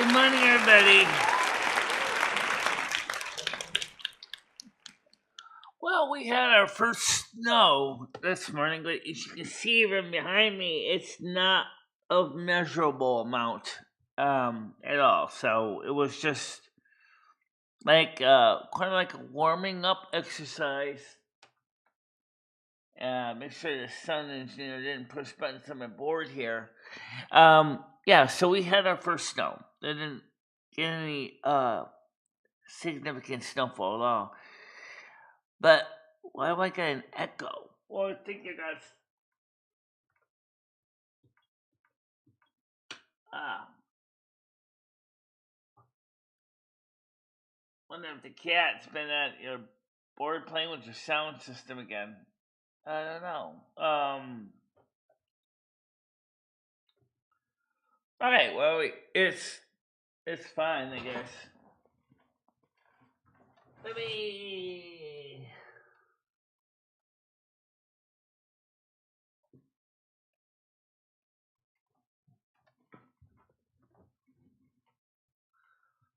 Good morning, everybody. Well, we had our first snow this morning, but as you can see from behind me, it's not a measurable amount at all. So it was just like kind of like a warming up exercise. Make sure the sun engineer didn't push buttons on my board here. Yeah, so we had our first snow. They didn't get any significant snowfall at all. But why do I get an echo? Well, I think you got wonder if the cat's been at your board playing with your sound system again. I don't know. Okay, well, it's fine, I guess. Let me.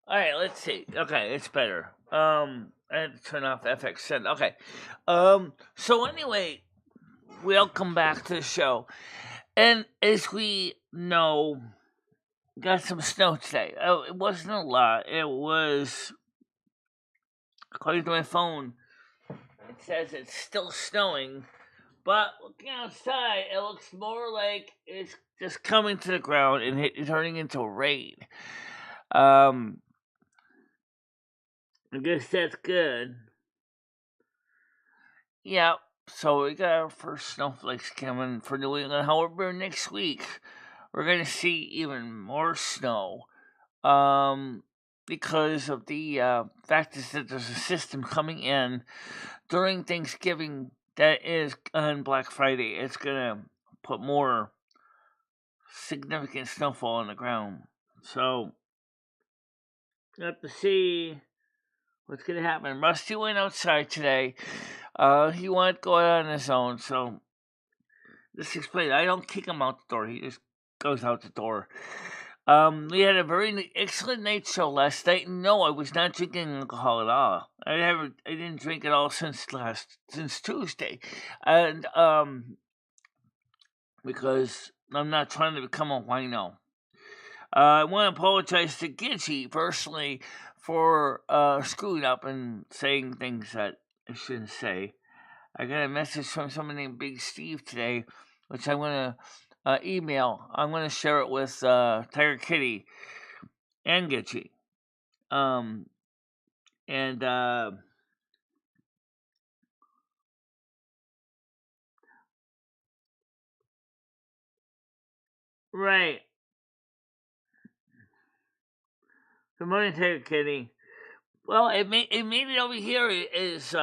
All right, let's see. Okay, it's better. I had to turn off FX Send. Okay. So anyway, welcome back to the show. And as we know, got some snow today. Oh, it wasn't a lot. It was, according to my phone, it says it's still snowing. But looking outside, it looks more like it's just coming to the ground and turning into rain. I guess that's good. Yeah, so we got our first snowflakes coming for New England. However, next week we're gonna see even more snow. Because of the fact is that there's a system coming in during Thanksgiving that is on Black Friday. It's gonna put more significant snowfall on the ground. So we have to see what's gonna happen. Rusty went outside today. He wanted to go out on his own, so this explains. I don't kick him out the door. He just goes out the door. We had a very excellent night show last night. No, I was not drinking alcohol at all. I didn't drink at all since Tuesday, and because I'm not trying to become a wino. I want to apologize to Gitchy personally for screwing up and saying things that I shouldn't say. I got a message from someone named Big Steve today, which I'm going to email. I'm going to share it with Tiger Kitty and Gitchy. And right. Good morning, Tiger Kitty. Well, it made it over here is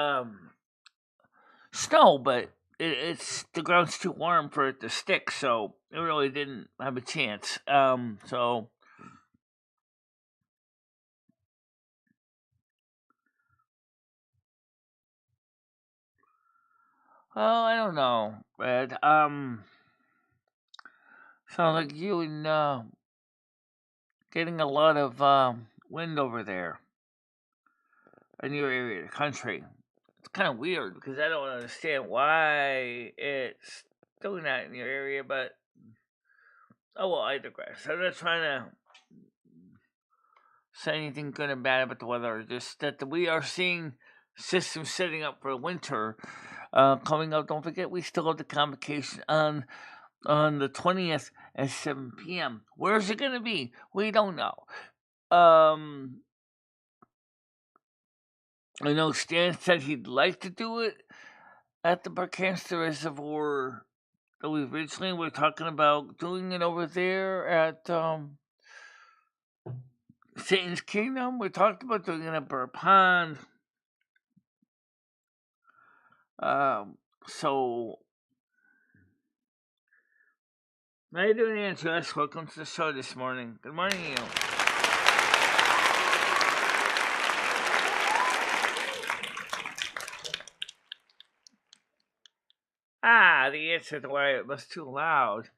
snow, but it's the ground's too warm for it to stick, so it really didn't have a chance. So well, I don't know, Red. Sounds like you and getting a lot of wind over there in your area of the country. It's kind of weird because I don't understand why it's doing that in your area, but oh well, I digress. I'm not trying to say anything good or bad about the weather. Just that we are seeing systems setting up for winter coming up. Don't forget, we still have the convocation on the 20th at 7 p.m. Where's it going to be? We don't know. I know Stan said he'd like to do it at the Barcanster Reservoir that we originally were talking about doing it over there at Satan's Kingdom. We talked about doing it at Burr Pond. So how you doing, Andrew? Welcome to the show this morning. Good morning, you. The answer to why it was too loud.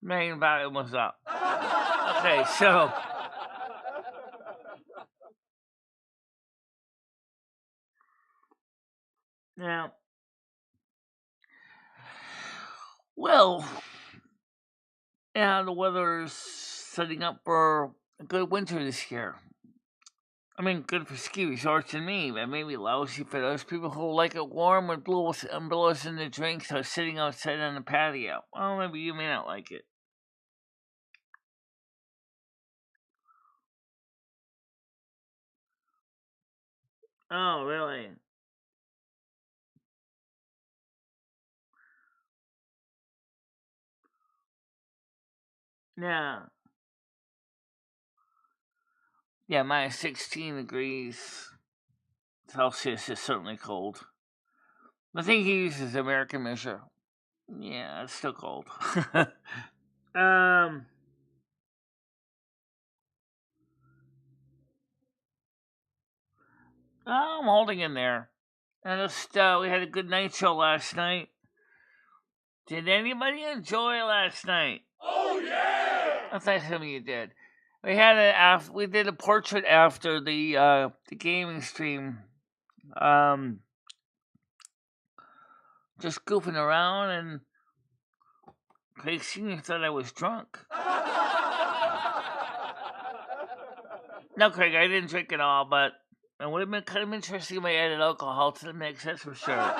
Main volume was up. Okay, so Now, well, yeah, the weather's setting up for a good winter this year. I mean, good for ski resorts and me, but maybe lousy for those people who like it warm with blowers umbrellas in the drinks or sitting outside on the patio. Well, maybe you may not like it. Oh, really? Yeah. Yeah, minus 16 degrees Celsius is certainly cold. I think he uses American measure. Yeah, it's still cold. um, I'm holding in there. And just, we had a good night show last night. Did anybody enjoy last night? Oh yeah! I thought some of you did. We did a portrait after the gaming stream. Just goofing around, and Craig Senior thought I was drunk. No, Craig, I didn't drink at all, but it would have been kind of interesting if I added alcohol to the mix. That's for sure.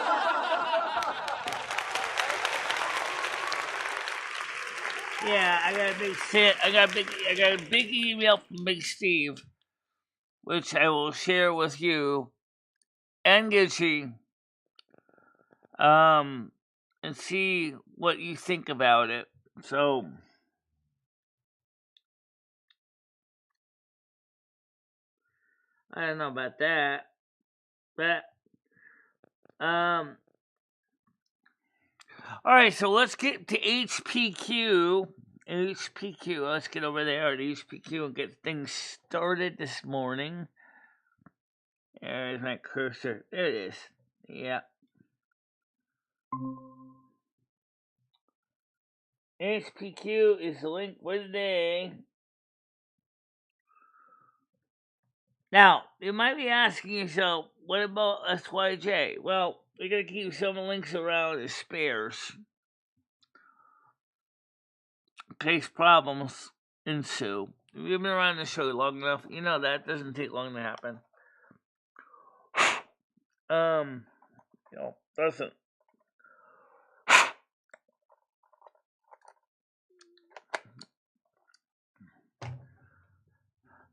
Yeah, I got a big email from Big Steve, which I will share with you and Gitchy, and see what you think about it. So, I don't know about that, but all right. So let's get to HPQ. HPQ. Let's get over there at HPQ and get things started this morning. There's my cursor. There it is. Yeah. HPQ is the link for today. Now, you might be asking yourself, what about SYJ? Well, we're going to keep some links around as spares in case problems ensue. If you've been around the show long enough, you know that doesn't take long to happen. Doesn't.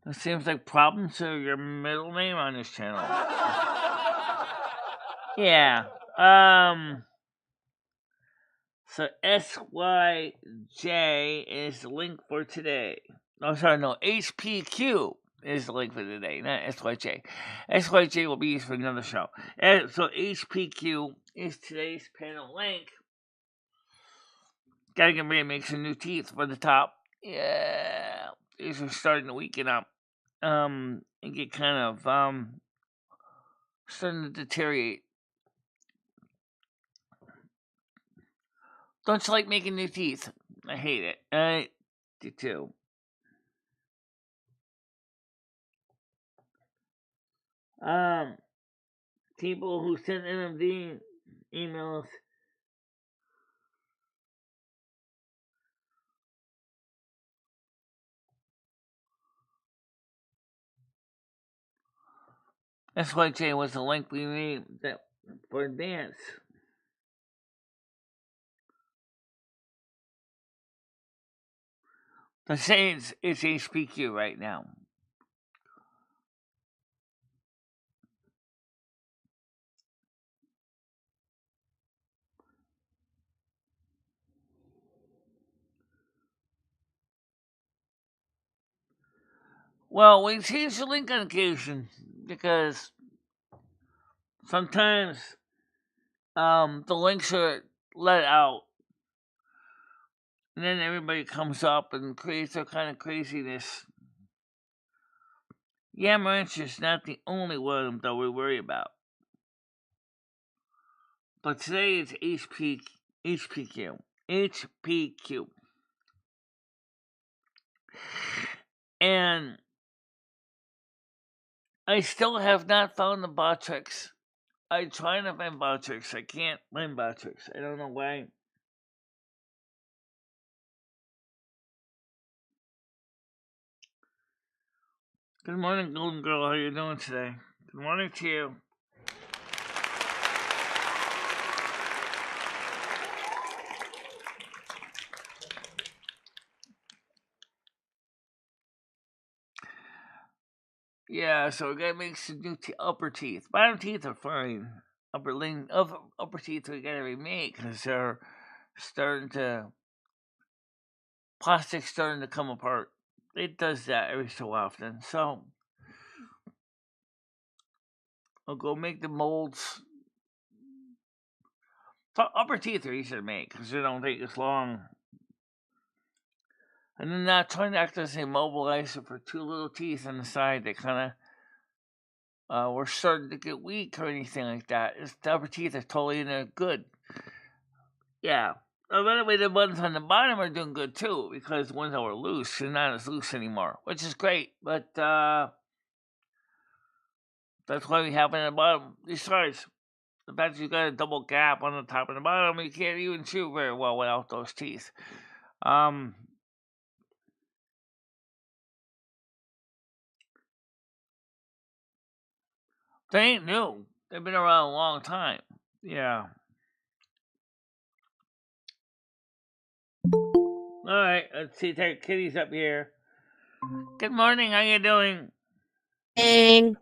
It seems like problems are your middle name on this channel. Yeah. So SYJ is the link for today. Oh, sorry, no. HPQ is the link for today, not SYJ. SYJ will be used for another show. So HPQ is today's panel link. Gotta get ready to make some new teeth for the top. Yeah, these are starting to weaken up. And get kind of starting to deteriorate. Don't you like making new teeth? I hate it. I do too. People who send MMD emails. SYJ was the link we made for dance. The saying it's HPQ right now. Well, we change the link on occasion because sometimes the links are let out, and then everybody comes up and creates their kind of craziness. Yammerich is not the only one that we worry about. But today it's HPQ. HPQ. And I still have not found the bot tricks I try to find vouchers. I can't find vouchers. I don't know why. Good morning, Golden Girl. How you doing today? Good morning to you. Yeah, so we gotta make some new upper teeth. Bottom teeth are fine. Upper teeth we gotta remake because they're starting to plastic's starting to come apart. It does that every so often. So I'll go make the molds. So upper teeth are easy to make because they don't take as long. And then not trying to act as a immobilizer for two little teeth on the side that kind of were starting to get weak or anything like that. The upper teeth are totally in there good. Yeah. By the way, the ones on the bottom are doing good too because the ones that were loose are not as loose anymore, which is great. But that's why we have it on the bottom. Besides, the fact you got a double gap on the top and the bottom, you can't even chew very well without those teeth. They ain't new. They've been around a long time. Yeah. All right, let's see. Take Kitty's up here. Good morning. How you doing? And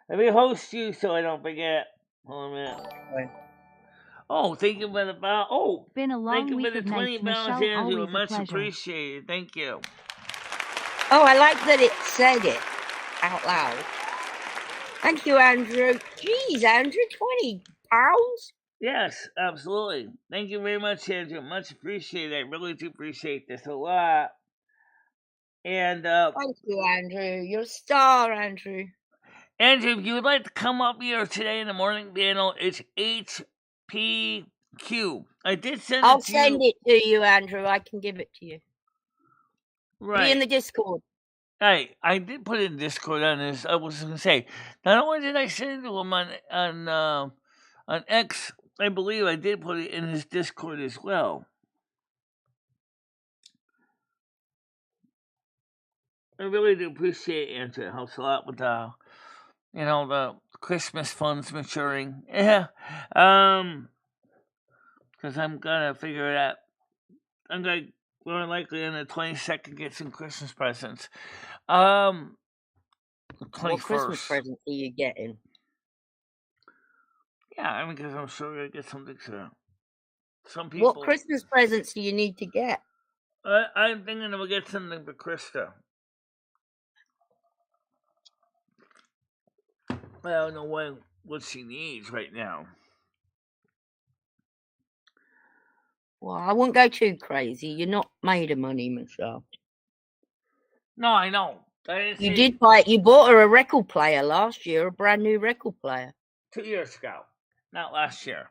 Let me host you so I don't forget. Hold on a minute. Right. Oh, thank you for the Been a long thank you for week the of 20 nights, pounds, Michelle. Andrew. Always a Much pleasure. appreciated. Thank you. Oh, I like that it said it out loud. Thank you, Andrew. Jeez, Andrew, 20 pounds? Yes, absolutely. Thank you very much, Andrew. Much appreciated. I really do appreciate this a lot. And Thank you, Andrew. You're a star, Andrew. Andrew, if you would like to come up here today in the morning panel, it's HPQ. I did send I'll it to send you. it to you, Andrew. I can give it to you. Right. Be in the Discord. I did put it in Discord on this. I was going to say, not only did I send it to him on X, I believe I did put it in his Discord as well. I really do appreciate it, Andrew. It helps a lot with the Christmas funds maturing. Yeah. Because I'm gonna figure it out. I'm gonna more likely on the 22nd get some Christmas presents. 21st. What Christmas presents are you getting? Yeah, I mean, because I'm sure I get something to some people. What Christmas presents do you need to get? I'm thinking of get something for Krista. I don't know what she needs right now. Well, I won't go too crazy. You're not made of money, Michelle. No, I know. You bought her a record player last year, a brand new record player. 2 years ago, not last year.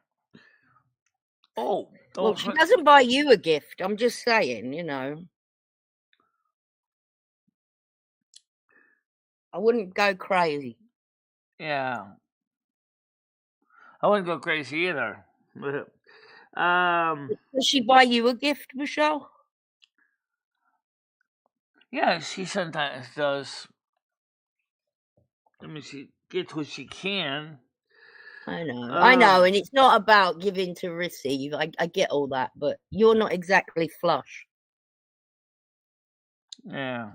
Oh, well, she doesn't buy you a gift. I'm just saying, I wouldn't go crazy. Yeah. I wouldn't go crazy either. Does she buy you a gift, Michelle? Yeah, she sometimes does. I mean, she gets what she can. I know, and it's not about giving to receive. I get all that, but you're not exactly flush. Yeah.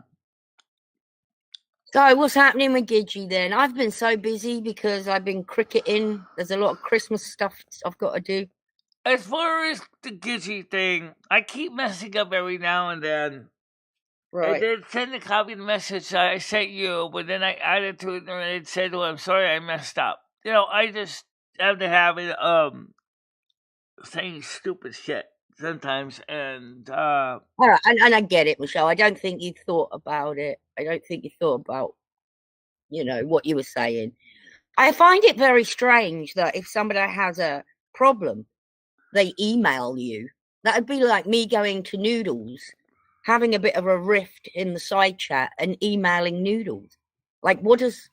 So what's happening with Gidgee then? I've been so busy because I've been cricketing. There's a lot of Christmas stuff I've got to do. As far as the Gidgee thing, I keep messing up every now and then. Right. I did send a copy of the message I sent you, but then I added to it and it said, "Well, I'm sorry, I messed up." I just have the habit of saying stupid shit sometimes, and all right, and I get it, Michelle. I don't think you thought about it. I don't think you thought about, what you were saying. I find it very strange that if somebody has a problem, they email you. That would be like me going to Noodles, having a bit of a rift in the side chat and emailing Noodles. Like, what's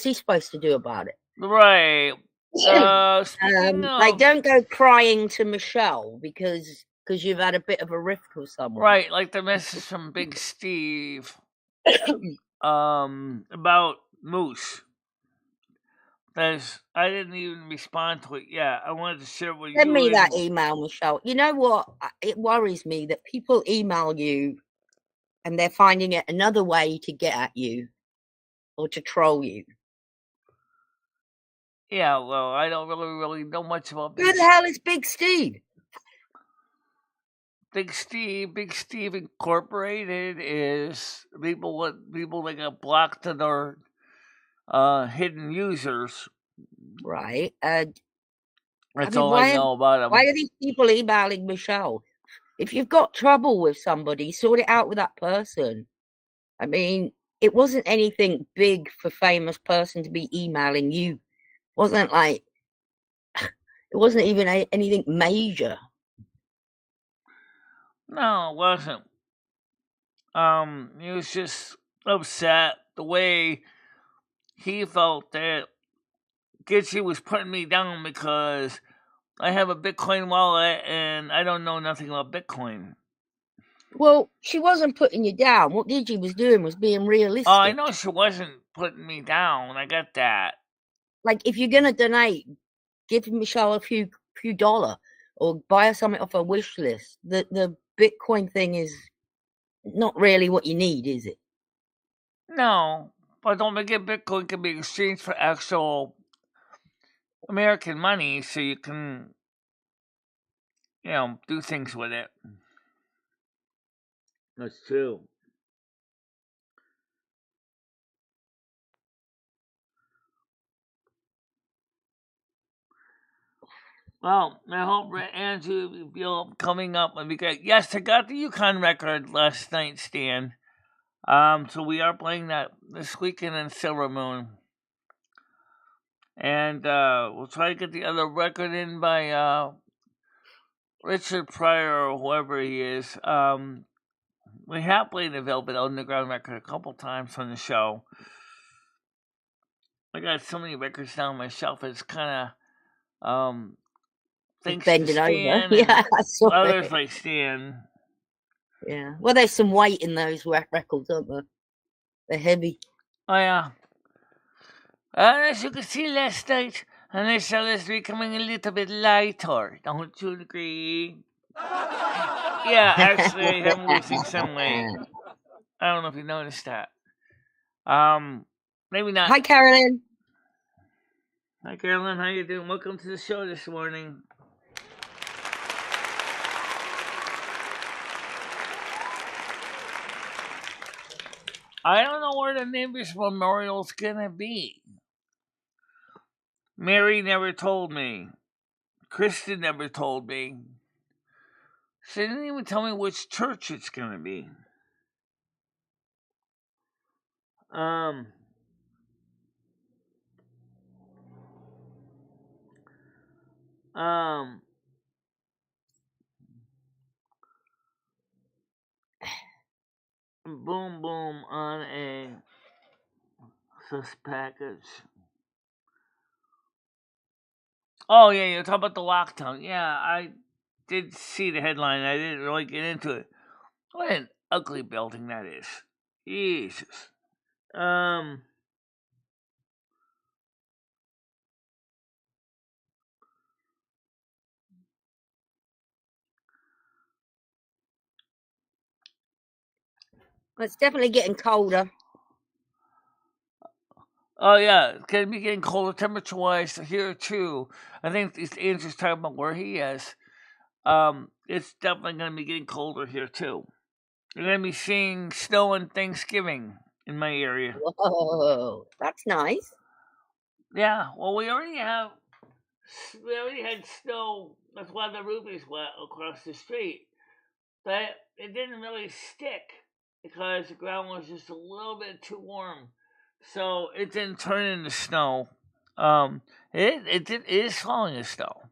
he supposed to do about it? Right. Speaking Like, of don't go crying to Michelle because you've had a bit of a rift with someone. right, like the message from Big Steve, about Moose. I didn't even respond to it yet. I wanted to share with Send you me that and email, Michelle. You know what? It worries me that people email you and they're finding it another way to get at you or to troll you. yeah. Well, I don't really know much about Who the hell is Big Steve? Big Steve Incorporated is people that got blocked to their hidden users. Right. That's all I know about them. Why are these people emailing Michelle? If you've got trouble with somebody, sort it out with that person. I mean, it wasn't anything big for famous person to be emailing you. It wasn't like it wasn't even anything major. No, it wasn't. He was just upset the way he felt that Gitchy was putting me down because I have a Bitcoin wallet and I don't know nothing about Bitcoin. Well, she wasn't putting you down. What Gigi was doing was being realistic. Oh, I know she wasn't putting me down. I got that. Like, if you're gonna donate, give Michelle a few dollar or buy her something off her wish list. The Bitcoin thing is not really what you need, is it? No, but don't forget Bitcoin can be exchanged for actual American money, so you can, do things with it. That's true. Well, I hope Andrew will be coming up and be great. Yes, I got the Yukon record last night, Stan. So we are playing that this weekend in Silver Moon. And we'll try to get the other record in by Richard Pryor or whoever he is. We have played the Velvet Underground record a couple times on the show. I got so many records down on my shelf. It's kind of thanks to Bending over. Stan Yeah, I and saw others it. like Stan. Yeah. Well, there's some weight in those records, aren't there? They're heavy. Oh yeah. As you can see last night, and this show is becoming a little bit lighter. Don't you agree? Yeah, actually, I'm losing some weight. I don't know if you noticed that. Maybe not. Hi, Carolyn. Hi, Carolyn. How you doing? Welcome to the show this morning. I don't know where the neighbor's memorial's gonna be. Mary never told me. Kristen never told me. She didn't even tell me which church it's gonna be. Um, um, boom boom on a sus package. Oh yeah, you're talking about the lockdown. Yeah, I did see the headline. I didn't really get into it. What an ugly building that is. Jesus. Um. It's definitely getting colder. Oh yeah, it's gonna be getting colder temperature wise here too. I think Andrew's talking about where he is. It's definitely gonna be getting colder here too. You're gonna be seeing snow on Thanksgiving in my area. Whoa, that's nice. Yeah, well, we already had snow. That's why the roof is wet across the street, but it didn't really stick because the ground was just a little bit too warm, so it didn't turn into snow. It is falling as snow,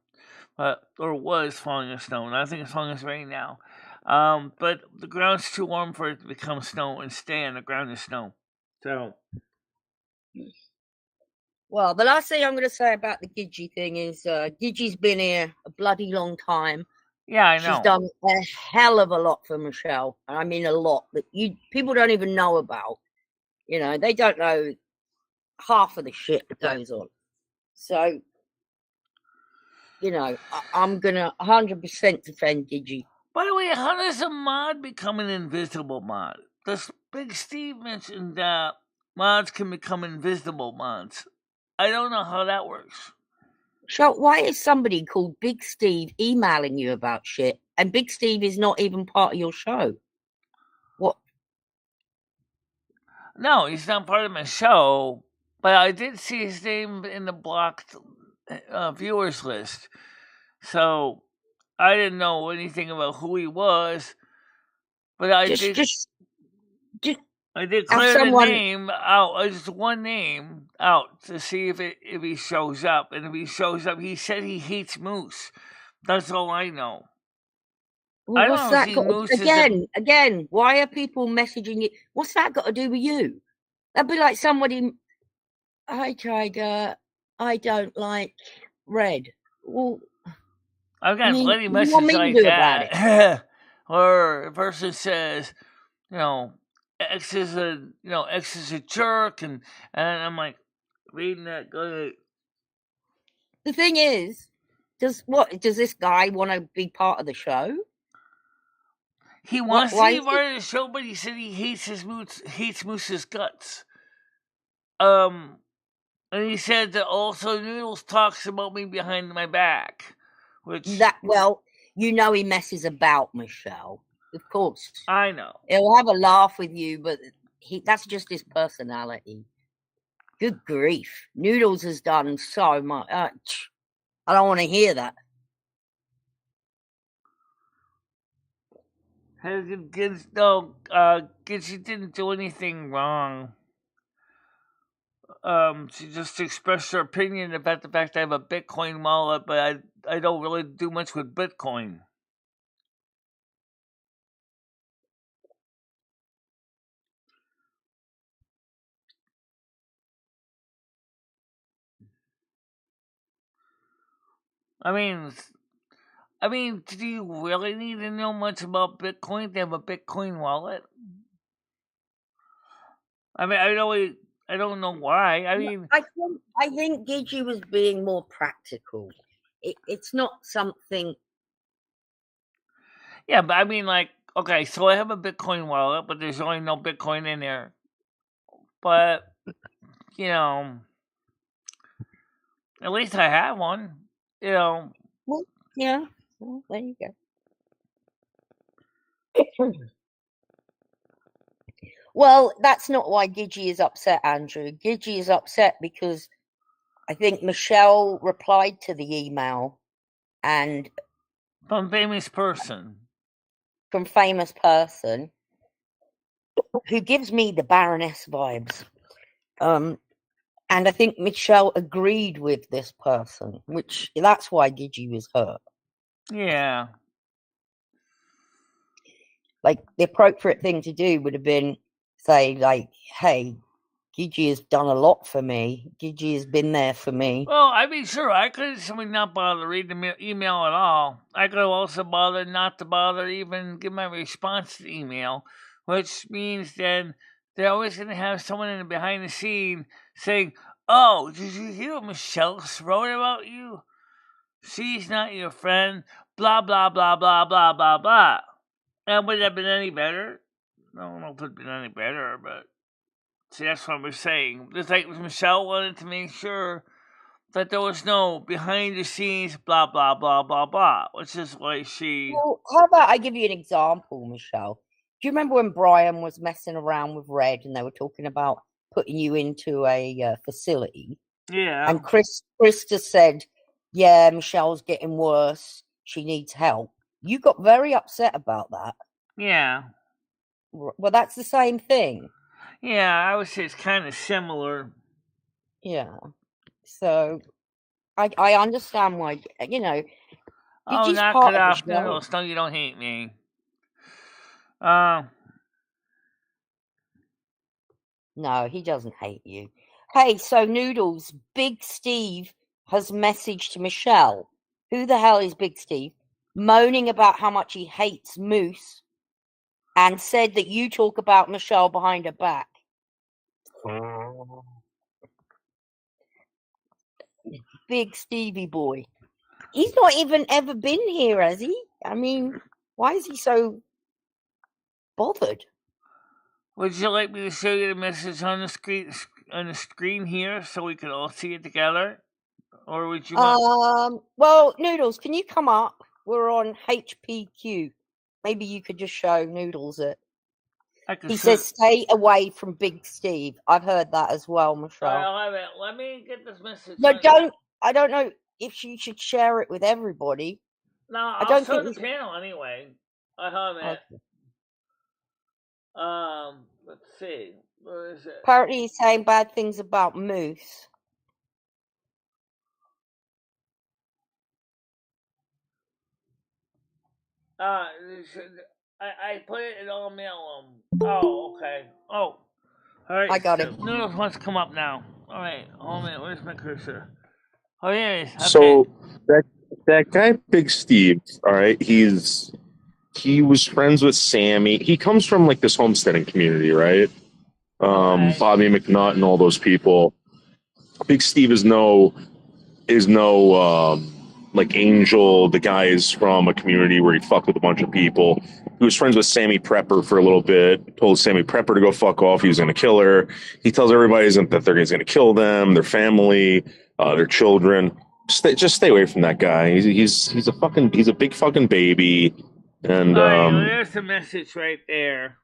or was falling as snow, and I think it's falling as rain now. But the ground's too warm for it to become snow and stay on the ground as snow. So Well, the last thing I'm going to say about the Gidgee thing is Gidgee's been here a bloody long time. Yeah, I She's know. done a hell of a lot for Michelle. I mean, a lot that people don't even know about. You know, they don't know half of the shit that goes on. So, you know, I'm going to 100% defend Gidgee. By the way, how does a mod become an invisible mod? This Big Steve mentioned that mods can become invisible mods. I don't know how that works. So why is somebody called Big Steve emailing you about shit and Big Steve is not even part of your show? What? No, he's not part of my show, but I did see his name in the blocked viewers list. So I didn't know anything about who he was, but I did clear the name out, just one name out to see if he shows up. And if he shows up, he said he hates moose. That's all I know. Well, I don't that see got, moose again? Why are people messaging you? What's that got to do with you? That'd be like somebody. Hi, Tiger. I don't like red. Well, I've got plenty of what do you want messages me like to do about it? that. Or a person says, X is a jerk, and I'm like reading that. Go. The thing is, does this guy want to be part of the show? He wants to be part of the show, but he said he hates Moose's guts. And he said that also Noodles talks about me behind my back, which he messes about, Michelle. Of course, I know. He'll have a laugh with you, but that's just his personality. Good grief, Noodles has done so much. I don't want to hear that. She didn't do anything wrong. She just expressed her opinion about the fact I have a Bitcoin wallet, but I don't really do much with Bitcoin. I mean, do you really need to know much about Bitcoin to have a Bitcoin wallet? I mean, I don't know why. I think Gidgee was being more practical. It's not something. Yeah, but I mean, like, okay, so I have a Bitcoin wallet, but there's only no Bitcoin in there. But at least I have one. Well, yeah. Well, there you go. Well, that's not why Gidgee is upset, Andrew. Gidgee is upset because I think Michelle replied to the email and from famous person who gives me the Baroness vibes. And I think Michelle agreed with this person, that's why Gidgee was hurt. Yeah. Like, the appropriate thing to do would have been say, like, hey, Gidgee has done a lot for me. Gidgee has been there for me. Well, I mean, sure, I could have simply not bother reading the email at all. I could have also bothered not to bother even give my response to the email, which means then they're always going to have someone in the behind the scene saying, "Oh, did you hear what Michelle wrote about you? She's not your friend, blah, blah, blah, blah, blah, blah, blah." And would it have been any better? I don't know if it would have been any better, but see, that's what I'm saying. Just like Michelle wanted to make sure that there was no behind the scenes blah, blah, blah, blah, blah, which is why she... Well, how about I give you an example, Michelle? Do you remember when Brian was messing around with Red and they were talking about putting you into a facility? Yeah. And Krista said, yeah, Michelle's getting worse. She needs help. You got very upset about that. Yeah. Well, that's the same thing. Yeah, I would say it's kind of similar. Yeah. So I understand why, Oh, knock it off, Noodles. No, you don't hate me. No, he doesn't hate you. Hey, so Noodles, Big Steve has messaged Michelle. Who the hell is Big Steve? Moaning about how much he hates Moose and said that you talk about Michelle behind her back. Big Stevie boy. He's not even ever been here, has he? I mean, why is he so bothered? Would you like me to show you the message on the screen here so we can all see it together? Or would you want... Well, Noodles, can you come up? We're on HPQ. Maybe you could just show Noodles it. He says, stay away from Big Steve. I've heard that as well, Michelle. Let me get this message. No, don't. I don't know if you should share it with everybody. No, I'll show the panel anyway. I have it. Okay. Let's see. Where is it? Apparently he's saying bad things about Moose. I put it in all mail. Oh, okay. Oh, all right. I got it. Noodles wants to come up now. All right. Oh man, where's my cursor? Oh yeah. Okay. So that guy, Big Steve. All right, he was friends with Sammy. He comes from like this homesteading community, right? Bobby McNutt and all those people. Big Steve is no like Angel. The guy is from a community where he fucked with a bunch of people. He was friends with Sammy Prepper for a little bit. Told Sammy Prepper to go fuck off. He was going to kill her. He tells everybody that they're going to kill them, their family, their children. Just stay away from that guy. He's a big fucking baby. And there's the message right there.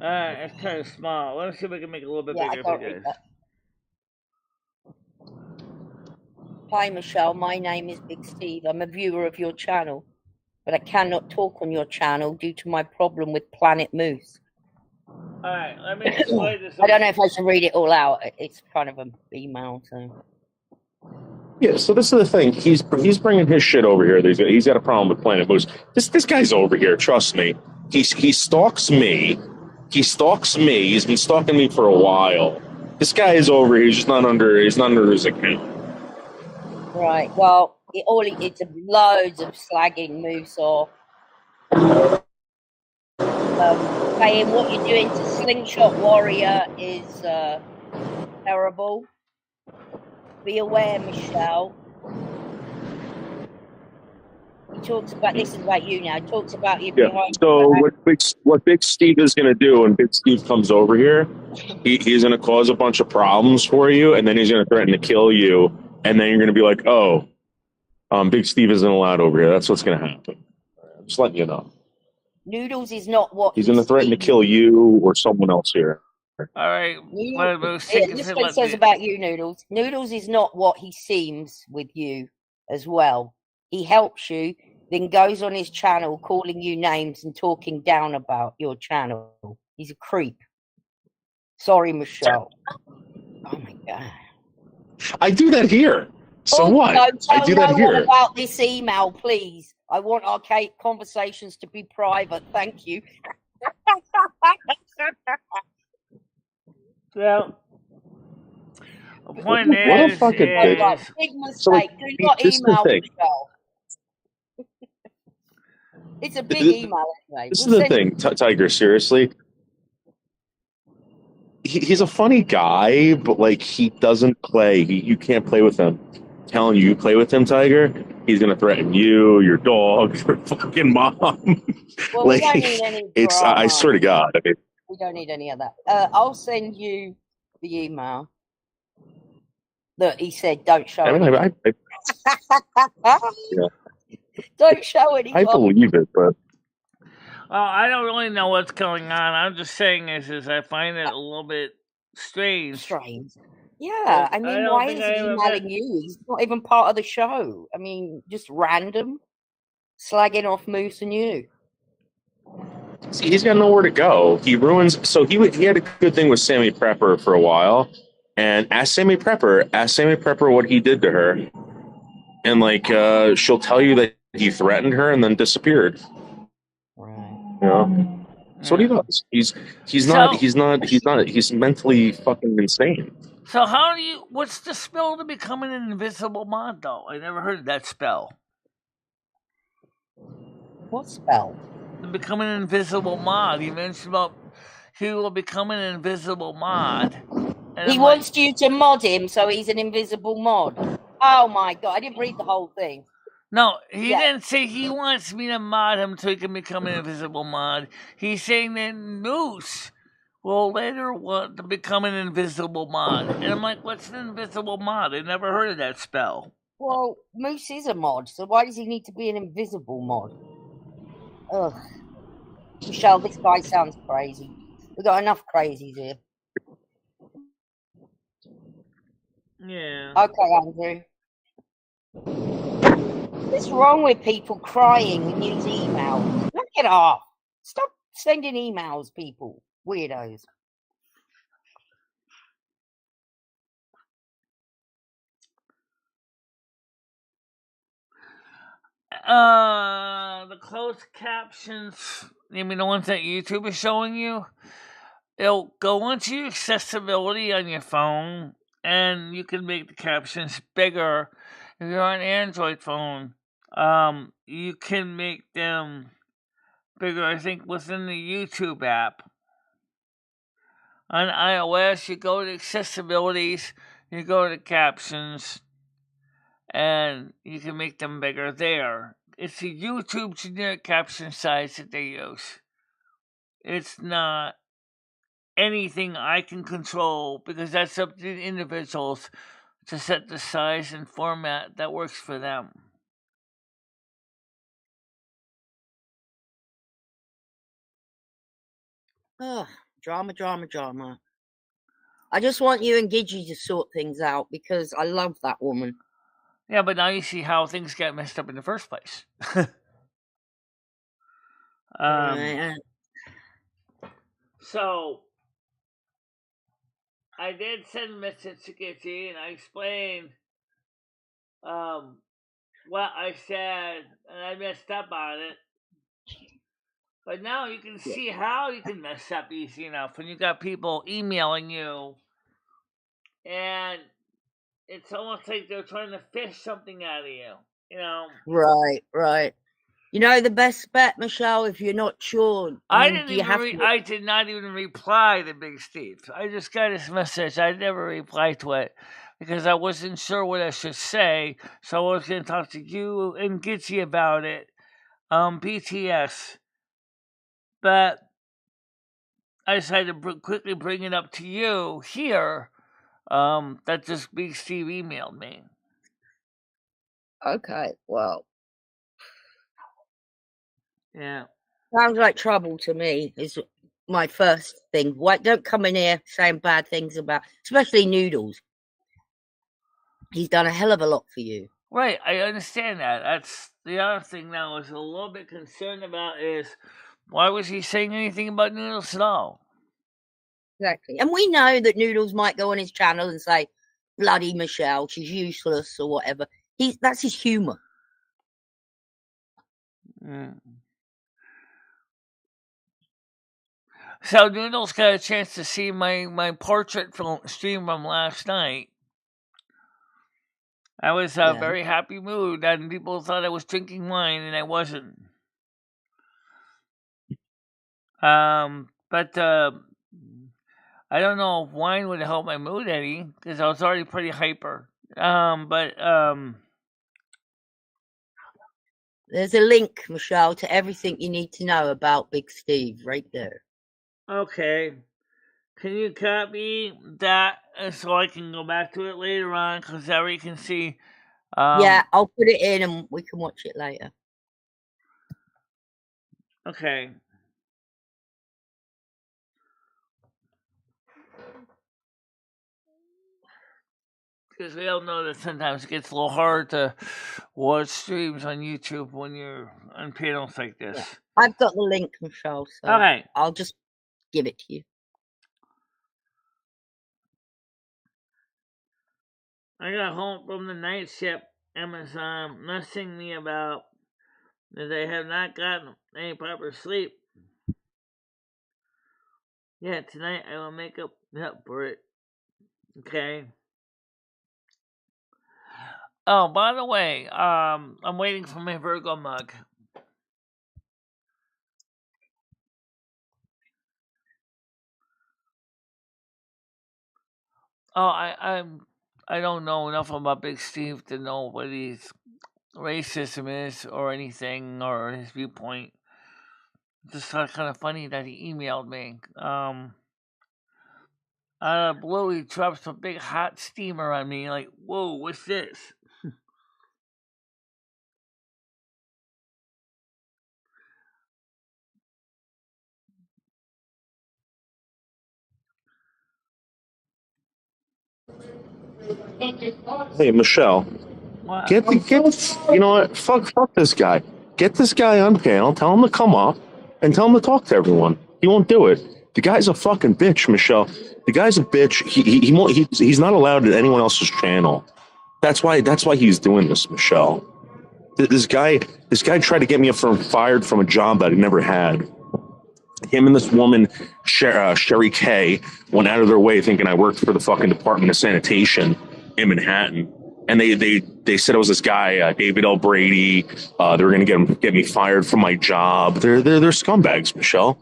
It's kind of small. Let's see if we can make it a little bit bigger for you guys. Hi, Michelle. My name is Big Steve. I'm a viewer of your channel, but I cannot talk on your channel due to my problem with Planet Moose. All right, let me display this. I don't know if I should read it all out. It's kind of an email, so. Yeah, so this is the thing. He's bringing his shit over here. He's got a problem with Planet Moose. This guy's over here. Trust me. He stalks me. He's been stalking me for a while. This guy is over here. He's just not under his account. Right. Well, it's loads of slagging Moose off. Saying what you're doing to Slingshot Warrior is terrible. Be aware, Michelle. He talks about, this is about you now. He talks about you behind. So what Big Steve is going to do when Big Steve comes over here, he's going to cause a bunch of problems for you, and then he's going to threaten to kill you, and then you're going to be like, oh, Big Steve isn't allowed over here. That's what's going to happen. Just letting you know. Noodles is not what he's going to threaten to kill you or someone else here. All right. This one says about you, Noodles. Noodles is not what he seems with you as well. He helps you, then goes on his channel calling you names and talking down about your channel. He's a creep. Sorry, Michelle. Oh my God. I do that here. So what? I do that here. About this email, please. I want our conversations to be private. Thank you. Well, the point is, what a fucking bitch. Big mistake. Do not email Michelle. It's a big email anyway. This is the thing, Tiger, seriously. He's a funny guy, but like he doesn't play. You can't play with him. I'm telling you play with him, Tiger, he's gonna threaten you, your dog, your fucking mom. Well, we don't need any drama. I swear to God. I mean, we don't need any of that. I'll send you the email that he said don't show. Yeah. Don't show any. I believe it, but I don't really know what's going on. I'm just saying is I find it a little bit strange. Yeah, I mean, why is he emailing you? He's not even part of the show. I mean, just random slagging off Moose and you. See, he's got nowhere to go. He ruins. So he had a good thing with Sammy Prepper for a while, and ask Sammy Prepper what he did to her, and like she'll tell you that he threatened her and then disappeared. Right. You know? That's what he does. He's mentally fucking insane. So what's the spell to become an invisible mod, though? I never heard of that spell. What spell? To become an invisible mod. He mentioned about he will become an invisible mod. And He wants you to mod him so he's an invisible mod. Oh my god, I didn't read the whole thing. No, he didn't say he wants me to mod him so he can become an invisible mod. He's saying that Moose will later want to become an invisible mod. And I'm like, what's an invisible mod? I never heard of that spell. Well, Moose is a mod, so why does he need to be an invisible mod? Ugh. Michelle, this guy sounds crazy. We've got enough crazies here. Yeah. Okay, Andrew. What's wrong with people crying when you use emails? Knock it off. Stop sending emails, people. Weirdos. The closed captions, you mean the ones that YouTube is showing you? It'll go into your accessibility on your phone, and you can make the captions bigger. If you're on an Android phone, you can make them bigger, I think, within the YouTube app. On iOS, you go to accessibilities, you go to captions, and you can make them bigger there. It's the YouTube generic caption size that they use. It's not anything I can control because that's up to the individuals to set the size and format that works for them. Ugh, drama. I just want you and Gidgey to sort things out because I love that woman. Yeah, but now you see how things got messed up in the first place. So, I did send a message to Gidgey and I explained what I said and I messed up on it. But now you can see how you can mess up easy enough when you got people emailing you and it's almost like they're trying to fish something out of you, you know? Right. You know the best bet, Michelle, if you're not sure. I did not even reply to Big Steve. I just got his message. I never replied to it because I wasn't sure what I should say. So I was going to talk to you and Gidgey about it. BTS. But I decided to quickly bring it up to you here. That just Big Steve emailed me. Okay, well. Yeah. Sounds like trouble to me, is my first thing. Why don't come in here saying bad things about, especially Noodles. He's done a hell of a lot for you. Right, I understand that. That's the other thing now I was a little bit concerned about is why was he saying anything about Noodles at all? Exactly. And we know that Noodles might go on his channel and say, bloody Michelle, she's useless or whatever. That's his humour. Mm. So Noodles got a chance to see my portrait stream from last night. I was in a very happy mood, and people thought I was drinking wine, and I wasn't. But I don't know if wine would help my mood any, because I was already pretty hyper. There's a link, Michelle, to everything you need to know about Big Steve right there. Okay. Can you copy that so I can go back to it later on? Because there you can see. Yeah, I'll put it in and we can watch it later. Okay. Because we all know that sometimes it gets a little hard to watch streams on YouTube when you're on panels like this. Yeah. I've got the link, Michelle, so okay. I'll just give it to you. I got home from the night shift. Amazon messaging me about that they have not gotten any proper sleep. Yeah, tonight I will make up for it. Okay. Oh, by the way, I'm waiting for my Virgo mug. Oh, I don't know enough about Big Steve to know what his racism is or anything or his viewpoint. Just kind of funny that he emailed me. Out of the blue, he drops a big hot steamer on me. Like, whoa, what's this? Hey, Michelle, What? you know what? Fuck this guy. Get this guy on panel. Tell him to come up and tell him to talk to everyone. He won't do it. The guy's a fucking bitch, Michelle. The guy's a bitch. He won't. He's not allowed at anyone else's channel. That's why he's doing this, Michelle. This guy tried to get me fired from a job that I never had. Him and this woman, Sherry Kay, went out of their way thinking I worked for the fucking Department of Sanitation in Manhattan. And they said it was this guy, David L. Brady. They were going to get me fired from my job. They're scumbags, Michelle.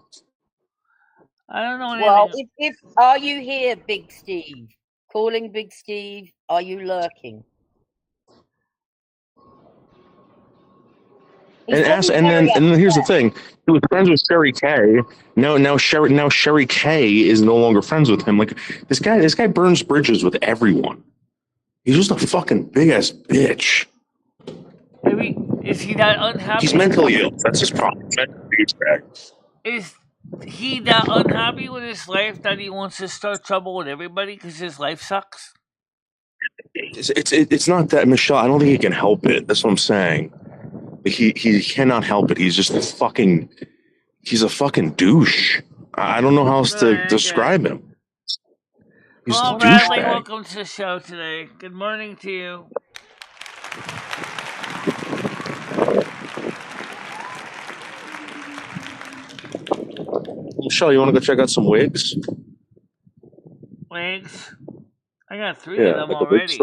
I don't know anything. Well, if are you here, Big Steve? Calling Big Steve? Are you lurking? And then here's the thing: he was friends with Sherry Kay. Now Sherry Kay is no longer friends with him. Like this guy burns bridges with everyone. He's just a fucking big ass bitch. Maybe is he that unhappy? He's mentally ill. That's his problem. Is he that unhappy with his life that he wants to start trouble with everybody because his life sucks? It's not that, Michelle. I don't think he can help it. That's what I'm saying. He cannot help it. He's just he's a fucking douche. I don't know how else to describe him. He's Hello, Bradley. Welcome to the show today. Good morning to you. Michelle, you want to go check out some wigs? Wigs? I got 3 of them already.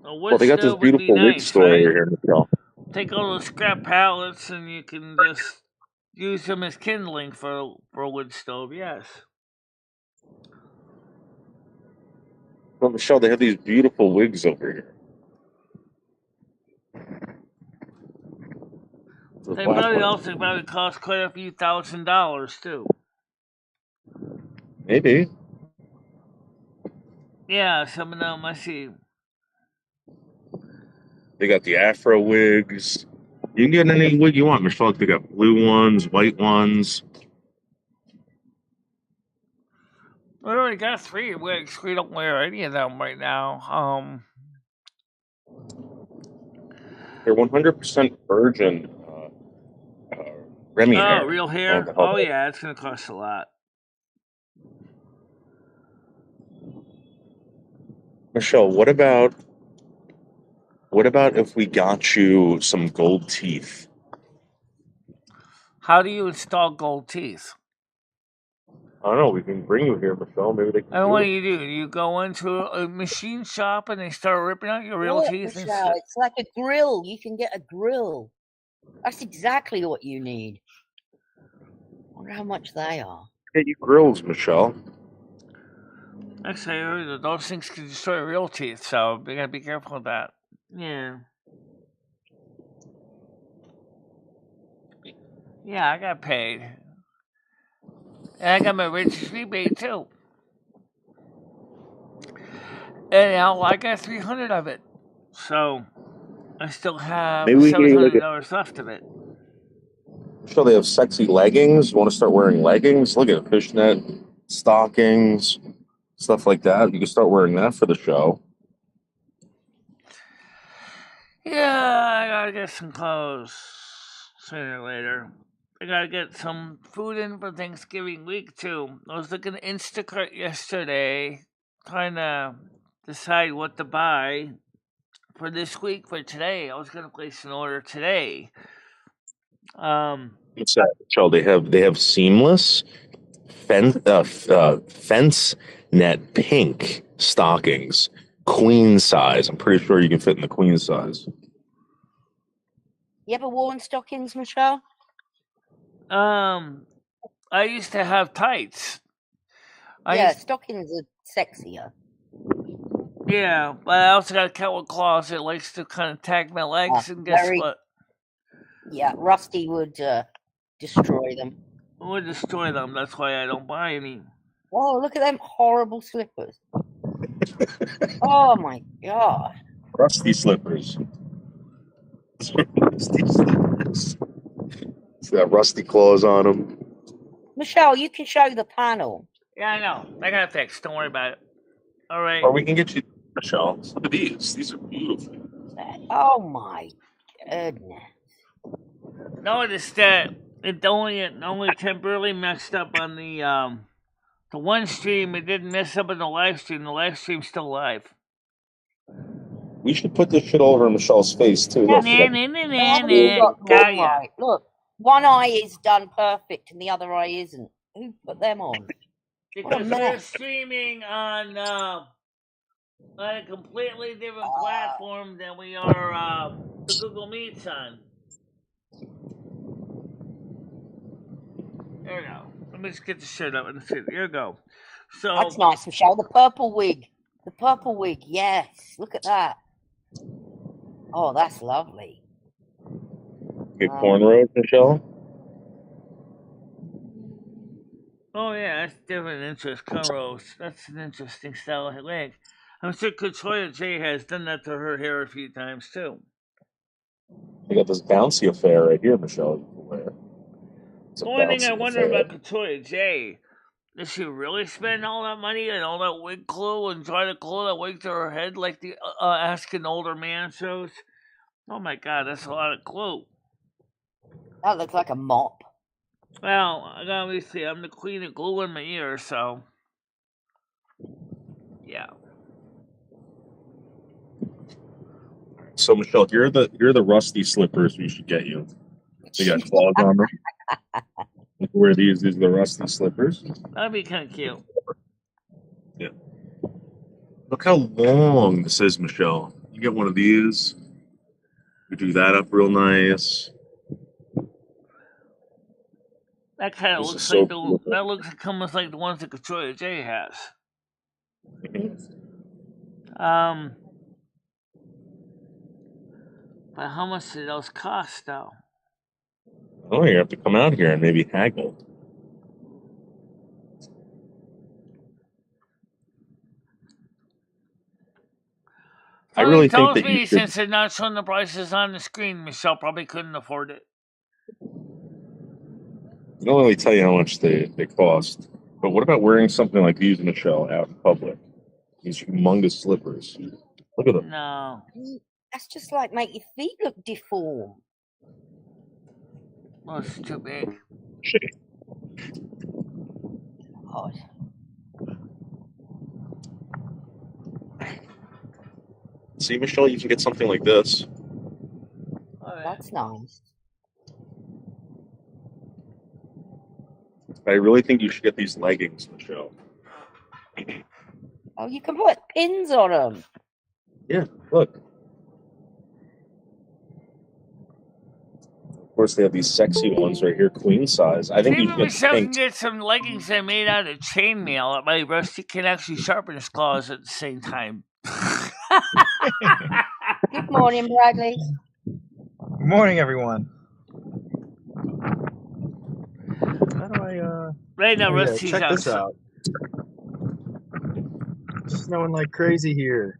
Well, they got this beautiful wig store over here, Michelle. Take all those scrap pallets and you can just use them as kindling for a wood stove. Yes. Well, Michelle, they have these beautiful wigs over here. They probably cost quite a few $1,000s too. Maybe. Yeah, some of them I see. They got the Afro wigs. You can get any wig you want, Michelle. They got blue ones, white ones. We already got 3 wigs. We don't wear any of them right now. They're 100% virgin Remy hair. Oh, real hair? Oh yeah, it's gonna cost a lot. Michelle, what about if we got you some gold teeth? How do you install gold teeth? I don't know. We can bring you here, Michelle. Maybe they can. And what do? You go into a machine shop and they start ripping out your real teeth? Michelle, it's like a grill. You can get a grill. That's exactly what you need. I wonder how much they are. Get you grills, Michelle. Actually, I heard that those things can destroy real teeth, so we gotta be careful with that. Yeah. Yeah, I got paid. And I got my Rich's rebate too. And now I got 300 of it. So I still have $700 left of it. Sure, they have sexy leggings. You want to start wearing leggings? Look at fishnet stockings, stuff like that. You can start wearing that for the show. Yeah, I gotta get some clothes sooner or later. I gotta get some food in for Thanksgiving week too. I was looking at Instacart yesterday, trying to decide what to buy for this week for today. I was gonna place an order today. What's that, Michelle? They have seamless fence net pink stockings, queen size. I'm pretty sure you can fit in the queen size. You ever worn stockings, Michelle? I used to have tights. Stockings are sexier. Yeah, but I also got a cat with claws that likes to kind of tag my legs, and guess what? Yeah, Rusty would destroy them. I would destroy them. That's why I don't buy any. Oh, look at them horrible slippers. Oh my god. Rusty slippers. Rusty slippers. It's got rusty claws on them. Michelle, you can show the panel. Yeah, I know. I got it fixed. Don't worry about it. All right. Or we can get you, Michelle. Look at these. These are beautiful. Oh my goodness. Notice that it only temporarily messed up on the one stream. It didn't mess up on the live stream. The live stream's still live. We should put this shit over Michelle's face too. Look, right. Look, one eye is done perfect and the other eye isn't. Who put them on? Because we're streaming on a completely different platform than we are the Google Meets on. There we go. Let me just get the shirt up and see. Here we go. So that's nice, Michelle. The purple wig. The purple wig, yes. Look at that. Oh, that's lovely. Get cornrows, Michelle? Oh yeah, that's different interest. Cornrows. That's an interesting style of wig. I'm sure Katoya J has done that to her hair a few times too. You got this bouncy affair right here, Michelle. You can wear. The only thing I wonder about Katoya J, does she really spend all that money and all that wig glue and try to glue that wig to her head like the Ask an Older Man shows? Oh my god, that's a lot of glue. That looks like a mop. Well, obviously I'm the queen of glue in my ear, so yeah. So Michelle, here are the rusty slippers we should get you. They got claws on them. You can wear these. These are the rusty slippers. That'd be kind of cute. Yeah. Look how long this is, Michelle. You get one of these. You do that up real nice. That kind of looks like that looks almost like the ones that Katoya J has. But how much do those cost, though? Oh, you have to come out here and maybe haggle. I really think that you should... since they're not showing the prices on the screen, Michelle probably couldn't afford it. They don't really tell you how much they cost. But what about wearing something like these, Michelle, out in public? These humongous slippers. Look at them. No. That's just like make your feet look deformed. Well, it's too big. God. See, Michelle, you can get something like this. That's nice. I really think you should get these leggings, Michelle. Oh, you can put pins on them. Yeah, look. Of course, they have these sexy ones right here, queen size. I think you should Michelle can get some leggings that are made out of chainmail. My Rusty can actually sharpen his claws at the same time. Good morning, Bradley. Good morning, everyone. How do I, Right now, Rusty's check this out. It's snowing like crazy here.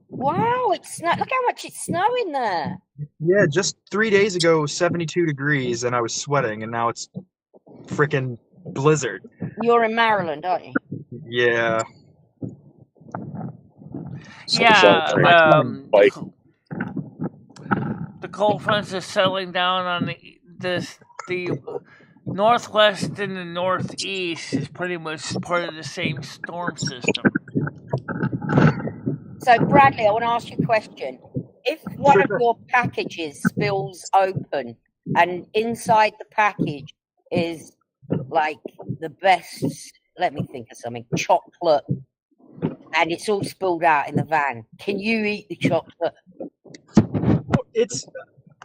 Wow, it's look how much it's snowing there. Yeah, just 3 days ago it was 72 degrees and I was sweating, and now it's freaking blizzard. You're in Maryland, aren't you? Yeah. Yeah, the cold fronts are settling down on the northwest and the northeast is pretty much part of the same storm system. So, Bradley, I want to ask you a question. If one of your packages spills open and inside the package is like the best. Let me think of something. Chocolate, and it's all spilled out in the van. Can you eat the chocolate?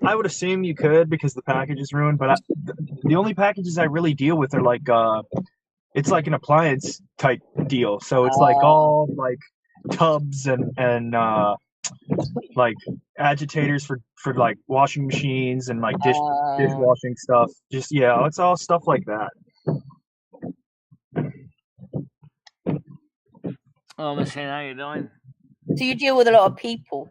I would assume you could because the package is ruined, but the only packages I really deal with are like it's like an appliance type deal. So it's like all like tubs and like agitators for like washing machines and like dishwashing stuff. Just it's all stuff like that. Oh, Miss Hannah, how you doing? So you deal with a lot of people.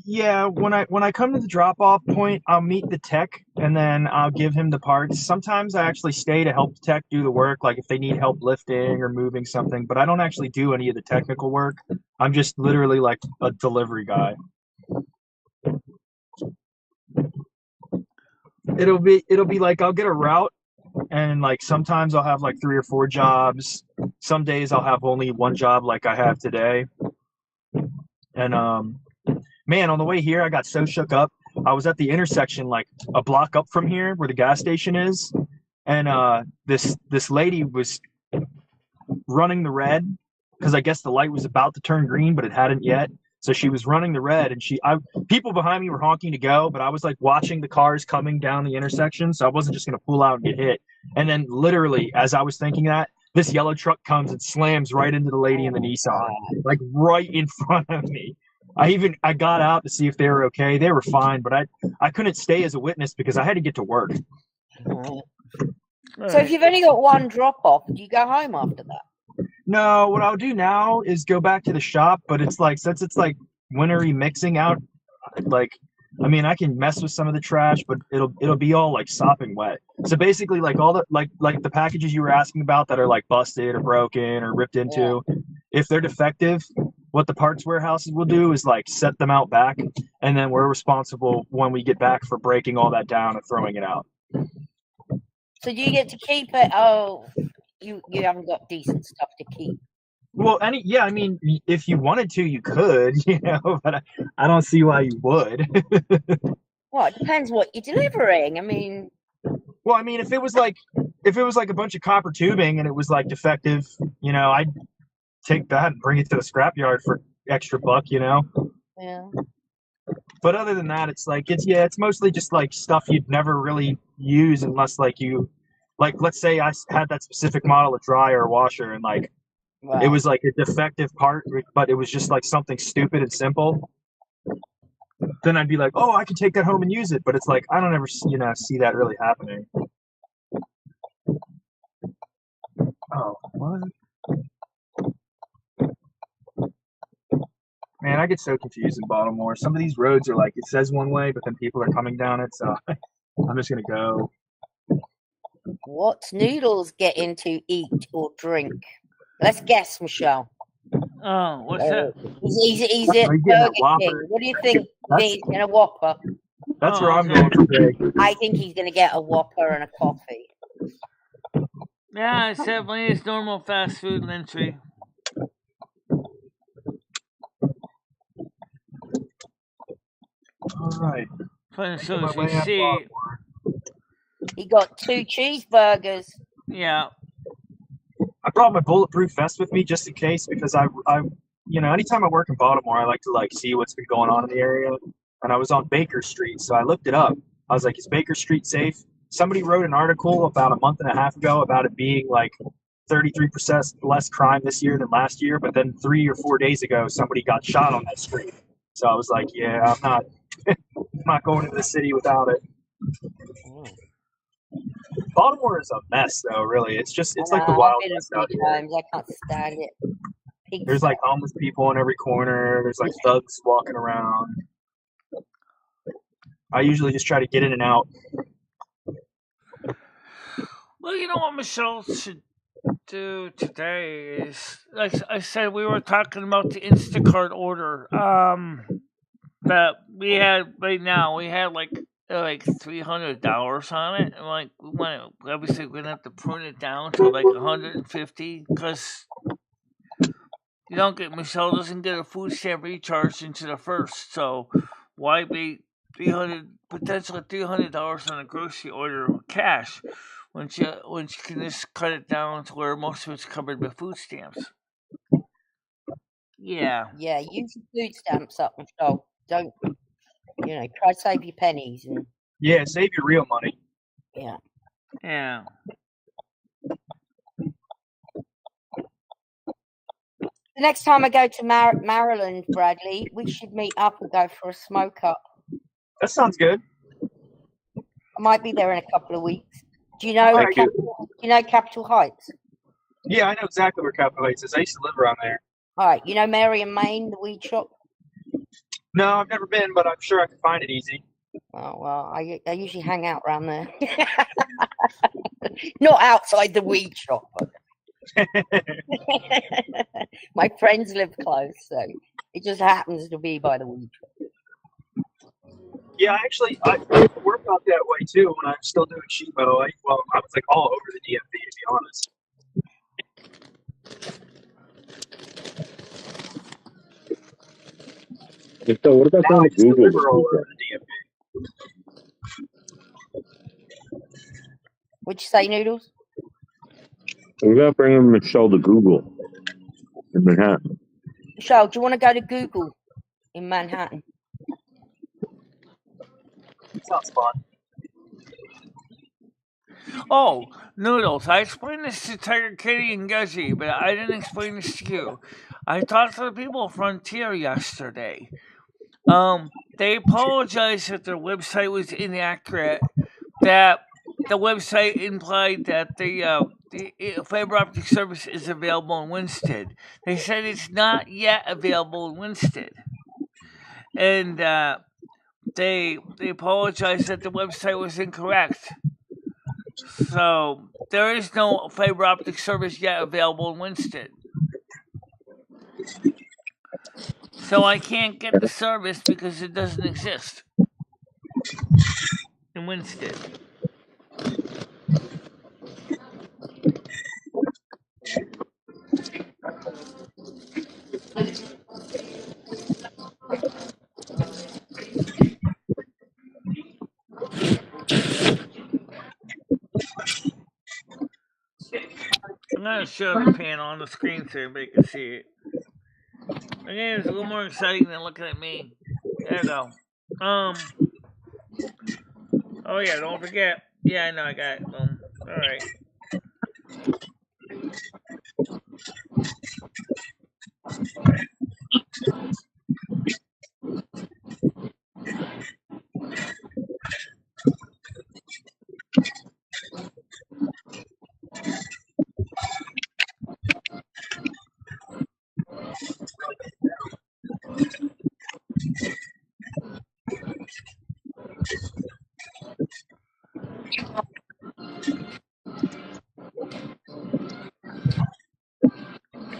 Yeah, when I come to the drop off point, I'll meet the tech and then I'll give him the parts. Sometimes I actually stay to help the tech do the work, like if they need help lifting or moving something, but I don't actually do any of the technical work. I'm just literally like a delivery guy. It'll be like I'll get a route and like sometimes I'll have like 3 or 4 jobs. Some days I'll have only one job like I have today. And man, on the way here, I got so shook up. I was at the intersection, like a block up from here, where the gas station is, and this lady was running the red because I guess the light was about to turn green, but it hadn't yet. So she was running the red, and people behind me were honking to go, but I was like watching the cars coming down the intersection, so I wasn't just gonna pull out and get hit. And then, literally, as I was thinking that, this yellow truck comes and slams right into the lady in the Nissan, like right in front of me. I got out to see if they were okay. They were fine, but I couldn't stay as a witness because I had to get to work. So if you've only got one drop off, do you go home after that? No, what I'll do now is go back to the shop, but it's like, since it's like wintry mixing out, like, I mean, I can mess with some of the trash, but it'll be all like sopping wet. So basically, like all the like the packages you were asking about that are like busted or broken or ripped into, if they're defective, what the parts warehouses will do is like set them out back, and then we're responsible when we get back for breaking all that down and throwing it out. So do you get to keep it? Oh, you haven't got decent stuff to keep. Well, I mean, if you wanted to, you could, but I don't see why you would. Well, it depends what you're delivering. I mean, well, I mean, if it was like a bunch of copper tubing and it was like defective, I'd take that and bring it to the scrapyard for extra buck, Yeah. But other than that, it's like it's mostly just like stuff you'd never really use unless like let's say I had that specific model of dryer or washer and like. Wow. It was like a defective part, but it was just like something stupid and simple. Then I'd be like, oh, I can take that home and use it. But it's like, I don't ever, see that really happening. Oh, what? Man, I get so confused in Baltimore. Some of these roads are like, it says one way, but then people are coming down it. So I'm just going to go. What's Noodles getting to eat or drink? Let's guess, Michelle. Oh, what's that? He's at Burger King. What do you think he's going to Whopper? That's where I'm going for big. I think he's going to get a Whopper and a coffee. Yeah, it's definitely his normal fast food entry. All right. So as we see, he got 2 cheeseburgers. Yeah. I brought my bulletproof vest with me just in case because I anytime I work in Baltimore, I like to see what's been going on in the area. And I was on Baker Street, so I looked it up. I was like, is Baker Street safe? Somebody wrote an article about a month and a half ago about it being like 33% less crime this year than last year. But then 3 or 4 days ago, somebody got shot on that street. So I was like, yeah, I'm not going into the city without it. Baltimore is a mess, though. Really, it's like the Wild West out here. I can't stand it. There's like homeless people in every corner. There's like thugs walking around. I usually just try to get in and out. Well, you know what Michelle should do today is, like I said, we were talking about the Instacart order that we had right now. We had like $300 on it, and like obviously we're gonna have to prune it down to like 150 because Michelle doesn't get a food stamp recharged into the first. So why be potentially $300 on a grocery order with cash, when you can just cut it down to where most of it's covered by food stamps. Yeah. Yeah, use your food stamps up, Michelle. Don't, try to save your pennies and Yeah, save your real money. yeah. Yeah. The next time I go to Maryland, Bradley, we should meet up and go for a smoke up. That sounds good. I might be there in a couple of weeks. Do you know? Thank you. Do you know Capitol Heights? Yeah, I know exactly where Capitol Heights is. I used to live around there. All right, you know Mary and Maine, the weed shop? No, I've never been, but I'm sure I can find it easy. Oh, well, I usually hang out around there. Not outside the weed shop. My friends live close, so it just happens to be by the weed shop. Yeah, actually, I work out that way too when I'm still doing sheet metal. I was like all over the DMV, to be honest. So what about Now I going to just Google? deliver all over the DMV. What'd you say, Noodles? What about bringing Michelle to Google in Manhattan? Michelle, do you want to go to Google in Manhattan? Sounds fun. Oh, Noodles, I explained this to Tiger Kitty and Guzzy, but I didn't explain this to you. I talked to the people of Frontier yesterday. They apologized that their website was inaccurate, that the website implied that the fiber optic service is available in Winston. They said it's not yet available in Winston. And they apologized that the website was incorrect. So there is no fiber optic service yet available in Winston. So I can't get the service because it doesn't exist in Winston. I'm gonna show the panel on the screen so everybody can see it. Again, it's a little more exciting than looking at me. There we go. Oh yeah, don't forget. Yeah, I know, I got it. Boom. Alright.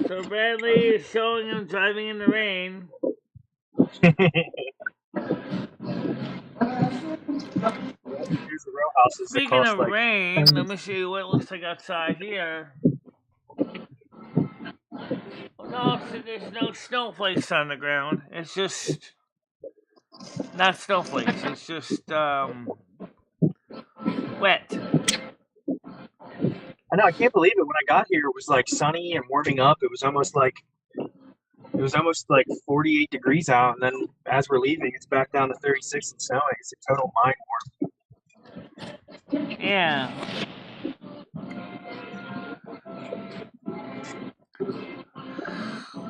So Bradley is showing him driving in the rain. Here's the row houses. Speaking of rain, let me show you what it looks like outside here. No, there's no snowflakes on the ground. It's just not snowflakes. It's just wet. I know. I can't believe it. When I got here, it was like sunny and warming up. It was almost like 48 degrees out, and then as we're leaving, it's back down to 36 and snowing. It's a total mind warp. Yeah.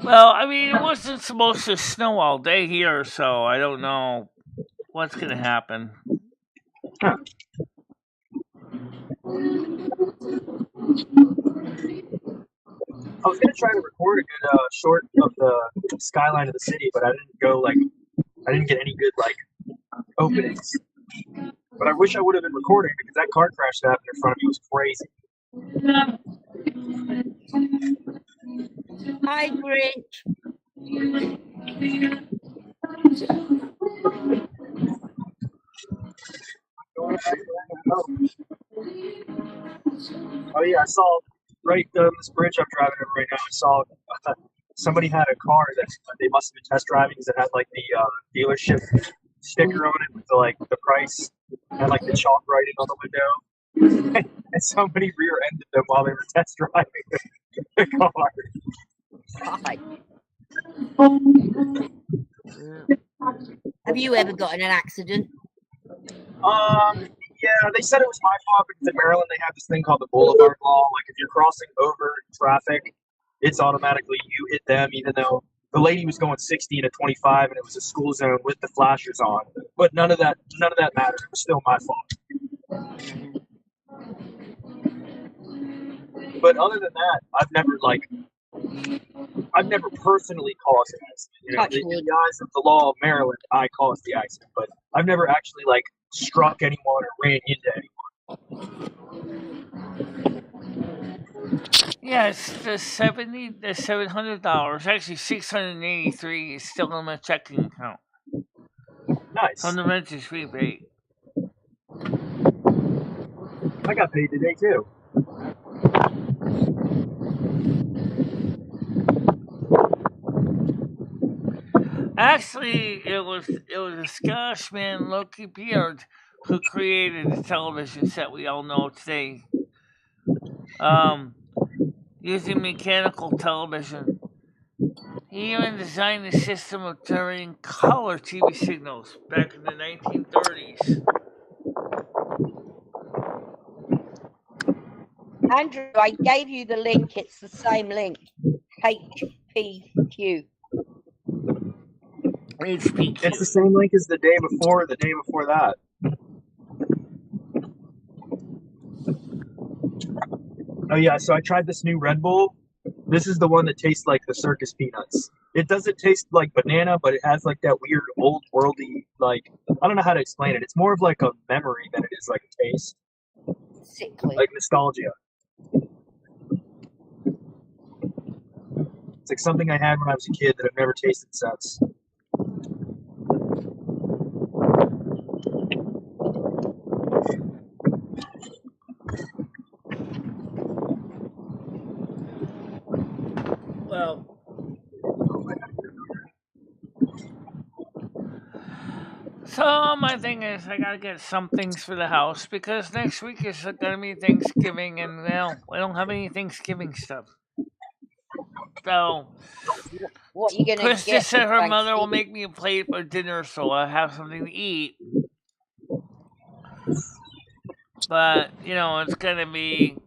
Well, I mean, it wasn't supposed to snow all day here, so I don't know what's going to happen. Huh. I was going to try to record a good short of the skyline of the city, but I didn't get any good openings. But I wish I would have been recording because that car crash that happened in front of me was crazy. Hi, Grinch. Oh yeah, I saw right on this bridge I'm driving over right now. I saw somebody had a car that they must have been test driving because it had the dealership sticker on it with the price and like the chalk writing on the window. And somebody rear-ended them while they were test driving the car. God. Have you ever got in an accident? Yeah, they said it was my fault because in Maryland they have this thing called the boulevard law. Like if you're crossing over traffic, it's automatically you hit them, even though the lady was going 60 to 25 and it was a school zone with the flashers on. But none of that mattered. It was still my fault. But other than that, I've never personally caused an accident. You know, in the eyes of the law of Maryland, I caused the accident, but I've never actually struck anyone or ran into anyone. Yeah, it's the $700. Actually, $683 is still in my checking account Nice. from the renter's rebate. I got paid today too. Actually, it was a Scottish man, Loki Beard, who created the television set we all know today. Using mechanical television. He even designed the system of generating color TV signals back in the 1930s. Andrew, I gave you the link. It's the same link. HPQ. HPQ. It's the same link as the day before that. Oh yeah, so I tried this new Red Bull. This is the one that tastes like the circus peanuts. It doesn't taste like banana, but it has like that weird old worldy, I don't know how to explain it. It's more of like a memory than it is like a taste. Sickly. Like nostalgia. It's like something I had when I was a kid that I've never tasted since. Well, so my thing is, I gotta get some things for the house because next week is gonna be Thanksgiving, and well, we don't have any Thanksgiving stuff. So, what are you gonna Krista get? said her mother will make me a plate for dinner, so I have something to eat. But it's gonna be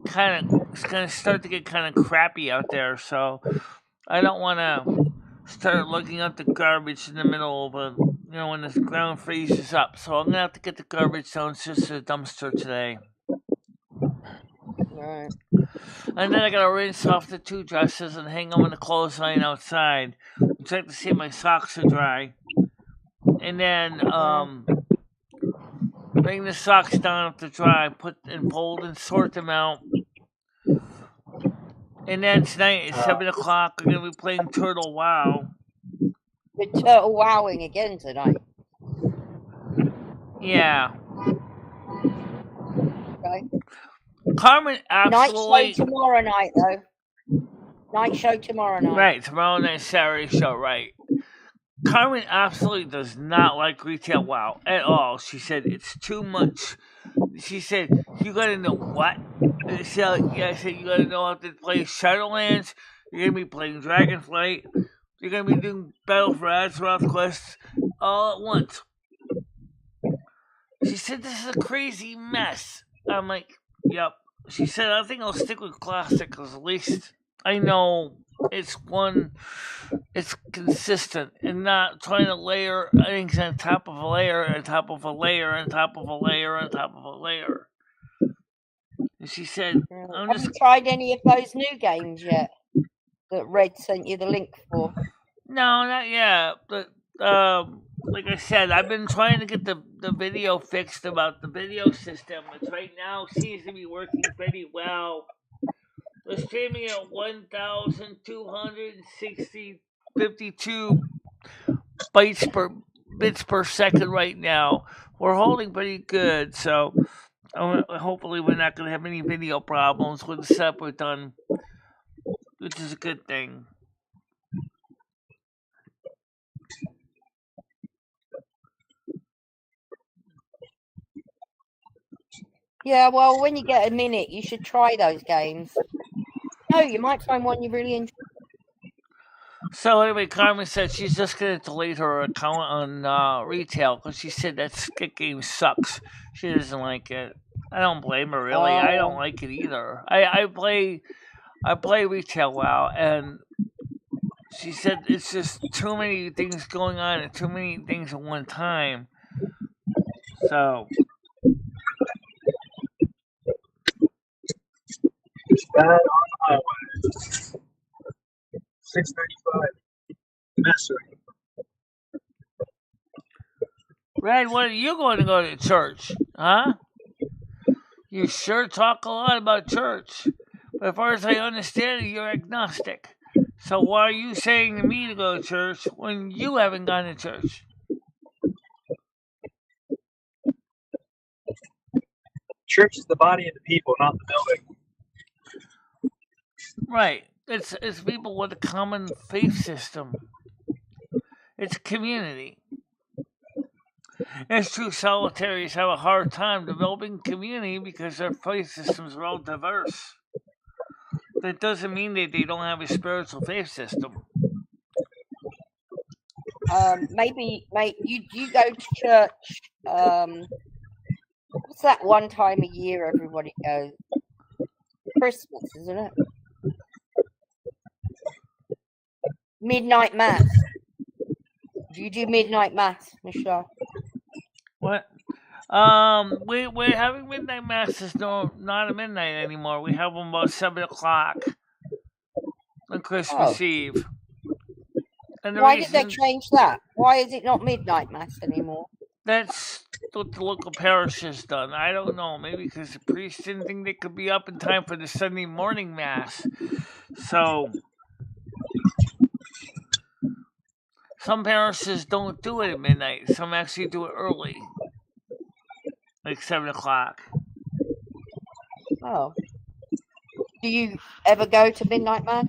it's gonna start to get kind of crappy out there, so I don't want to start looking at the garbage in the middle of when the ground freezes up. So I'm gonna have to get the garbage down to the dumpster today. Right. And then I gotta rinse off the 2 dresses and hang them on the clothesline outside. Check to see if my socks are dry. And then bring the socks down to dry, put and fold and sort them out. And then tonight at 7 o'clock we're gonna be playing Turtle Wow. You're turtle wowing again tonight. Yeah. Okay. Carmen absolutely. Night show tomorrow night, though. Night show tomorrow night. Right, tomorrow night, Saturday show, right. Carmen absolutely does not like Retail WoW at all. She said it's too much. She said, you gotta know what? I said, you gotta know how to play Shadowlands. You're gonna be playing Dragonflight. You're gonna be doing Battle for Azeroth quests all at once. She said, this is a crazy mess. I'm like, yep. She said, I think I'll stick with Classic because at least I know it's consistent and not trying to layer things on top of a layer, on top of a layer, on top of a layer, on top of a layer. And she said, have you tried any of those new games yet that Red sent you the link for? No, not yet. But like I said, I've been trying to get the video fixed about the video system, which right now seems to be working pretty well. We're streaming at 1,252 bits per second right now. We're holding pretty good, so hopefully we're not going to have any video problems with the setup we've done, which is a good thing. Yeah, well, when you get a minute, you should try those games. No, you might find one you really enjoy. So anyway, Carmen said she's just going to delete her account on retail because she said that skit game sucks. She doesn't like it. I don't blame her really. I don't like it either. I play retail WoW, and she said it's just too many things going on and too many things at one time. So Bad on the highway. 695. Mastery. Red, when are you going to go to church? Huh? You sure talk a lot about church. But as far as I understand it, you're agnostic. So why are you saying to me to go to church when you haven't gone to church? Church is the body of the people, not the building. Right. It's people with a common faith system. It's community. It's true solitaries have a hard time developing community because their faith systems are all diverse. That doesn't mean that they don't have a spiritual faith system. Maybe you go to church. What's that one time a year everybody goes? Christmas, isn't it? Midnight mass. Do you do midnight mass, Michelle? What? We're having midnight masses. No, not at midnight anymore. We have them about 7:00 on Christmas Eve. And why did they change that? Why is it not midnight mass anymore? That's what the local parish has done. I don't know. Maybe because the priest didn't think they could be up in time for the Sunday morning mass. So some parishes don't do it at midnight. Some actually do it early, like 7:00. Oh. Do you ever go to midnight mass?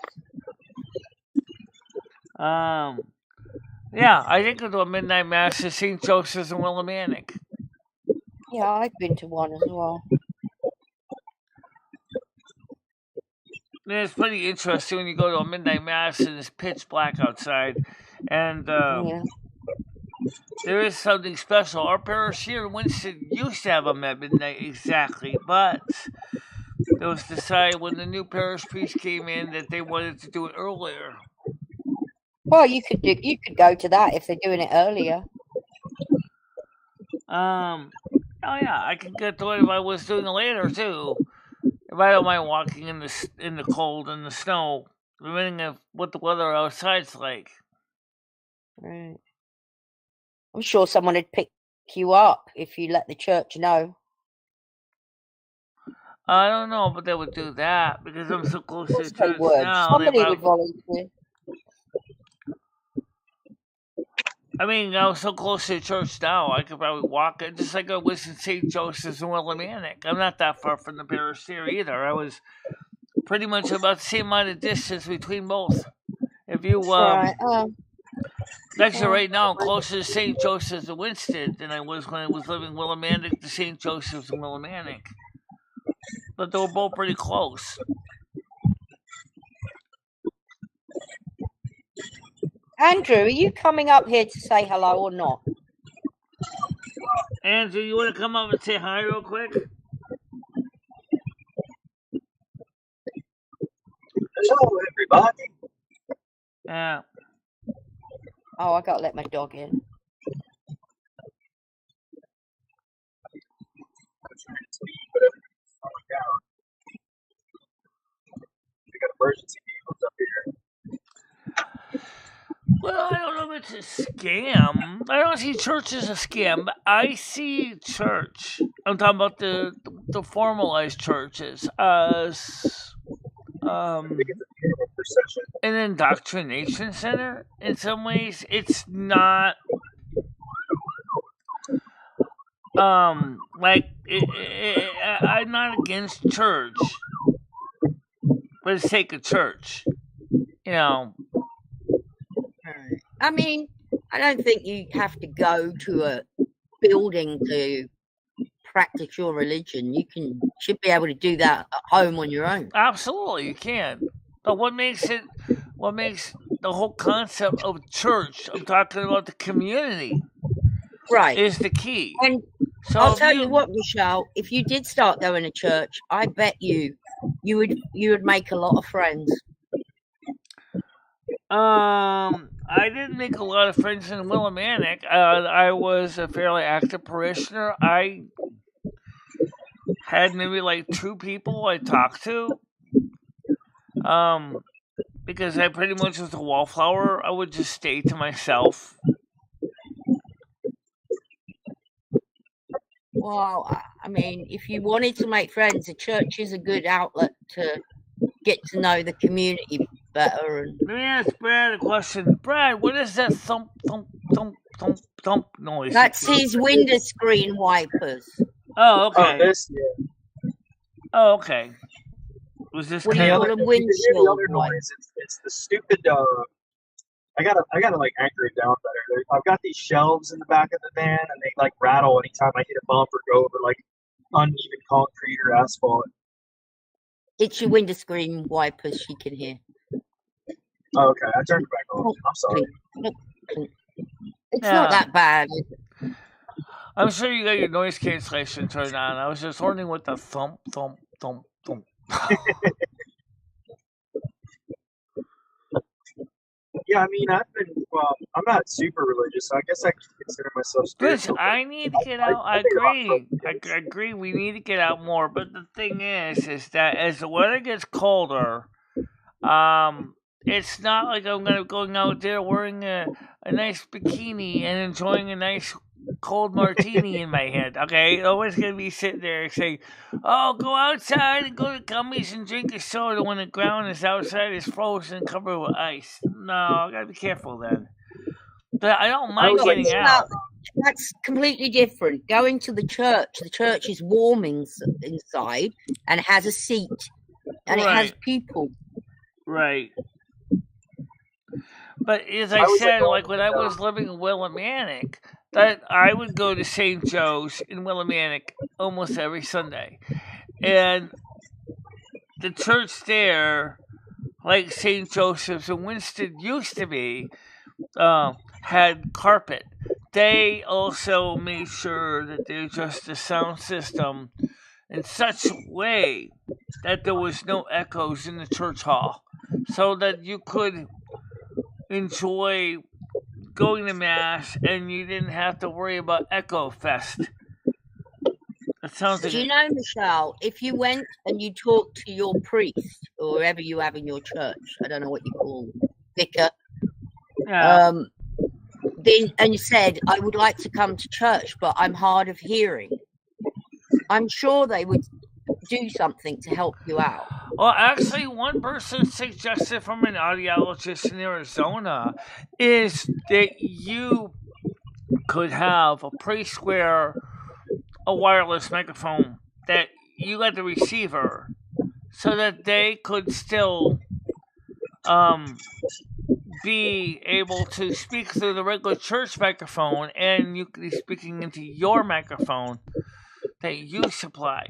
Yeah, I did go to a midnight mass at St. Joseph's in Willimantic. Yeah, I've been to one as well. And it's pretty interesting when you go to a midnight mass and it's pitch black outside. And there is something special. Our parish here in Winston used to have them at midnight exactly, but it was decided when the new parish priest came in that they wanted to do it earlier. Well, you could go to that if they're doing it earlier. Oh yeah, I could get to it if I was doing it later too. If I don't mind walking in the cold and the snow, depending on what the weather outside's like. Right. I'm sure someone would pick you up if you let the church know. I don't know, but they would do that because I'm so close to the church now. Somebody would volunteer. I mean, I was so close to the church now, I could probably walk it, just like I was in St. Joseph's in Willimantic. I'm not that far from the parish there either. I was pretty much about the same amount of distance between both. If you, actually right now, I'm closer to St. Joseph's in Winston than I was when I was living in Willimantic to St. Joseph's in Willimantic. But they were both pretty close. Andrew, are you coming up here to say hello or not? Andrew, you want to come up and say hi real quick? Hello, everybody. Yeah. Oh, I got to let my dog in. I'm trying to speak, but everything's slowing down. We got emergency vehicles up here. Well, I don't know if it's a scam. I don't see church as a scam, but I see church. I'm talking about the formalized churches as an indoctrination center. In some ways, it's not like I'm not against church for the sake of church. You know. I mean, I don't think you have to go to a building to practice your religion, you should be able to do that at home on your own. Absolutely, you can. But what makes the whole concept of church, I'm talking about the community, Right. is the key. And So I'll tell you what, Michelle, if you did start going to church, I bet you would make a lot of friends. I didn't make a lot of friends in Willimantic. I was a fairly active parishioner. I had maybe like 2 people I talked to. Because I pretty much was a wallflower. I would just stay to myself. Well, I mean, if you wanted to make friends, a church is a good outlet to get to know the community better. And let me ask Brad a question. Brad, what is that thump, thump, thump, thump, thump noise? That's his window screen wipers. Oh, okay. Oh, this, yeah. Oh, okay. Was this What do you Cam? call them? The Windshield other wipers. noise. It's the stupid. I gotta like anchor it down better. I've got these shelves in the back of the van, and they like rattle anytime I hit a bump or go over like uneven concrete or asphalt. It's your window screen wipers she can hear. Oh, okay, I turned it back on. I'm sorry. It's not that bad. I'm sure you got your noise cancellation turned on. I was just wondering what the thump, thump, thump, thump. Yeah, I mean, I'm not super religious, so I guess I can consider myself spiritual. Listen, I need to get out. I agree. I agree. We need to get out more. But the thing is that as the weather gets colder, it's not like I'm going out there wearing a nice bikini and enjoying a nice cold martini in my hand. Okay, nobody's gonna be sitting there saying, "Oh, go outside and go to Gummies and drink a soda when the ground is outside is frozen and covered with ice." No, I gotta be careful then. But I don't mind getting out. That's completely different. Going to the church is warm inside and has a seat and it has people. Right. But as I said, like when I was living in Willimantic, that I would go to St. Joe's in Willimantic almost every Sunday. And the church there, like St. Joseph's in Winston used to be, had carpet. They also made sure that they adjusted the sound system in such a way that there was no echoes in the church hall, so that you could enjoy going to mass and you didn't have to worry about Echo Fest. That sounds like Do you know, Michelle, if you went and you talked to your priest or whoever you have in your church, I don't know what you call vicar, then and you said, I would like to come to church, but I'm hard of hearing, I'm sure they would do something to help you out. Well, actually, one person suggested from an audiologist in Arizona is that you could have a priest wear a wireless microphone that you got the receiver, so that they could still be able to speak through the regular church microphone, and you could be speaking into your microphone that you supply.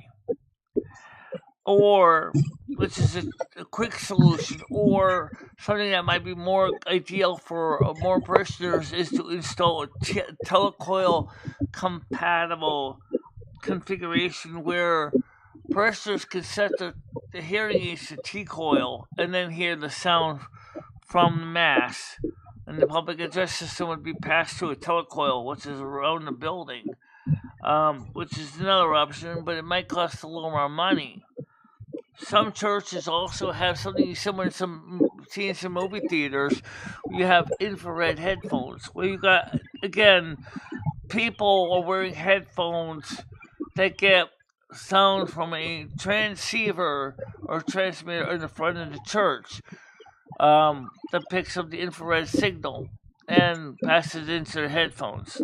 Or, which is a quick solution, or something that might be more ideal for more parishioners, is to install a telecoil compatible configuration where parishioners can set the hearing aids to T-coil and then hear the sound from the mass, and the public address system would be passed to a telecoil, which is around the building, which is another option, but it might cost a little more money. Some churches also have something similar to see in some movie theaters. You have infrared headphones, where you got, again, people are wearing headphones that get sound from a transceiver or transmitter in the front of the church that picks up the infrared signal and passes it into their headphones.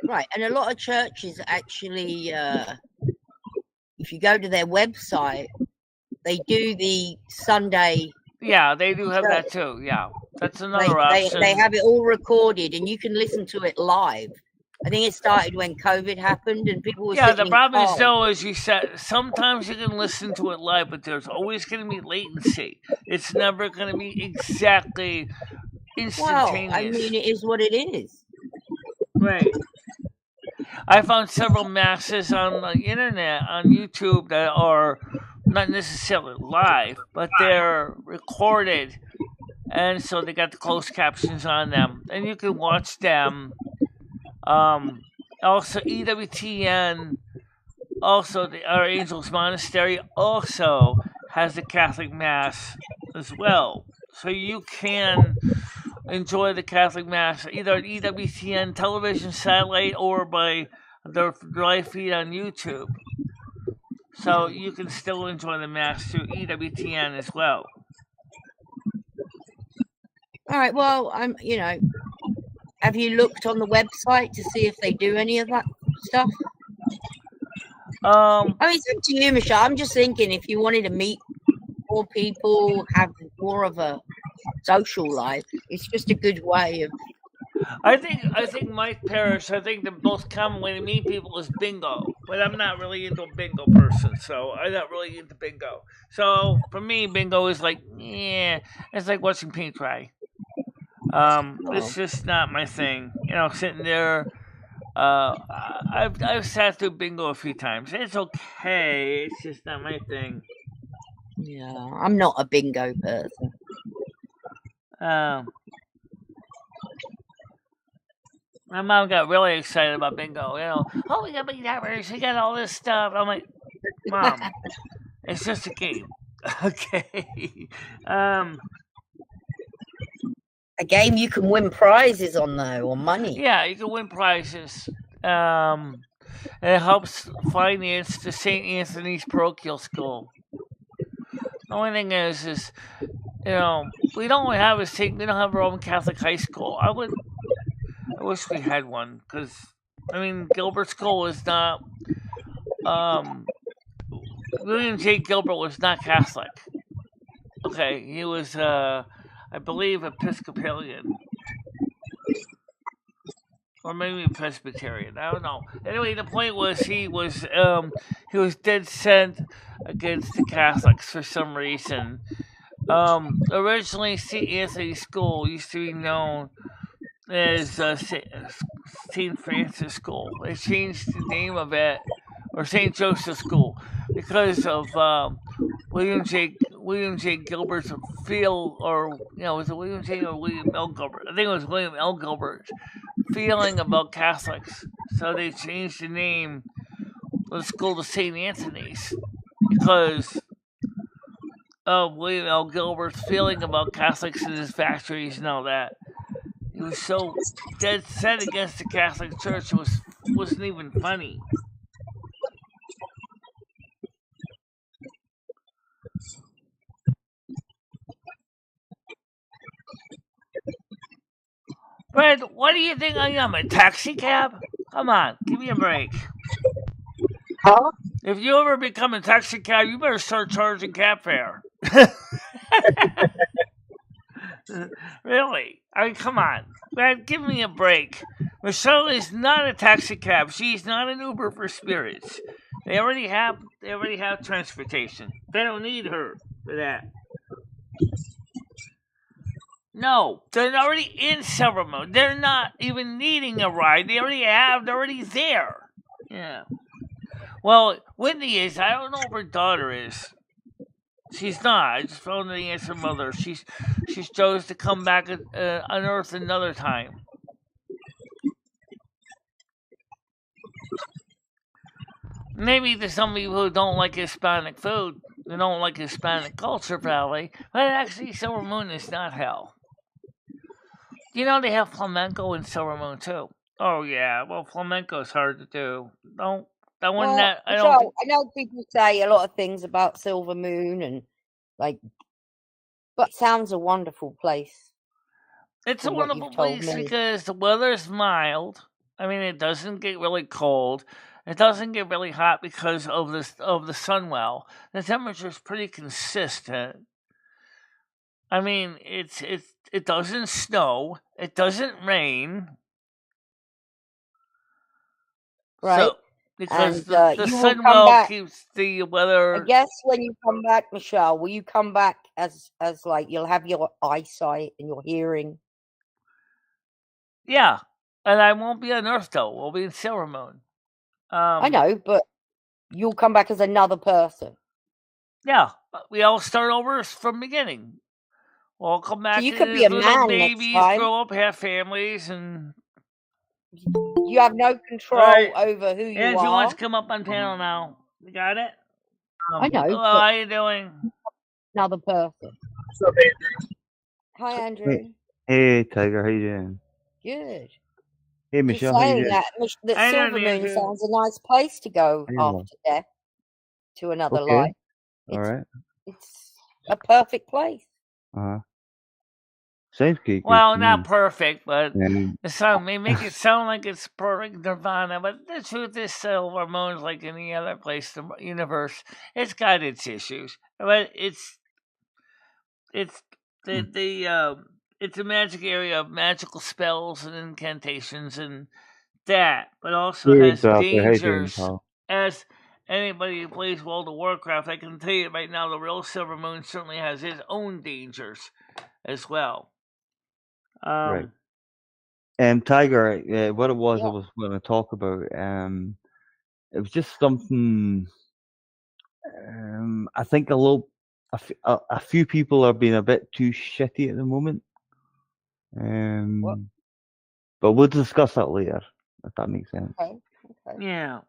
Right, and a lot of churches actually, if you go to their website, they do the Sunday. Yeah, they do have that too. Yeah, that's another option. They have it all recorded, and you can listen to it live. I think it started when COVID happened and people were Yeah, the sitting in problem is cars. though, as you said, sometimes you can listen to it live, but there's always going to be latency. It's never going to be exactly instantaneous. Well, I mean, it is what it is. Right. I found several masses on the internet, on YouTube, that are not necessarily live, but they're recorded, and so they got the closed captions on them, and you can watch them. Also, EWTN, also Our Angels Monastery, also has the Catholic Mass as well, so you can enjoy the Catholic Mass either at EWTN television satellite or by their live feed on YouTube. So you can still enjoy the Mass through EWTN as well. All right. Well, have you looked on the website to see if they do any of that stuff? I mean, it's up to you, Michelle. I'm just thinking if you wanted to meet more people, have more of a social life, it's just a good way of. I think my parish, I think the most common way to meet people is bingo, but I'm not really into a bingo person, so I'm not really into bingo. So for me, bingo is like, it's like watching paint dry. It's just not my thing. Sitting there. I've sat through bingo a few times. It's okay. It's just not my thing. Yeah, I'm not a bingo person. My mom got really excited about bingo. Oh, we got big numbers. We got all this stuff. I'm like, Mom, it's just a game. Okay. A game you can win prizes on, though, or money. Yeah, you can win prizes. And it helps finance the St. Anthony's Parochial School. The only thing is we don't have our own Catholic high school. I wish we had one, because Gilbert School is not. William J. Gilbert was not Catholic. Okay, he was, I believe, Episcopalian, or maybe Presbyterian. I don't know. Anyway, the point was he was dead set against the Catholics for some reason. Originally, St. Anthony's School used to be known as St. Francis School. They changed the name of it, or St. Joseph School, because of William J. Gilbert's feel, or was it William J. or William L. Gilbert? I think it was William L. Gilbert's feeling about Catholics. So they changed the name of the school to St. Anthony's because of William L. Gilbert's feeling about Catholics in his factories and all that. He was so dead set against the Catholic Church, it wasn't even funny. Fred, what do you think I am, a taxi cab? Come on, give me a break. Huh? If you ever become a taxi cab, you better start charging cab fare. Really? Come on. Man, give me a break. Michelle is not a taxi cab. She's not an Uber for spirits. They already have transportation. They don't need her for that. No, they're already in silver mode. They're not even needing a ride. They're already there. Yeah. Well, Whitney is. I don't know if her daughter is. She's not. I just found the answer, mother. She's chose to come back on Earth another time. Maybe there's some people who don't like Hispanic food. They don't like Hispanic culture, probably. But actually, Silver Moon is not hell. They have flamenco in Silver Moon too. Oh yeah, well flamenco's hard to do. I know people say a lot of things about Silver Moon and but it sounds a wonderful place. It's a wonderful place because the weather's mild. It doesn't get really cold. It doesn't get really hot because of the sun well. The temperature's pretty consistent. It doesn't snow. It doesn't rain. right? So because And the you will sun come well back. keeps the I weather. guess when you come back, Michelle, will you come back as like you'll have your eyesight and your hearing? Yeah, and I won't be on Earth though. We'll be in Silver Moon. I know, but you'll come back as another person. Yeah, we all start over from beginning. We'll all come So back you as could be a little man next babies, time. grow up, have families, and You have no control right. over who you Andrew wants are. to come up on panel now. You got it? I know, Hello, but how you doing? another person. What's up, Andrew? Hi, Andrew. Hey, Tiger, how you doing? Good. Hey, Just Michelle, how you saying doing? that How you doing, Silver Moon Andrew? sounds a nice place to go Hey, after love. death to another Okay, life. all right. It's a perfect place. Sounds good. Well, to not me. perfect, but Um, the song may make it sound like it's perfect nirvana. But the truth is, Silver Moon's like any other place in the universe. It's got its issues, but it's it's a magic area of magical spells and incantations and that, but also yeah, has exactly. How you doing, dangers. pal? As anybody who plays World of Warcraft, I can tell you right now, the real Silver Moon certainly has his own dangers as well. Right. Tiger, what it was I Yeah. was going to talk about, it was just something. I think a few people are being a bit too shitty at the moment. What? But we'll discuss that later, if that makes sense. Okay. Yeah.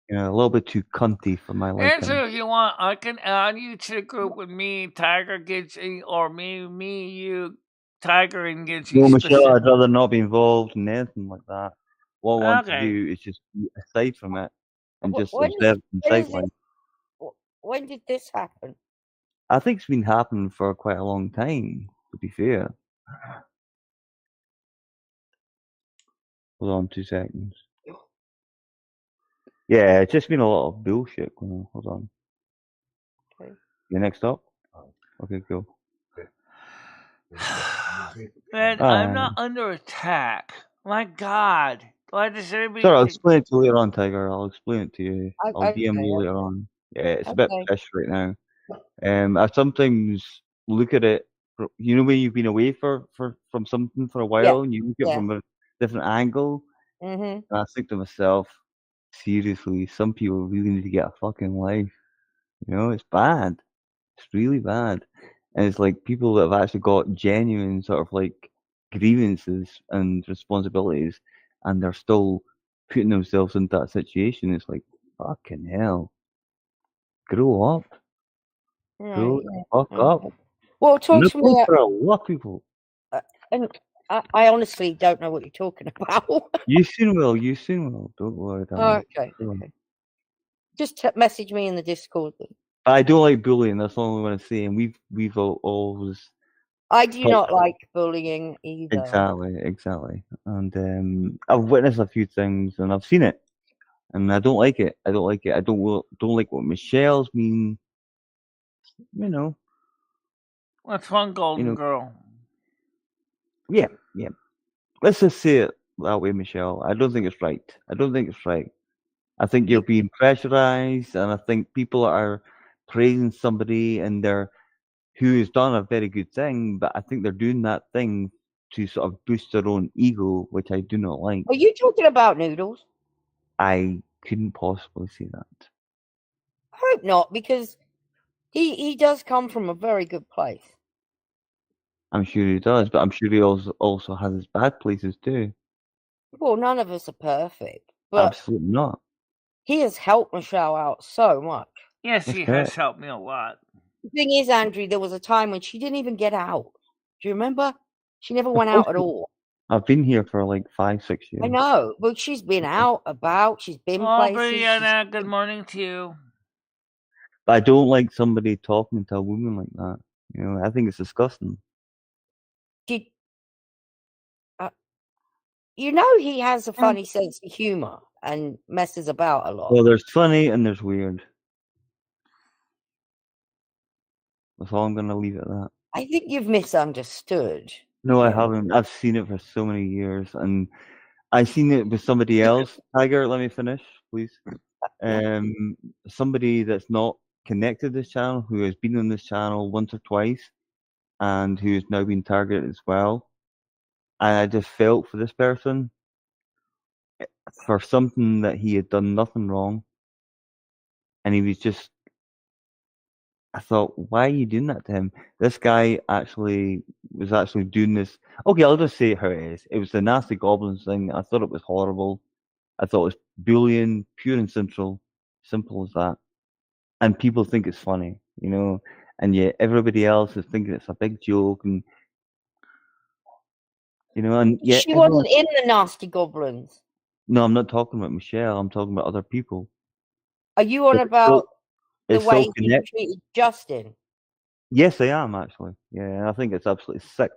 You know, a little bit too cunty for my liking. Andrew, if you want, I can add you to the group with me, Tiger Gidgey, or me, you, Tiger, and Gidgey. No, Michelle, I'd rather not be involved in anything like that. What I want to Okay. do is just be aside from it and just When observe from when is sideline. when did this happen? I think it's been happening for quite a long time, to be fair. Hold on 2 seconds. Yeah, it's just been a lot of bullshit going on. Hold on. Okay. You next up? Okay, cool. Man, I'm not under attack. My God. Why does everybody Sorry, I'll think... explain it to you later on, Tiger. I'll explain it to you. I'll Okay. DM you later on. Yeah, it's a Okay. bit pish right now. I sometimes look at it. You know when you've been away from something for a while, and you look at it from a different angle. Mm-hmm. And I think to myself, seriously, some people really need to get a fucking life. You know, it's bad. It's really bad. And it's like people that have actually got genuine sort of like grievances and responsibilities, and they're still putting themselves into that situation. It's like, fucking hell. Grow up. Grow the fuck up. Well, talk to me. For a lot of people. And I honestly don't know what you're talking about. You soon will. You soon will. Don't worry. Okay. Just message me in the Discord. Then. I don't like bullying. That's all I want to say. And we've always. I do not like bullying either. Exactly. And I've witnessed a few things, and I've seen it, and I don't like it. I don't like like what Michelle's mean. You know. What's wrong, Golden Girl? Yeah. Let's just say it that way, Michelle. I don't think it's right. I think you're being pressurized, and I think people are praising somebody who has done a very good thing, but I think they're doing that thing to sort of boost their own ego, which I do not like. Are you talking about Noodles? I couldn't possibly say that. I hope not, because he does come from a very good place. I'm sure he does, but I'm sure he also has his bad places too. Well, none of us are perfect, but absolutely not. He has helped Michelle out so much. Yes, he has helped me a lot. The thing is, Andrew, there was a time when she didn't even get out. Do you remember? She never went out at all. I've been here for like 5-6 years. I know, but she's been out about. She's been places. Brianna, good morning to you. But I don't like somebody talking to a woman like that. You know, I think it's disgusting. You know, he has a funny sense of humor and messes about a lot. Well, there's funny and there's weird. That's all I'm going to leave it at that. I think you've misunderstood. No, I haven't. I've seen it for so many years, and I seen it with somebody else. Tiger, let me finish, please. Yeah. Somebody that's not connected to this channel, who has been on this channel once or twice, and who's now been targeted as well. And I just felt for this person for something that he had done nothing wrong, and he was just. I thought, why are you doing that to him? This guy was actually doing this. Okay, I'll just say it how it is. It was the nasty goblins thing. I thought it was horrible. I thought it was bullying, pure and simple as that. And people think it's funny, and yet everybody else is thinking it's a big joke, and and yet She everyone. wasn't in the Nasty Goblins. No, I'm not talking about Michelle. I'm talking about other people. Are you on But about the it's so way he connected. treated Justin? Yes, I am actually. Yeah, I think it's absolutely sick,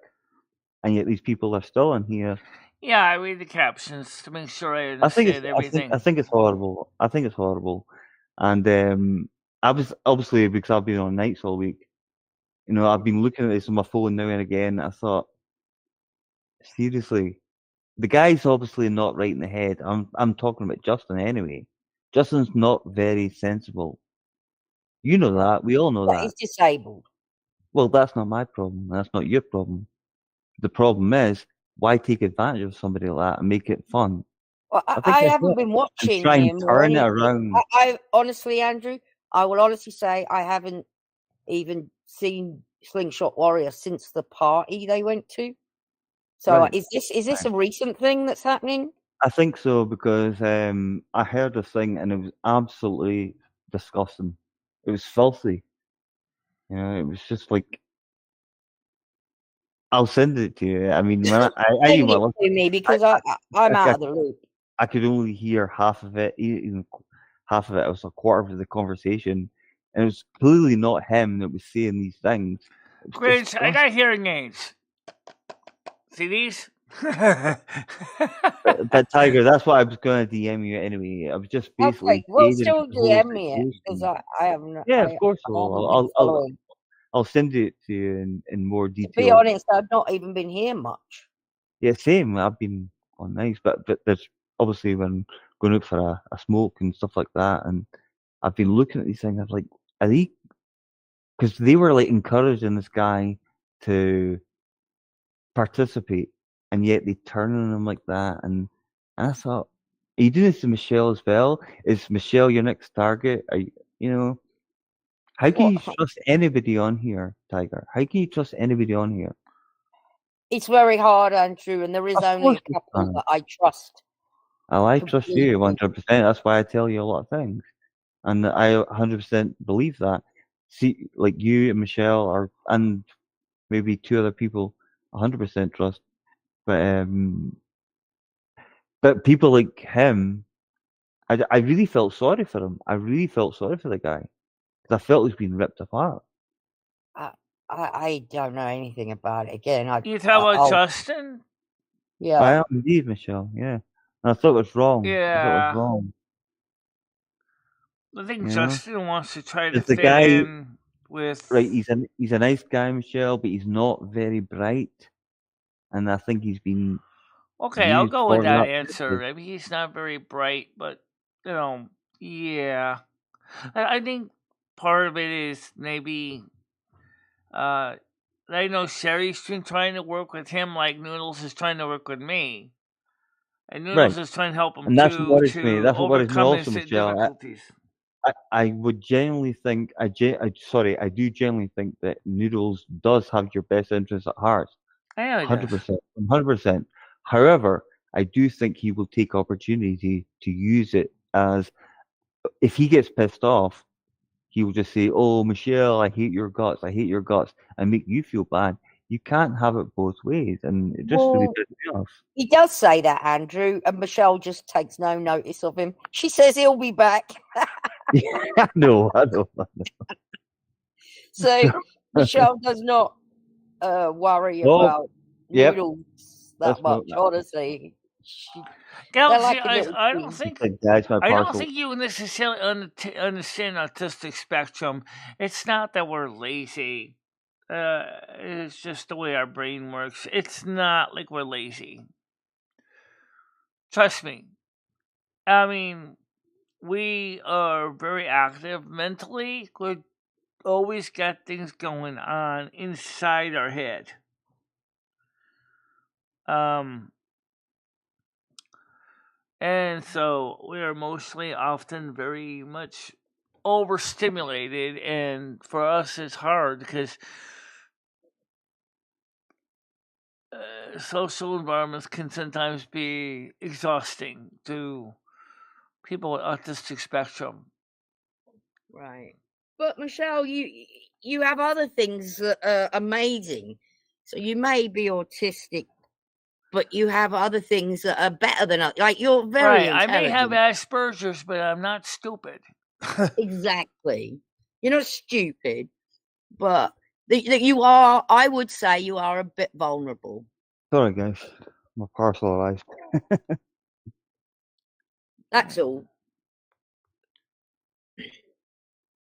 and yet these people are still in here. Yeah, I read the captions to make sure I I think it's understand everything. I think it's horrible. I think it's horrible, and I was obviously, because I've been on nights all week. I've been looking at this on my phone now and again. I thought, seriously, the guy's obviously not right in the head. I'm talking about Justin anyway. Justin's not very sensible. You know that. We all know That that. he's disabled. Well, that's not my problem. That's not your problem. The problem is, why take advantage of somebody like that and make it fun? Well, I think I that's haven't it. been And watching try and him or turn it anything. around. I honestly, Andrew, I will honestly say I haven't even seen Slingshot Warrior since the party they went to. So Right. is this a recent thing that's happening? I think so, because I heard a thing and it was absolutely disgusting. It was filthy. It was just like, I'll send it to you. I mean, when I Send even it to me because I'm I, out of the loop. I could only hear half of it, even half of it. It was a quarter of the conversation, and it was clearly not him that was saying these things. It was Grinch, I disgusting. got hearing aids. See these? But Tiger, that's what I was going to DM you anyway. I was just basically Okay, well, gauging still the whole DM me it because situation. I haven't. Yeah, of I course I haven't will. been following. I'll send it to you in more To be detail. honest, I've not even been here much. Yeah, same. I've been on nights, but there's obviously when going out for a smoke and stuff like that, and I've been looking at these things. I was like, are they? Because they were like encouraging this guy to participate, and yet they turn on him like that. And I thought, are you doing this to Michelle as well? Is Michelle your next target? Are you, how can you trust anybody on here, Tiger? How can you trust anybody on here? It's very hard, Andrew, and there is only a couple that I trust. Oh, I trust you 100%. That's why I tell you a lot of things, and I 100% believe that. See, like you and Michelle and maybe two other people, 100% trust. But people like him, I really felt sorry for him. I really felt sorry for the guy because I felt he's been ripped apart. I don't know anything about it. Again, you talk about Justin? Yeah, I am indeed, Michelle. Yeah, and I thought it was wrong. Yeah. I thought it was wrong. I think Justin wants to try to the fit guy, in with. Right, he's a nice guy, Michelle, but he's not very bright, and I think he's been. Okay, I'll go with that that answer. I mean, he's not very bright, but yeah. I think part of it is maybe. I know Sherry's been trying to work with him like Noodles is trying to work with me. And Noodles is trying to help him and that's what worries to me. That's what worries me overcome also, his Michelle. difficulties. I would genuinely think I do genuinely think that Noodles does have your best interests at heart. I know he 100%, 100%. However, I do think he will take opportunity to use it as, if he gets pissed off, he will just say, "Oh, Michelle, I hate your guts. I hate your guts," and make you feel bad. You can't have it both ways, and it just really pisses me off. He does say that, Andrew, and Michelle just takes no notice of him. She says he'll be back. I know. So Michelle does not worry about Noodles that much. Honestly, Galaxy, I don't think you necessarily understand autistic spectrum. It's not that we're lazy. It's just the way our brain works. It's not like we're lazy. Trust me. I mean, we are very active mentally. We always got things going on inside our head. And so we are mostly often very much overstimulated, and for us it's hard because social environments can sometimes be exhausting to people with autistic spectrum. Right. But Michelle, you have other things that are amazing. So you may be autistic, but you have other things that are better than us. Like you're very Right, I may have intelligent. Asperger's, but I'm not stupid. Exactly. You're not stupid, but that you are. I would say you are a bit vulnerable. Sorry, guys. My parcel arrived. That's all.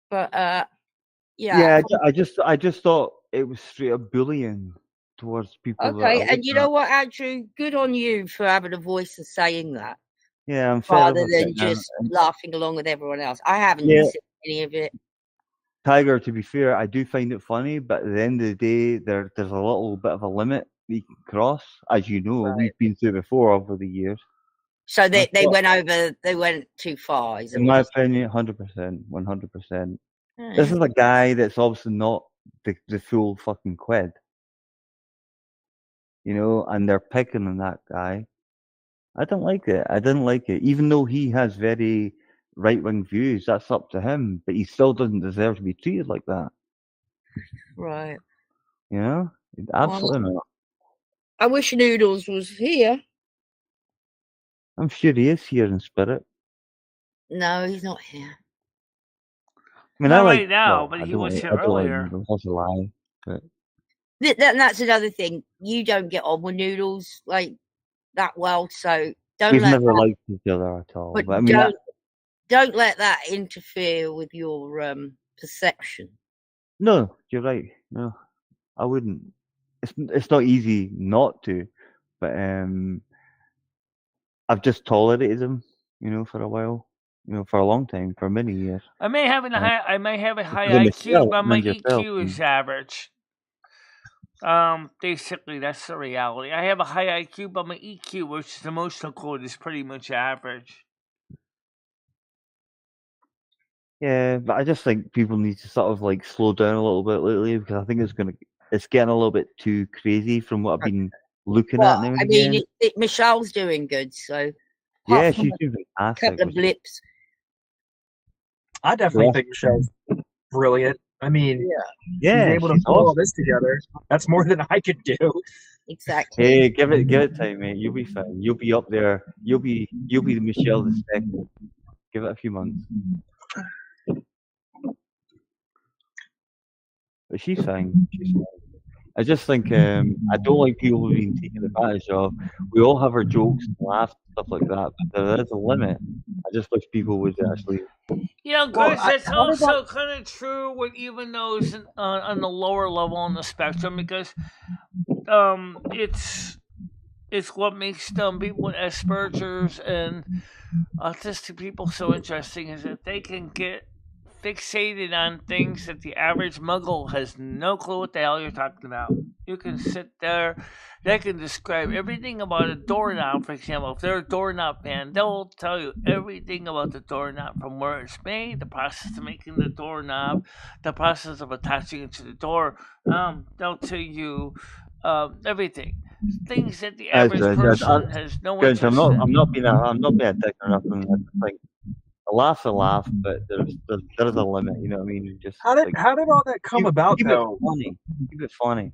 But yeah. Yeah, I just thought it was straight up bullying towards people. That Okay, I and you looked know what, Andrew? Good on you for having a voice and saying that, at. Yeah, I'm fed up rather with than it now. just laughing along with everyone else. I haven't Yeah. seen any of it. Tiger, to be fair, I do find it funny, but at the end of the day, there's a little bit of a limit that you can cross. As you know, Right. we've been through before over the years. So they went too far. In my opinion, 100%, 100%. This is a guy that's obviously not the full fucking quid. You know, and they're picking on that guy. I don't like it. I didn't like it. Even though he has very right-wing views, that's up to him. But he still doesn't deserve to be treated like that. Right. You know? Absolutely not. I wish Noodles was here. I'm sure he is here in spirit. No, he's not here. I mean, Not I like right now, well, but I he don't was like, here I don't like earlier. Noodles. That's a lie. But That's another thing. You don't get on with Noodles like that well, so don't we've let never that, liked each other at all. but But I mean, don't let that interfere with your perception. no, you're right. No, I wouldn't. It's not easy not to, but I've just tolerated him, you know, for a while, you know, for a long time, for many years. I may have a high Michelle, IQ, but my and yourself, EQ is average. Basically, that's the reality. I have a high IQ, but my EQ, which is emotional code, is pretty much average. Yeah, but I just think people need to sort of like slow down a little bit lately because I think it's getting a little bit too crazy from what I've been looking at now and again. Michelle's doing good, so Yeah, she's doing fantastic. couple of blips. I definitely think Michelle's brilliant. I mean, she's able to pull all this together. That's more than I could do. Exactly. Hey, give it time, mate. You'll be fine. You'll be up there. You'll be the Michelle the second. Give it a few months. But she's fine. I just think I don't like people being taken advantage of. We all have our jokes and laughs and stuff like that, but there is a limit. I just wish people would actually. You know, because it's also kind of true with even those on the lower level on the spectrum, because it's what makes people with Asperger's and autistic people so interesting is that they can get fixated on things that the average muggle has no clue what the hell you're talking about. You can sit there, they can describe everything about a doorknob, for example. If they're a doorknob fan, they'll tell you everything about the doorknob, from where it's made, the process of making the doorknob, the process of attaching it to the door. They'll tell you everything. Things that the average person has no interest in. I'm not being a dick or nothing. I just think a laugh's a laugh, but there's a limit. You know what I mean? Just how did all that come about though? Keep it funny.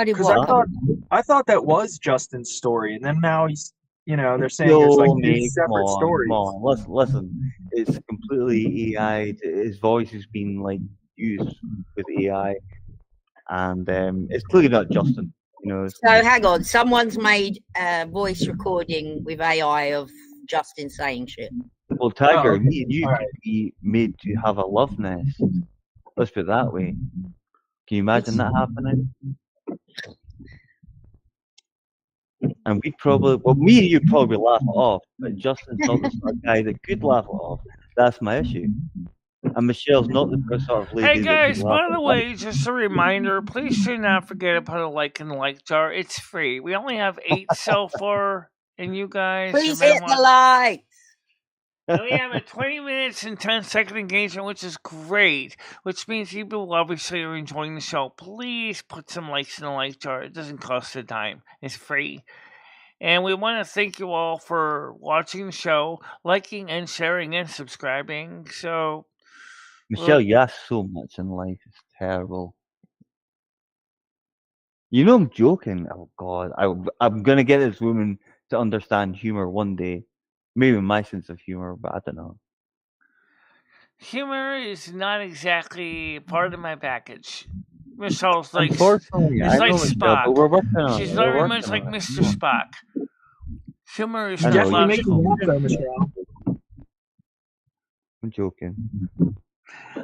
Because I thought that was Justin's story, and then now he's, you know, they're saying there's like two separate stories. Come on, listen. It's completely AI. His voice has been like used with AI, and it's clearly not Justin. You know. So hang on, someone's made a voice recording with AI of Justin saying shit. Well, Tiger, me and you could be made to have a love nest. Let's put it that way. Can you imagine that happening? And we probably, well, me and you probably laugh it off, but Justin's not the sort of guy that could laugh it off. That's my issue. And Michelle's not the sort of lady Hey that could guys, laugh by it the off. way, just a reminder, please do not forget to put a like in the like jar. It's free. We only have 8 so far, and you guys Please have hit been the like. and we have a 20 minutes and 10-second engagement, which is great, which means people obviously are enjoying the show. Please put some likes in the like jar. It doesn't cost a dime. It's free. And we want to thank you all for watching the show, liking and sharing and subscribing. So, Michelle, you ask so much in life. It's terrible. You know I'm joking. Oh God, I'm gonna get this woman to understand humor one day. Maybe my sense of humor, but I don't know. humor is not exactly part of my package. Michelle's like Unfortunately, I it's like know Michelle, but Spock. we're working on She's it. We're very working much like on it. Mr. Spock. Humor is I not know, Definitely make me logical. laugh though, Michelle. I'm joking.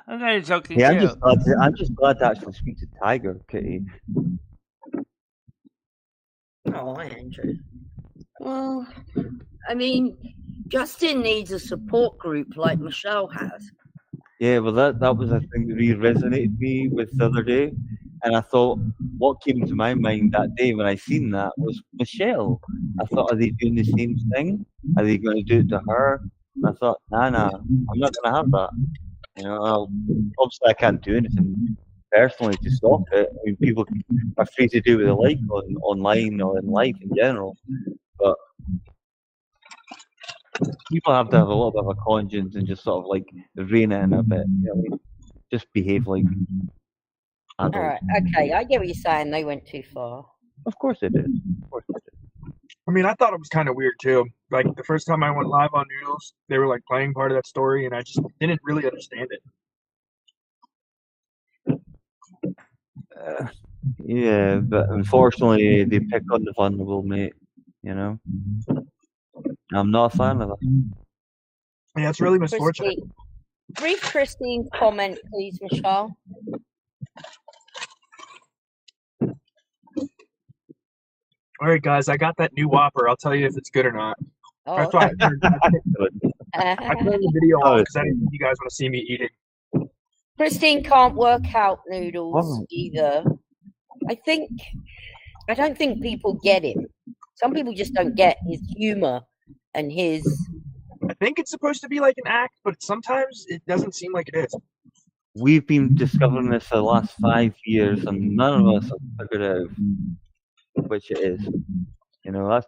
I'm kind of joking Yeah, too. I'm just glad to actually speak to Tiger, Kitty. Oh, Andrew. Well, I mean, Justin needs a support group like Michelle has. Yeah, well, that was a thing that really resonated me with the other day, and I thought what came to my mind that day when I seen that was Michelle. I thought, are they doing the same thing? Are they going to do it to her? And I thought, nah, I'm not going to have that. You know, obviously I can't do anything personally to stop it. I mean, people are free to do what they like online or in life in general, but people have to have a little bit of a conscience and just sort of like rein it in a bit. You know, just behave like adults. All right, okay, I get what you're saying. They went too far. Of course it is. Of course it is. I mean, I thought it was kind of weird too. Like the first time I went live on Noodles, they were like playing part of that story, and I just didn't really understand it. Yeah, but unfortunately they pick on the vulnerable, mate. You know, I'm not a fan of that. Yeah, it's really misfortunate. Brief Christine's comment, please, Michelle. All right, guys, I got that new Whopper. I'll tell you if it's good or not. Oh, That's why I turned the video off because I didn't think you guys want to see me eating. Christine can't work out Noodles either. I don't think people get him. Some people just don't get his humor and his. I think it's supposed to be like an act, but sometimes it doesn't seem like it is. We've been discovering this for the last 5 years, and none of us have figured out which it is. You know, that's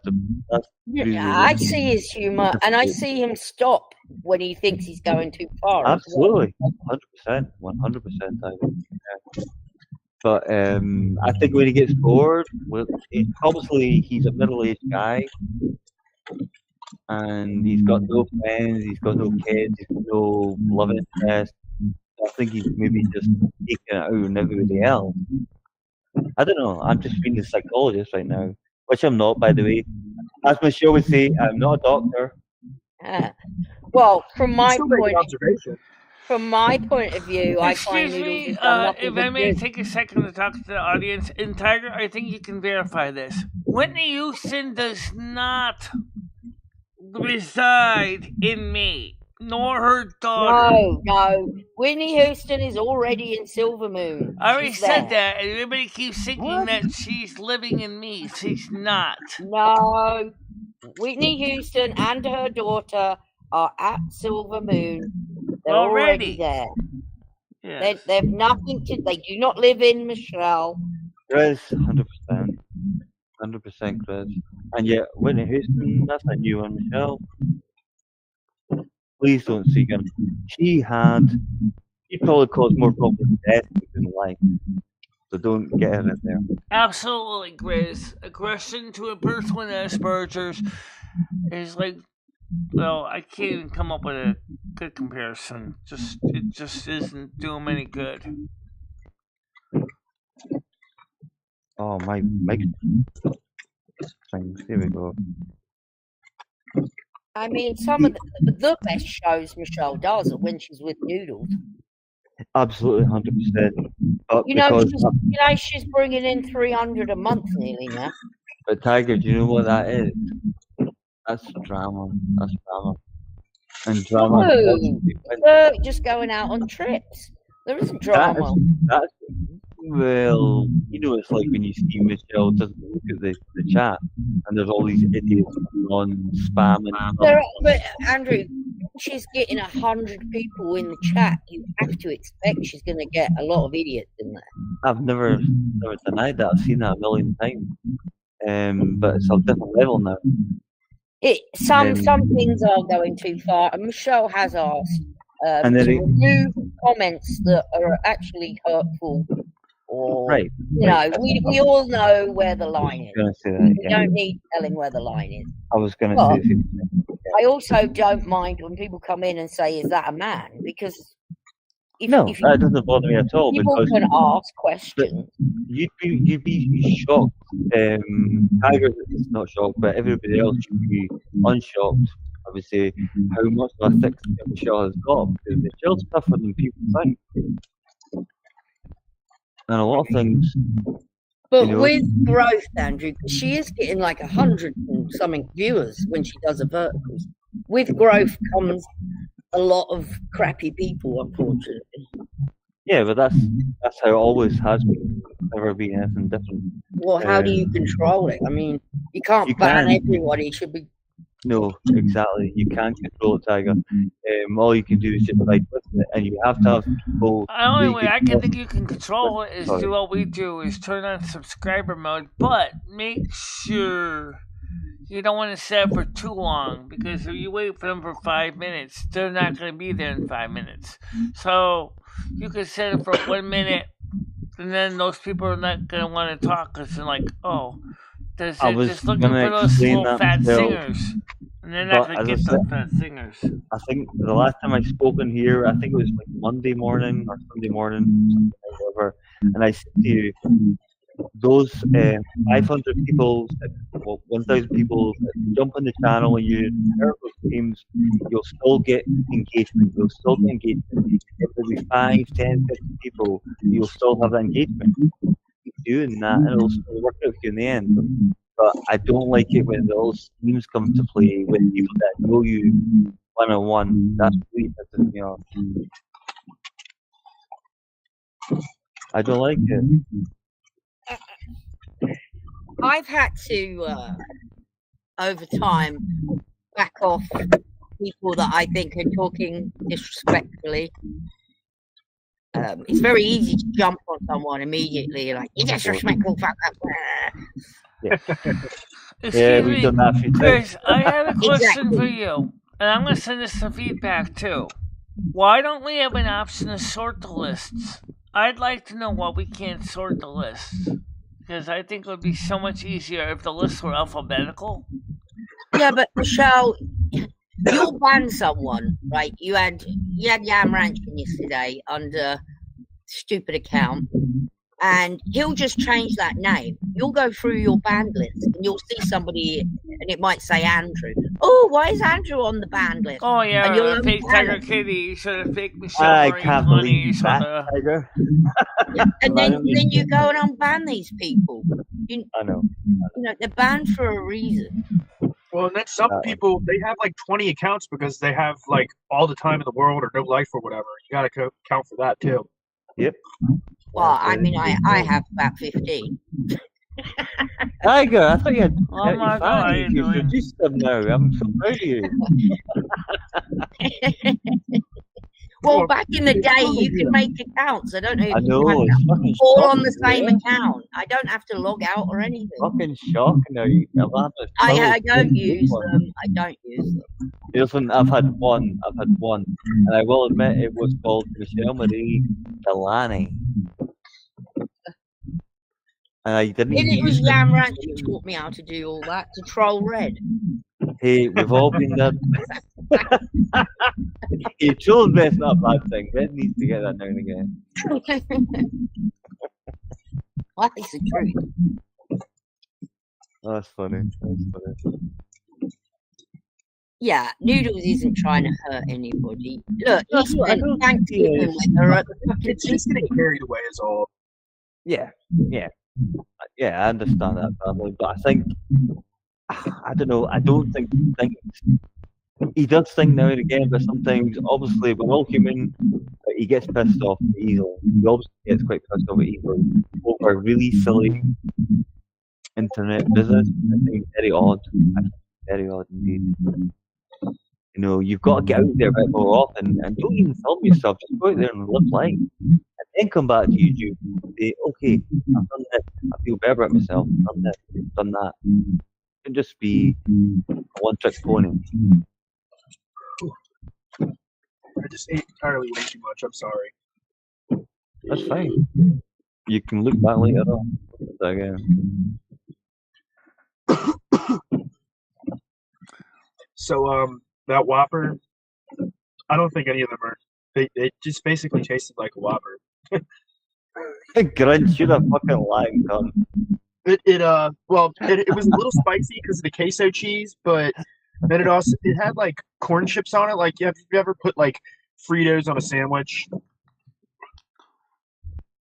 really I see his humor, and I see him stop when he thinks he's going too far. Absolutely, 100%, 100%. But I think when he gets bored, obviously he's a middle-aged guy, and he's got no friends, he's got no kids, he's got no love interest. I think he's maybe just taking it out on everybody else. I don't know. I'm just being a psychologist right now, which I'm not, by the way. As Michelle would say, I'm not a doctor. Well, from my point of view, I find Excuse me, Noodles has if I may take a second to talk to the audience. And Tiger, I think you can verify this. Whitney Houston does not reside in me, nor her daughter. No. Whitney Houston is already in Silvermoon. I already said that, and everybody keeps thinking that she's living in me. She's not. No. Whitney Houston and her daughter are at Silvermoon. They're already there. Yes. They have nothing to. They do not live in Michelle. Chris, 100%. 100%, Chris. And yet, Whitney Houston, that's a new one, Michelle. Please don't seek him. She probably caused more problems than death in life. So don't get her in there. Absolutely, Grizz. Aggression to a person with Asperger's is like, well, I can't even come up with a good comparison. It just isn't doing me any good. Oh, my things. Here we go. I mean, some of the best shows Michelle does are when she's with Noodles. Absolutely, 100%. You know, she's bringing in 300 a month nearly now. But Tiger, do you know what that is? That's drama. That's drama. And drama. No, just going out on trips. There isn't drama. That's well, you know, it's like when you see Michelle doesn't look at the chat, and there's all these idiots on spamming. But Andrew, she's getting 100 people in the chat. You have to expect she's going to get a lot of idiots in there. I've never denied that. I've seen that a million times. But it's a different level now. Some things are going too far, and Michelle has asked to remove comments that are actually hurtful. Or, right. You know, we all know where the line is. We don't need telling where the line is. I was going to say. I also don't mind when people come in and say, "Is that a man?" Because if that doesn't bother me at all. People can ask questions. You'd be shocked. Tiger is not shocked, but everybody else should be unshocked. I would say how much of a thick skin Michelle has got, because Michelle's tougher than people think. And a lot of things. But with growth, Andrew, she is getting like 100 and something viewers when she does her verticals. With growth comes a lot of crappy people, unfortunately. Yeah, but that's how it always has been. Never been anything different. Well, how do you control it? I mean, you can't ban everybody. It should be. No, exactly. You can't control it, Tiger. All you can do is just fight with it, and you have to have people. The only way I can think you can control it is do what we do: is turn on subscriber mode, but make sure you don't want to set it for too long, because if you wait for them for 5 minutes, they're not going to be there in 5 minutes. So you can set it for 1 minute, and then those people are not going to want to talk because they're like, oh, they're just looking for those little fat singers. And they're not going to get those fat singers. I think the last time I spoke in here, I think it was like Monday morning or Sunday morning, something like whatever, and I said to you, those 500 people, 1,000 people jump on the channel and you hear those games, you'll still get engagement. You'll still get engagement. If there'll be 5, 10, 50 people, you'll still have that engagement. Keep doing that, and it'll still work out for you in the end. But I don't like it when those teams come to play with people that know you one-on-one. That's really pisses me off. I don't like it. I've had to, over time, back off people that I think are talking disrespectfully. It's very easy to jump on someone immediately, like, you're disrespectful, fuck up. Yeah, we've done that a few times. Chris, I have a question for you, and I'm going to send us some feedback too. Why don't we have an option to sort the lists? I'd like to know why we can't sort the lists, because I think it would be so much easier if the lists were alphabetical. Yeah, but Michelle, you'll ban someone, right? You had Yam Ranching yesterday under stupid account, and he'll just change that name. You'll go through your banned list, and you'll see somebody, and it might say Andrew. Oh, why is Andrew on the banned list? Oh yeah, and fake Tiger Kitty, sort of fake Michelle. I can't believe that, Tiger. Yeah, and then you go and unban these people. I know. You know, they're banned for a reason. Well, and then some people, they have like 20 accounts because they have like all the time in the world or no life or whatever. You got to count for that too. Yep. Well, I mean, I have about 15. Tiger, I thought you had. Oh my God, you've reduced them now. I'm so proud of you. Well, back in the day, you could make accounts. I don't know if I know, you it's fucking all on the shocking, same account. I don't have to log out or anything. Fucking shocking now. I don't use them. I don't use them. Listen, I've had one, and I will admit it was called MicheleMarieDalene. And I didn't. It was Yam Ranch who taught me how to do all that, to troll Red. Hey, we've all been there. He chose messing up that thing. Red needs to get that now and again. That is the truth. That's funny. Yeah, Noodles isn't trying to hurt anybody. Look, he's spent Thanksgiving with her at the fucking It's just getting carried away is all. Yeah. Yeah, I understand that family, but I think I don't know. I don't think he does think now and again, but sometimes, obviously, we're all human. But he gets pissed off easily. He obviously gets quite pissed off easily over really silly internet business. I think it's very odd. I think it's very odd indeed. You know, you've got to get out there a bit more often, and don't even film yourself. Just go out there and live life, and then come back to YouTube. And say, okay, I've done this. I feel better about myself. I've done this. I've done that. You can just be a one-trick pony. I just ate entirely way too much. I'm sorry. That's fine. You can look back later on. Again. So that Whopper, I don't think any of them are. They just basically tasted like a Whopper. Grinch, you're a fucking lying cunt. It was a little spicy because of the queso cheese, but then it had like corn chips on it. Like, have you ever put like Fritos on a sandwich?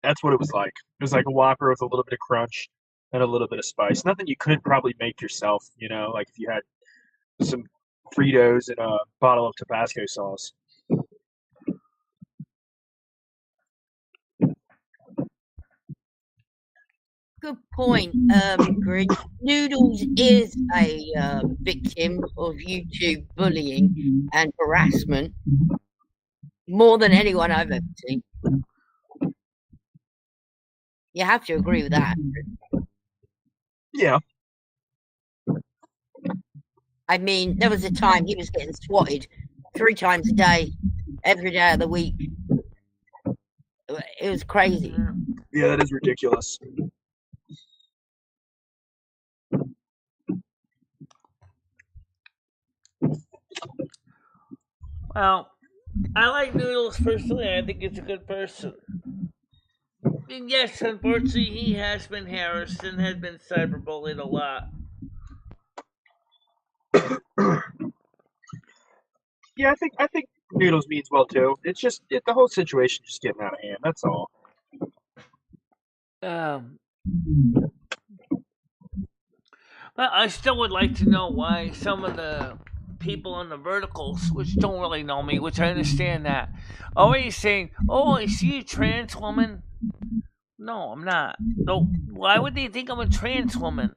That's what it was like. It was like a Whopper with a little bit of crunch and a little bit of spice. Nothing you couldn't probably make yourself, you know, like if you had some Fritos and a bottle of Tabasco sauce. Good point, Grinch. Noodles is a victim of YouTube bullying and harassment more than anyone I've ever seen. You have to agree with that. Yeah. I mean, there was a time he was getting swatted 3 times a day, every day of the week. It was crazy. Yeah, that is ridiculous. Well, I like Noodles personally. I think he's a good person. And yes, unfortunately, he has been harassed and has been cyberbullied a lot. Yeah, I think Noodles means well too. It's just the whole situation just getting out of hand. That's all. But I still would like to know why some of the people on the verticals, which don't really know me, which I understand that, always saying, "Oh, is she a trans woman?" No, I'm not. No, why would they think I'm a trans woman?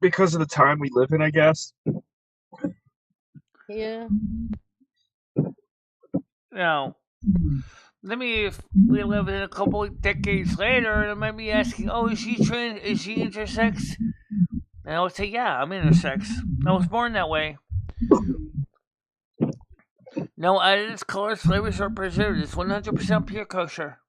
Because of the time we live in, I guess. Yeah. Now, maybe if we live in a couple of decades later, they might be asking, "Oh, is she trans? Is she intersex?" And I would say, "Yeah, I'm intersex. I was born that way. No additives, colors, flavors, or preservatives. 100% pure kosher."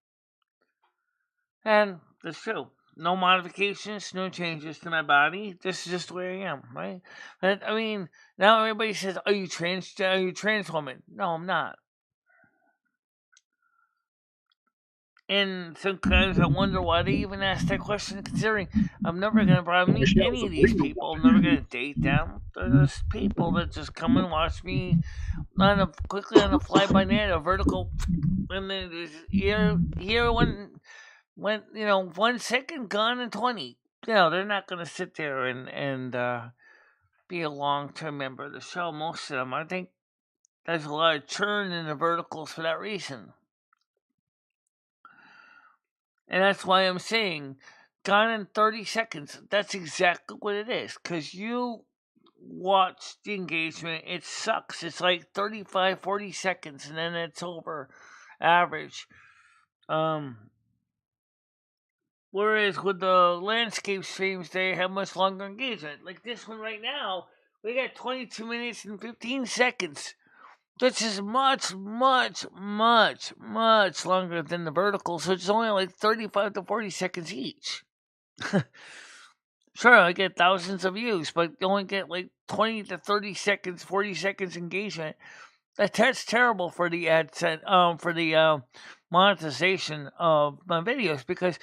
And that's true. No modifications, no changes to my body. This is just the way I am, right? But, I mean, now everybody says, Are you trans woman?" No, I'm not. And sometimes I wonder why they even ask that question, considering I'm never going to probably meet any of these people. I'm never going to date them. They're just people that just come and watch me quickly on a fly by night, a vertical, and then here when 1 second gone and 20. They're not going to sit there and be a long term member of the show. Most of them, I think, there's a lot of churn in the verticals for that reason. And that's why I'm saying, gone in 30 seconds. That's exactly what it is. Because you watch the engagement, it sucks. It's like 35, 40 seconds, and then it's over. Average. Whereas with the landscape streams, they have much longer engagement. Like this one right now, we got 22 minutes and 15 seconds. Which is much, much, much, much longer than the vertical, so it's only like 35 to 40 seconds each. Sure, I get thousands of views, but you only get like 20 to 30 seconds, 40 seconds engagement. That's terrible for the for the monetization of my videos, because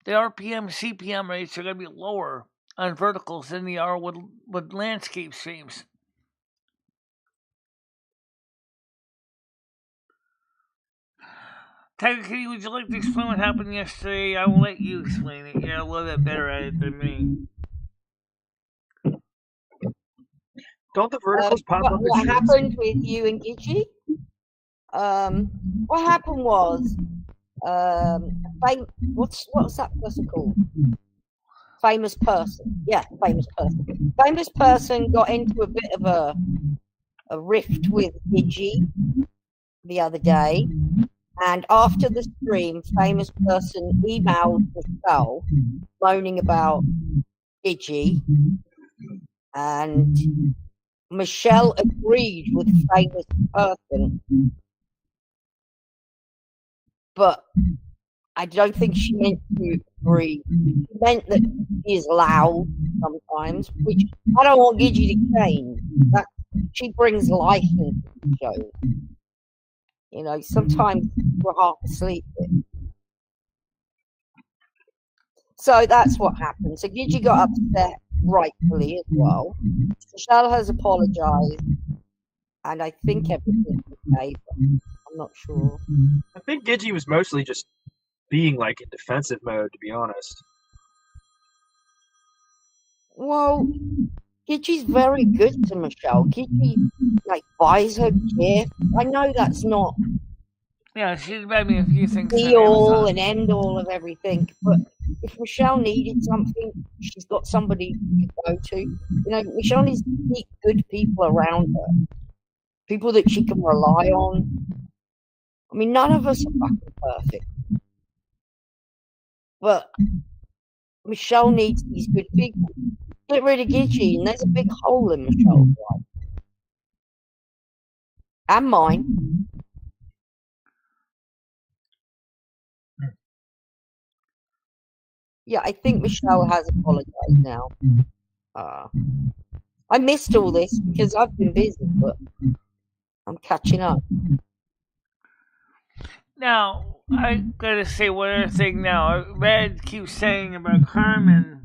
the RPM, CPM rates are going to be lower on verticals than they are with landscape streams. Technically, would you like to explain what happened yesterday? I will let you explain it. You're a little bit better at it than me. Don't the verticals pop up what as streams? happened with you and Gigi? What happened was, what's that person called? Famous person. Yeah, famous person. Famous person got into a bit of a rift with Gigi the other day. And after the stream, famous person emailed Michelle moaning about Gigi. And Michelle agreed with famous person. But I don't think she meant to agree. She meant that she is loud sometimes, which I don't want Gigi to change. That she brings life into the show. You know, sometimes we're half asleep. So that's what happened. So Gigi got upset, rightfully as well. Michelle has apologized, and I think everything's okay, but I'm not sure. I think Gigi was mostly just being like in defensive mode, to be honest. Well, Gigi's very good to Michelle. Gigi like buys her gift. I know that's not Yeah, she's made me a few things. be all and end all of everything, but if Michelle needed something, she's got somebody to go to. You know, Michelle needs to keep good people around her, people that she can rely on. I mean, none of us are fucking perfect, but Michelle needs these good people. Get rid of Gigi, and there's a big hole in Michelle's life. And mine. Yeah, I think Michelle has apologized now. I missed all this because I've been busy, but I'm catching up. Now, I gotta say one other thing now. Red keeps saying about Carmen.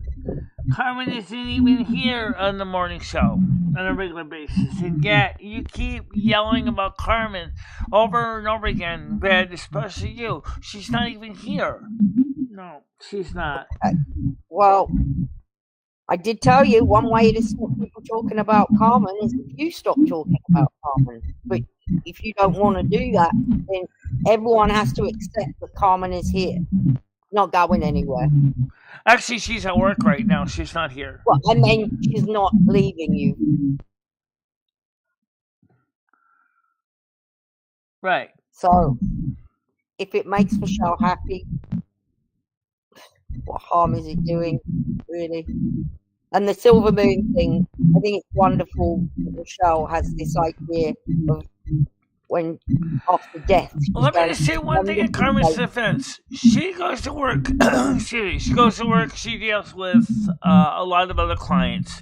Carmen isn't even here on the morning show on a regular basis. And yet, you keep yelling about Carmen over and over again, Red, especially you. She's not even here. No, she's not. Well, I did tell you one way to stop people talking about Carmen is if you stop talking about Carmen. But if you don't want to do that, then everyone has to accept that Carmen is here, not going anywhere. Actually, she's at work right now. She's not here. Well, I mean, she's not leaving you. Right. So, if it makes Michelle happy, what harm is it doing, really? And the silver moon thing, I think it's wonderful that Michelle has this idea of when after death. Well, let me just say one thing in Carmen's defense. She goes to work. She goes to work. She deals with a lot of other clients.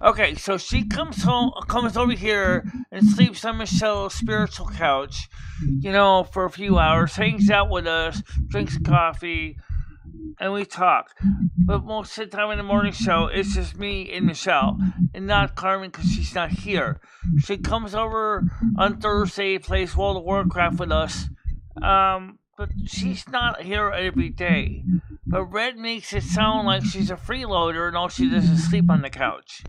Okay, so she comes over here and sleeps on Michelle's spiritual couch, you know, for a few hours, hangs out with us, drinks coffee, and we talk. But most of the time in the morning show, it's just me and Michelle, and not Carmen because she's not here. She comes over on Thursday, plays World of Warcraft with us, but she's not here every day. But Red makes it sound like she's a freeloader and all she does is sleep on the couch.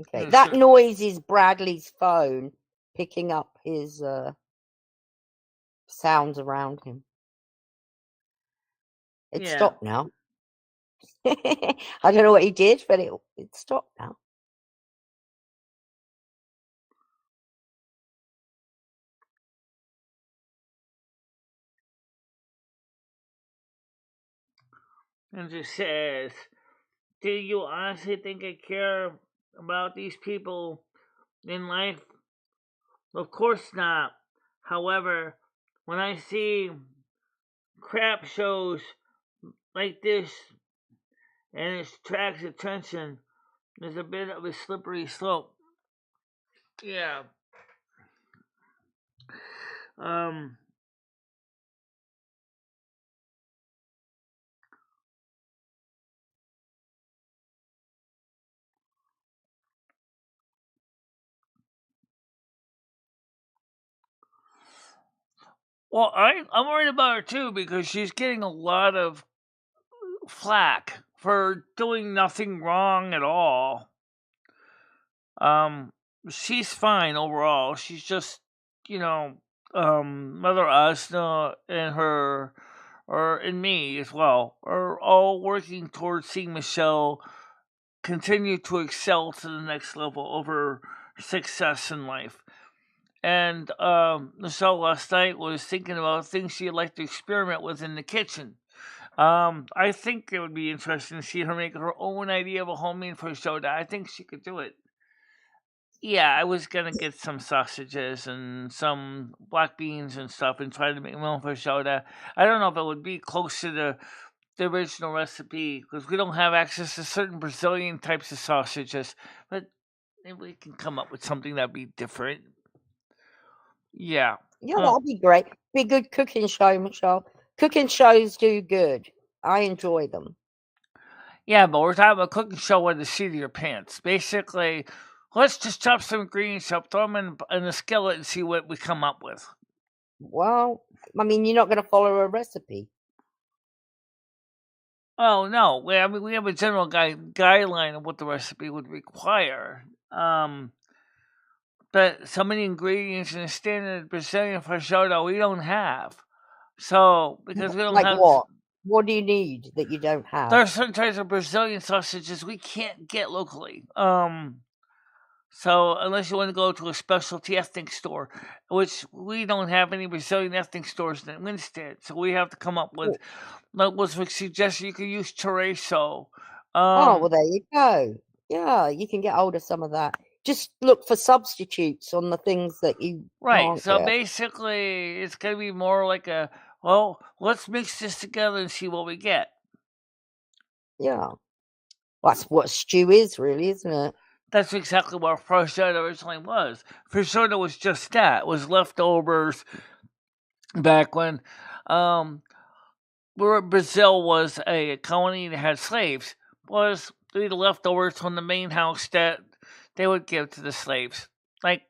Okay, that noise is Bradley's phone picking up his sounds around him. It stopped now. I don't know what he did, but it stopped now. And just says, do you honestly think I care about these people in life? Of course not. However, when I see crap shows like this and it attracts attention, there's a bit of a slippery slope. Yeah. Well, I'm worried about her too because she's getting a lot of flack for doing nothing wrong at all. She's fine overall. She's just, you know, Mother Asna and her, and me as well, are all working towards seeing Michelle continue to excel to the next level of her success in life. And Michelle last night was thinking about things she'd like to experiment with in the kitchen. I think it would be interesting to see her make her own idea of a homemade prosciutto. I think she could do it. Yeah, I was gonna get some sausages and some black beans and stuff and try to make my own prosciutto. I don't know if it would be close to the original recipe because we don't have access to certain Brazilian types of sausages, but maybe we can come up with something that'd be different. Yeah. Yeah, that'd be great. Be a good cooking show, Michelle. Cooking shows do good. I enjoy them. Yeah, but we're talking about cooking show with the seat of your pants. Basically, let's just chop some ingredients up, throw them in a skillet, and see what we come up with. Well, I mean, you're not going to follow a recipe. Oh no, we have a general guideline of what the recipe would require. But so many ingredients in a standard Brazilian prosciutto we don't have. So because we don't Like have what? What do you need that you don't have? there are certain types of Brazilian sausages we can't get locally. So unless you want to go to a specialty ethnic store, which we don't have any Brazilian ethnic stores in Winstead, so we have to come up with like was suggested you could use chorizo. Oh, well, there you go. Yeah, you can get hold of some of that. Just look for substitutes on the things that you can't So get. basically, it's gonna be more like a well, let's mix this together and see what we get. Yeah, that's what stew is, really, isn't it? That's exactly what prosciutto originally was. Prosciutto was just that. It was leftovers back when Brazil was a colony that had slaves. Was the leftovers from the main house that they would give to the slaves. Like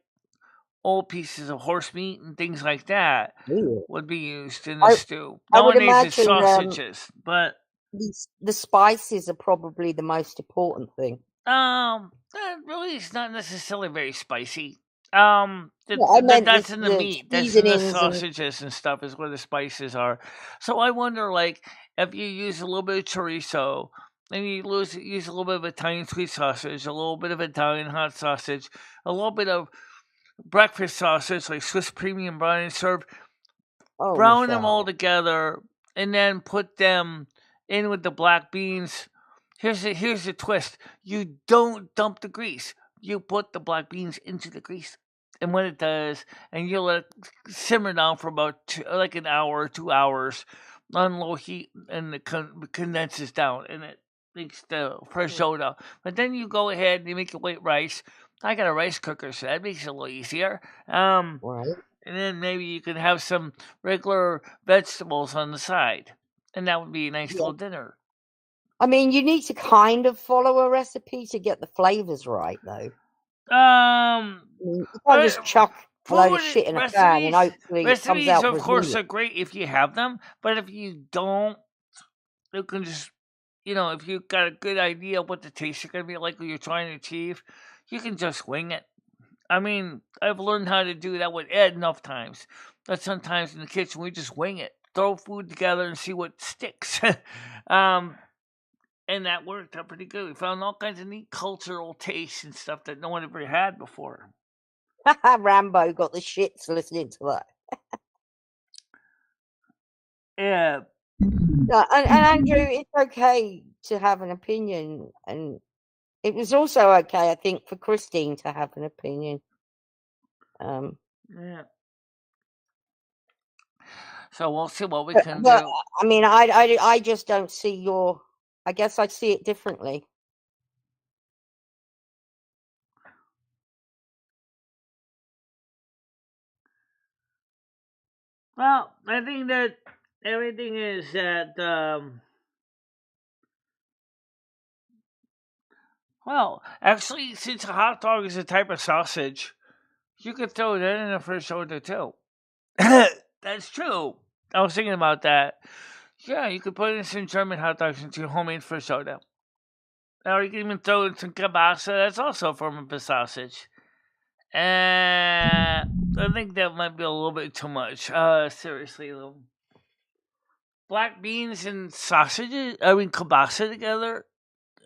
old pieces of horse meat and things like that would be used in the stew. Nowadays it's sausages, but the spices are probably the most important thing. That really is not necessarily very spicy. I meant that's in the meat. That's in the sausages and stuff is where the spices are. So I wonder, like, if you use a little bit of chorizo, and you use a little bit of Italian sweet sausage, a little bit of Italian hot sausage, a little bit of breakfast sausage like Swiss premium brown and serve, brown them all together, and then put them in with the black beans. Here's the twist: you don't dump the grease. You put the black beans into the grease, and when it does, and you let it simmer down for about like an hour or 2 hours on low heat, and it condenses down, and it makes the prosciutto. But then you go ahead and you make your white rice. I got a rice cooker, so that makes it a little easier. Right. And then maybe you can have some regular vegetables on the side, and that would be a nice little dinner. I mean, you need to kind of follow a recipe to get the flavors right, though. You can't just chuck a load of shit in a pan and hopefully it comes out. Recipes, of course, are great if you have them, but if you don't, you can just, if you've got a good idea of what the taste is going to be like, what you're trying to achieve, you can just wing it. I mean, I've learned how to do that with Ed enough times that sometimes in the kitchen we just wing it, throw food together and see what sticks. And that worked out pretty good. We found all kinds of neat cultural tastes and stuff that no one ever had before. Rambo got the shits listening to that. Yeah. And Andrew, it's okay to have an opinion, and it was also okay, I think, for Christine to have an opinion. Yeah. So we'll see what we can do. I mean, I just don't see your. I guess I see it differently. Well, I think that everything is that. Well, actually, since a hot dog is a type of sausage, you could throw that in a prosciutto too. That's true. I was thinking about that. Yeah, you could put in some German hot dogs into your homemade fish soda. Or you can even throw in some kielbasa. That's also a form of a sausage. I think that might be a little bit too much. Seriously, though. Black beans and sausages, kielbasa together?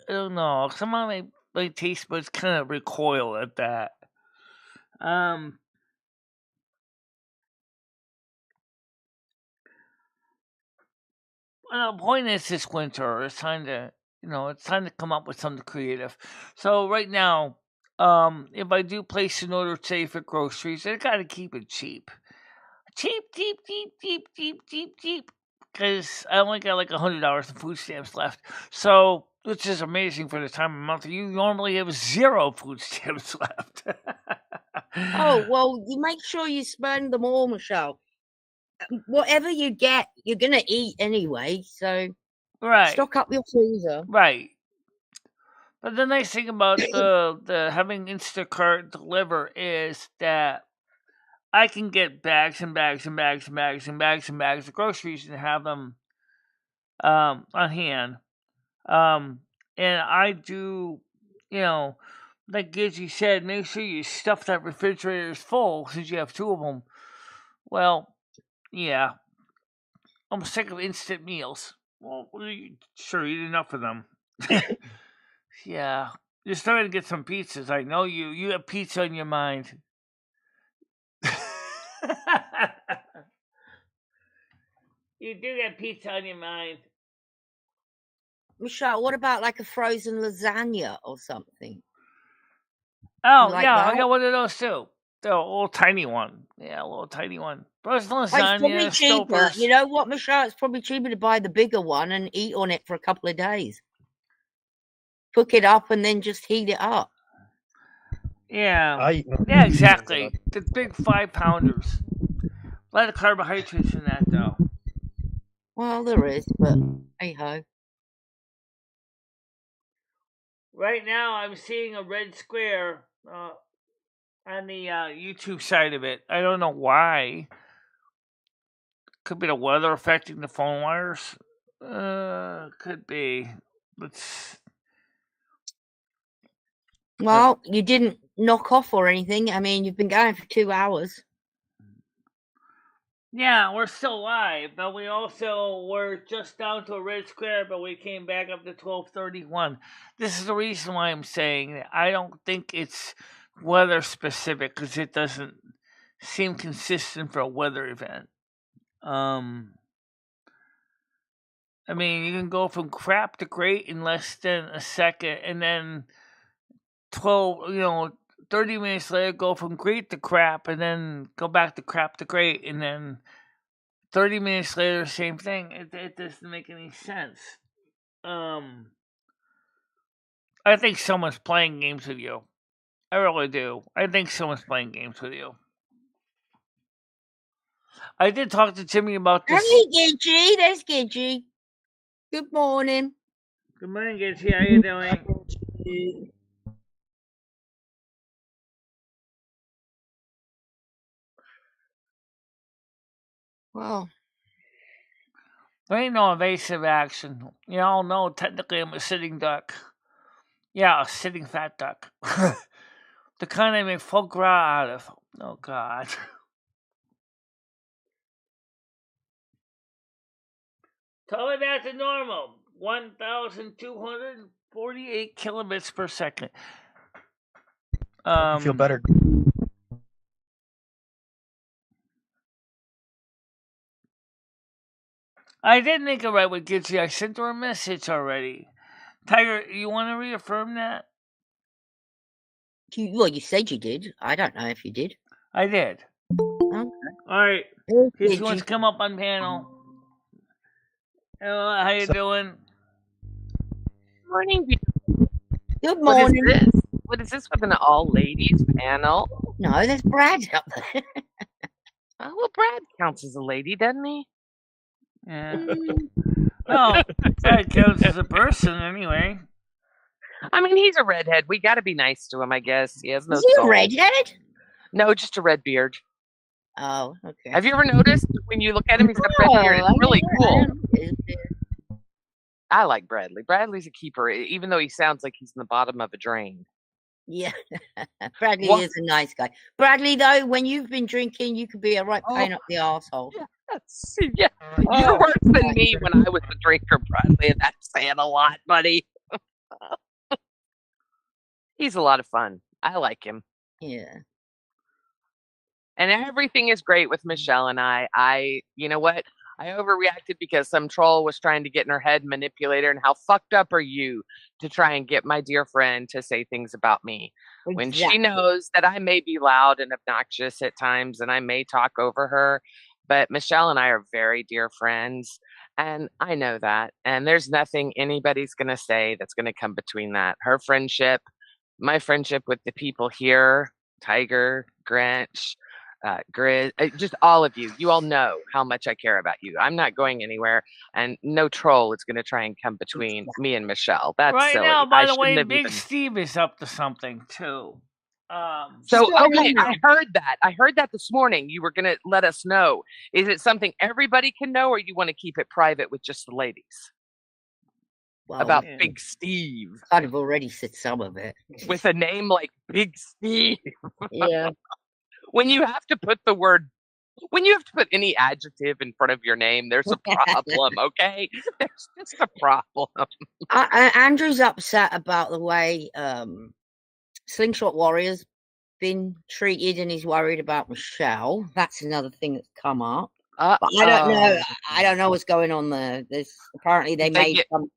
I don't know. Somehow my taste buds kind of recoil at that. Well, the point is this winter, it's time to, it's time to come up with something creative. So right now, if I do place an order, say, for groceries, I gotta keep it cheap. Cheap. Because I only got like $100 in food stamps left. So, which is amazing for the time of month. You normally have 0 food stamps left. Oh, well, you make sure you spend them all, Michelle. Whatever you get, you're going to eat anyway. So right. Stock up your freezer. Right. But the nice thing about the having Instacart deliver is that I can get bags and bags and bags and bags and bags and bags of groceries and have them on hand. And I do, like Gidgy said, make sure you stuff that refrigerator full since you have 2 of them. Well, yeah. I'm sick of instant meals. Well, sure, eat enough of them. Yeah. You're starting to get some pizzas. I know you. You have pizza in your mind. You do get pizza on your mind. Michelle, what about like a frozen lasagna or something? Oh, like yeah, that? I got one of those too. The little tiny one. Yeah, a little tiny one. Frozen lasagna. It's probably cheaper. You know what, Michelle? It's probably cheaper to buy the bigger one and eat on it for a couple of days. Cook it up and then just heat it up. Yeah. Yeah, exactly. The big 5-pounders. A lot of carbohydrates in that, though. Well, there is, but hey ho. Right now, I'm seeing a red square on the YouTube side of it. I don't know why. Could be the weather affecting the phone wires. Could be. Well, you didn't knock off or anything. I mean, you've been going for 2 hours. Yeah, we're still live, but we also were just down to a red square, but we came back up to 1231. This is the reason why I'm saying that I don't think it's weather specific, because it doesn't seem consistent for a weather event. I mean, you can go from crap to great in less than a second, and then 30 minutes later, go from great to crap, and then go back to crap to great, and then 30 minutes later, same thing. It doesn't make any sense. I think someone's playing games with you. I really do. I think someone's playing games with you. I did talk to Jimmy about this. Hey, Gidgy. There's Gidgy. Good morning. Good morning, Gidgy. How you doing? Well, there ain't no evasive action. You all know technically I'm a sitting duck. Yeah, a sitting fat duck. The kind I make foie gras out of. Oh, God. Totally back to normal. 1,248 kilobits per second. You feel better. I did make it right with Gidgy. I sent her a message already. Tiger, you want to reaffirm that? Well, you said you did. I don't know if you did. I did. Okay. All right. Gidgy wants to come up on panel. Hello, how you doing? Morning. Good morning. What is this with an all-ladies panel? No, there's Brad up there. Oh, well, Brad counts as a lady, doesn't he? Yeah. Well, Brad counts as a person anyway. I mean, he's a redhead. We got to be nice to him, I guess. He has no Is he soul. a redhead? No, just a red beard. Oh, okay. Have you ever noticed when you look at him, he's got red beard? It's really cool. I like Bradley. Bradley's a keeper, even though he sounds like he's in the bottom of a drain. Yeah, Bradley is a nice guy. Bradley, though, when you've been drinking, you could be a right pain up the arsehole. Yes. Yeah. You're worse than me when I was a drinker, Bradley, and that's saying a lot, buddy. He's a lot of fun. I like him. Yeah. And everything is great with Michelle and I, you know what? I overreacted because some troll was trying to get in her head, manipulate her, and how fucked up are you to try and get my dear friend to say things about me when she knows that I may be loud and obnoxious at times and I may talk over her, but Michelle and I are very dear friends and I know that, and there's nothing anybody's going to say that's going to come between that. Her friendship, my friendship with the people here, Tiger, Grinch, Grizz, just all of you. You all know how much I care about you. I'm not going anywhere, and no troll is going to try and come between me and Michelle. That's right silly. now, by the way, Big Steve is up to something too. So okay, I heard that. I heard that this morning. You were going to let us know. Is it something everybody can know, or you want to keep it private with just the ladies? Well, about Big Steve. Kind of already said some of it. With a name like Big Steve. Yeah. When you have to put any adjective in front of your name, there's a problem, okay? There's just a problem. Andrew's upset about the way Slingshot Warrior's been treated, and he's worried about Michelle. That's another thing that's come up. But I don't know. I don't know what's going on there. Apparently they made some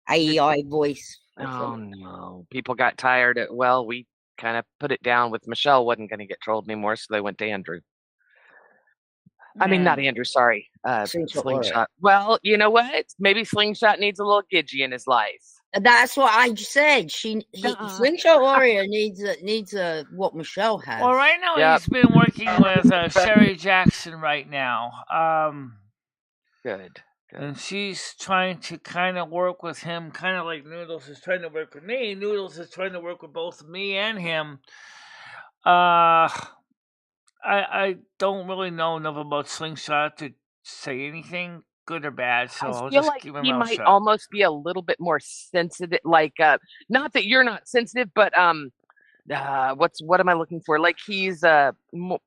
AI voice. Oh no! People got tired. We kind of put it down with Michelle wasn't going to get trolled anymore, so they went to Andrew. I mean, not Andrew, sorry. Slingshot. Well, you know what? Maybe Slingshot needs a little Gidgy in his life. That's what I said. Slingshot Warrior needs what Michelle has. Well, right now he's been working with Sherry Jackson right now. Good. And she's trying to kind of work with him, kind of like Noodles is trying to work with me. Noodles is trying to work with both me and him. I don't really know enough about Slingshot to say anything good or bad, so I'll just keep my mouth shut. He might almost be a little bit more sensitive, like not that you're not sensitive, but what am I looking for? Like he's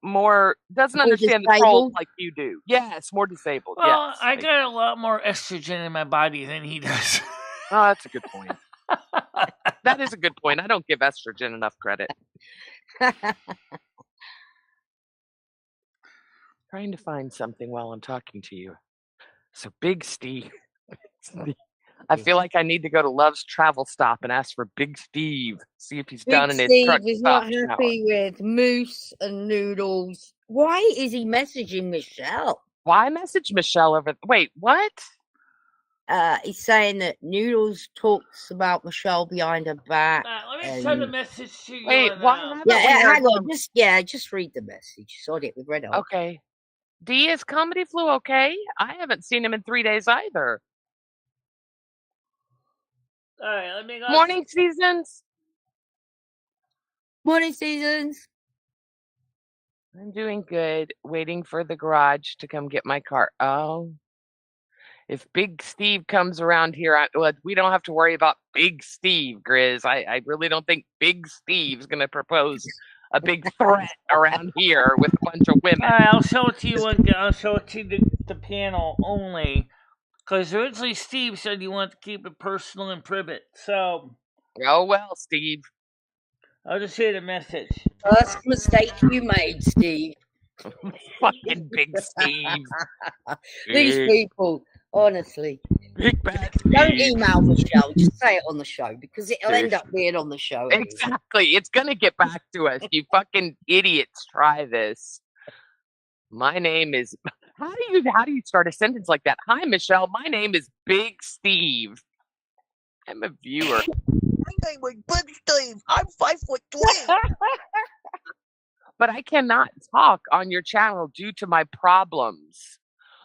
more doesn't understand the troll like you do. Yes, more disabled. Well, yes. I got a lot more estrogen in my body than he does. Oh, that's a good point. That is a good point. I don't give estrogen enough credit. Trying to find something while I'm talking to you. So Big Steve. I feel like I need to go to Love's Travel Stop and ask for Big Steve. See if he's done in his truck. Steve is not happy with Moose and Noodles. Why is he messaging Michelle? Why message Michelle over? Wait, what? He's saying that Noodles talks about Michelle behind her back. Let me send a message to you. Wait, why? Hang on. Just read the message. Sod it with red eye. Okay. D, is Comedy Flu okay? I haven't seen him in 3 days either. All right, let me go. Morning Seasons. Morning Seasons. I'm doing good. Waiting for the garage to come get my car. Oh. If Big Steve comes around here, we don't have to worry about Big Steve, Grizz. I really don't think Big Steve's going to propose a big threat around here with a bunch of women. All right, I'll show it to you. I'll show it to you the panel only. Because originally Steve said you want to keep it personal and private. So. Oh, well, Steve. I'll just say the message. First mistake you made, Steve. Fucking Big Steve. These people, honestly. Big bad Steve. Don't email Michelle. Just say it on the show because it'll end up being on the show. Anyway. Exactly. It's going to get back to us. You fucking idiots. Try this. My name is... How do you start a sentence like that? Hi, Michelle. My name is Big Steve. I'm a viewer. My name is Big Steve. I'm 5'3". But I cannot talk on your channel due to my problems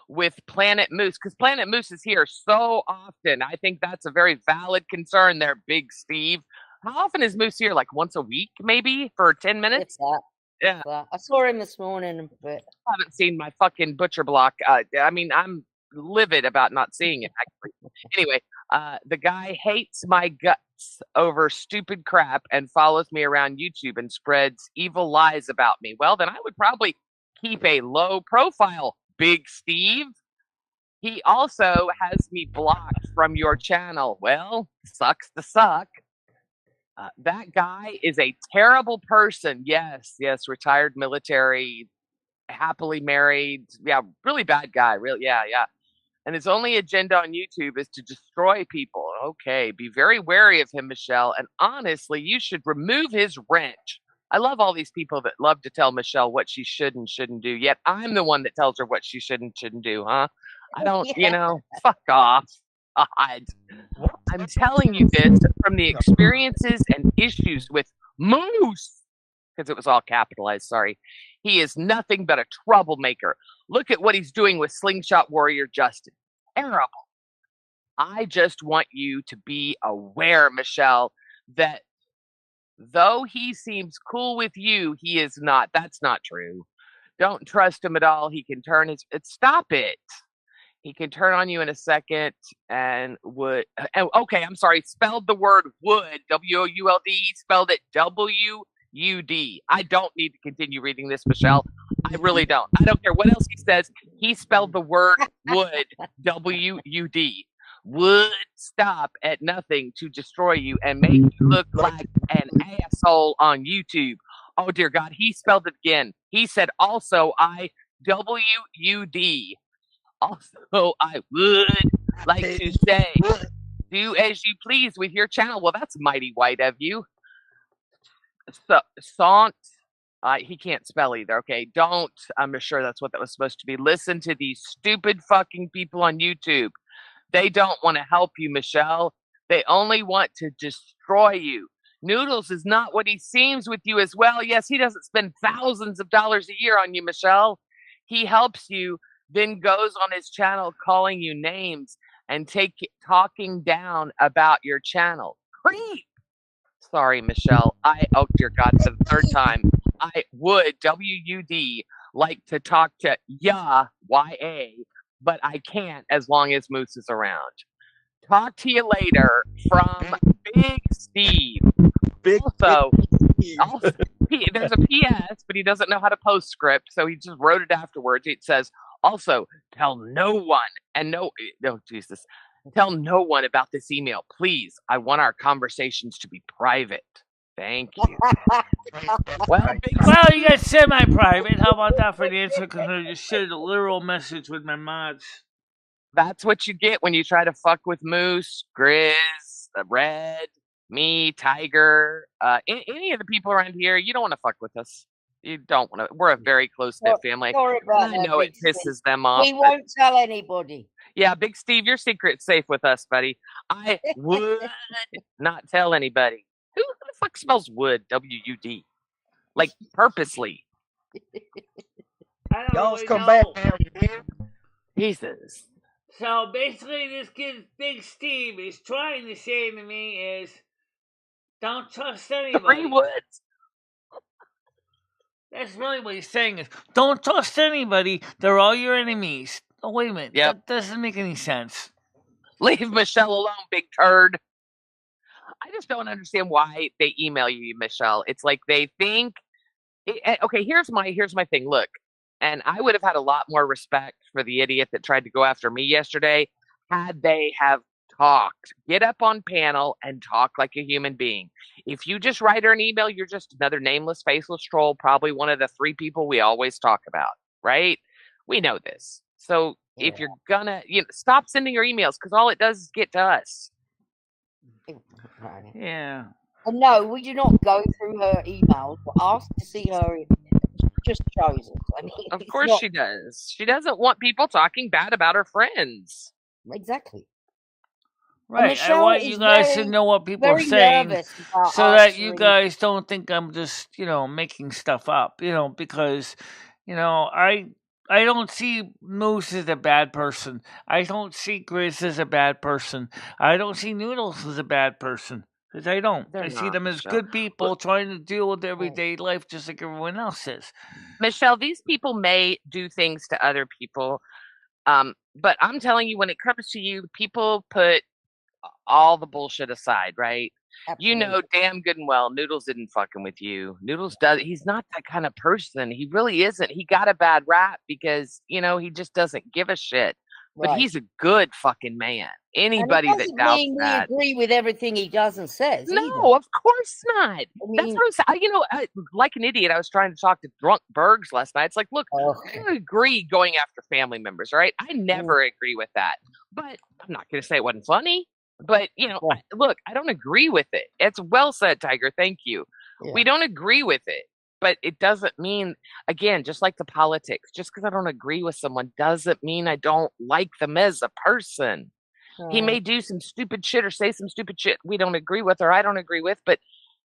with Planet Moose, because Planet Moose is here so often. I think that's a very valid concern there, Big Steve. How often is Moose here? Like once a week, maybe, for 10 minutes? Yeah. I saw him this morning, but I haven't seen my fucking butcher block. I mean, I'm livid about not seeing it, actually. Anyway, the guy hates my guts over stupid crap and follows me around YouTube and spreads evil lies about me. Well, then I would probably keep a low profile, Big Steve. He also has me blocked from your channel. Well, sucks to suck. That guy is a terrible person. Yes, retired military, happily married. Yeah, really bad guy. Really, yeah. And his only agenda on YouTube is to destroy people. Okay, be very wary of him, Michelle. And honestly, you should remove his wrench. I love all these people that love to tell Michelle what she should and shouldn't do. Yet I'm the one that tells her what she should and shouldn't do, huh? I don't, fuck off. God. I'm telling you this from the experiences and issues with Moose, because it was all capitalized, sorry. He is nothing but a troublemaker. Look at what he's doing with Slingshot Warrior Justin. Terrible. I just want you to be aware, Michelle, that though he seems cool with you, he is not. That's not true. Don't trust him at all. He can turn his. Stop it. He can turn on you in a second and would. Okay, I'm sorry. Spelled the word would, W-O-U-L-D, spelled it W-U-D. I don't need to continue reading this, Michelle. I really don't. I don't care what else he says. He spelled the word would, W-U-D. Would stop at nothing to destroy you and make you look like an asshole on YouTube. Oh, dear God. He spelled it again. He said also W-U-D. Also, I would like to say, do as you please with your channel. Well, that's mighty white of you. So, Sant, he can't spell either. Okay, don't. I'm sure that's what that was supposed to be. Listen to these stupid fucking people on YouTube. They don't want to help you, Michelle. They only want to destroy you. Noodles is not what he seems with you as well. Yes, he doesn't spend thousands of dollars a year on you, Michelle. He helps you, then goes on his channel calling you names and talking down about your channel. Creep. Sorry, Michelle. Oh dear God, for the third time, I would, W-U-D, like to talk to Y-A, but I can't as long as Moose is around. Talk to you later from Big Steve. Also, there's a PS, but he doesn't know how to postscript, so he just wrote it afterwards. It says, also, tell no one, Jesus, tell no one about this email, please. I want our conversations to be private. Thank you. Well, you got semi-private. How about that for the answer? Because I just shared a literal message with my mods. That's what you get when you try to fuck with Moose, Grizz, Red, me, Tiger, any of the people around here. You don't want to fuck with us. You don't want to. We're a very close-knit family. I know it pisses them off. We won't tell anybody. Yeah, Big Steve, your secret's safe with us, buddy. I would not tell anybody. Who the fuck spells wood, W-U-D? Like, purposely. Y'all come back now. Jesus. So basically, this kid, Big Steve, is trying to say to me is, don't trust anybody. 3 woods. That's really what he's saying is, don't trust anybody. They're all your enemies. Oh, wait a minute. Yep. That doesn't make any sense. Leave Michelle alone, big turd. I just don't understand why they email you, Michelle. It's like they think, okay, here's my thing. Look, and I would have had a lot more respect for the idiot that tried to go after me yesterday had they have talked. Get up on panel and talk like a human being. If you just write her an email, you're just another nameless, faceless troll, probably one of the 3 people we always talk about, right? We know this. So if you're gonna, stop sending your emails, because all it does is get to us. Yeah. No, we do not go through her emails. We're asked to see her. Just chose us. I mean, of course she does. She doesn't want people talking bad about her friends. Exactly. Right. I want you guys to know what people are saying so that you guys don't think I'm just, making stuff up, because, I don't see Moose as a bad person. I don't see Grizz as a bad person. I don't see Noodles as a bad person. Because I don't. They're I see not, them as Michelle. good people Look, trying to deal with everyday life just like everyone else is. Michelle, these people may do things to other people, but I'm telling you, when it comes to you, people put all the bullshit aside, right? You Absolutely. know damn good and well Noodles isn't fucking with you. He's not that kind of person. He really isn't. He got a bad rap because, he just doesn't give a shit. But Right. he's a good fucking man. And it Anybody that doesn't doubts mean we that. agree with everything he does and says either. No, of course not. I That's mean, what I'm saying. Like an idiot, I was trying to talk to drunk Bergs last night. It's like, look, oh, I don't agree going after family members, right? I never agree with that. But I'm not going to say it wasn't funny. But, yeah, look, I don't agree with it. It's well said, Tiger. Thank you. We yeah. don't agree with it. But it doesn't mean, again, just like the politics, just because I don't agree with someone doesn't mean I don't like them as a person. He may do some stupid shit or say some stupid shit we don't agree with or I don't agree with, but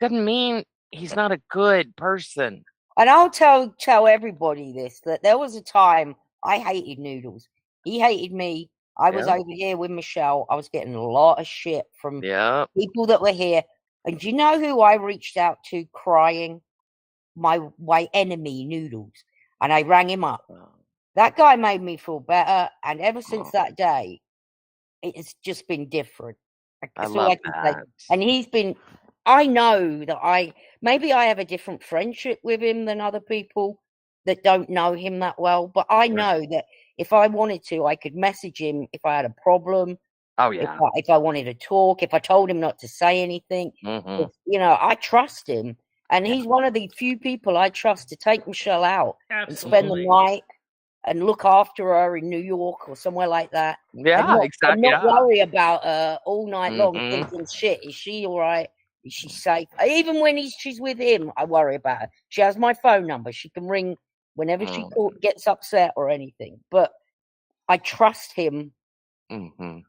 doesn't mean he's not a good person. And I'll tell everybody this, that there was a time I hated Noodles. He hated me. I was Yeah. over here with Michelle. I was getting a lot of shit from Yeah. people that were here. And do you know who I reached out to crying? My enemy, Noodles. And I rang him up. That guy made me feel better. And ever since that day, it's just been different. I That's all I love can say. that. And he's been, I know that maybe I have a different friendship with him than other people that don't know him that well. But I know that if I wanted to, I could message him if I had a problem. Oh, yeah. If I wanted to talk, if I told him not to say anything, Mhm. I trust him. And he's one of the few people I trust to take Michelle out and spend the Absolutely. night and look after her in New York or somewhere like that. Yeah, exactly. And not Yeah. worry about her all night long Mhm. thinking, shit, is she all right? Is she safe? Even when she's with him, I worry about her. She has my phone number. She can ring whenever she gets upset or anything. But I trust him. Mhm.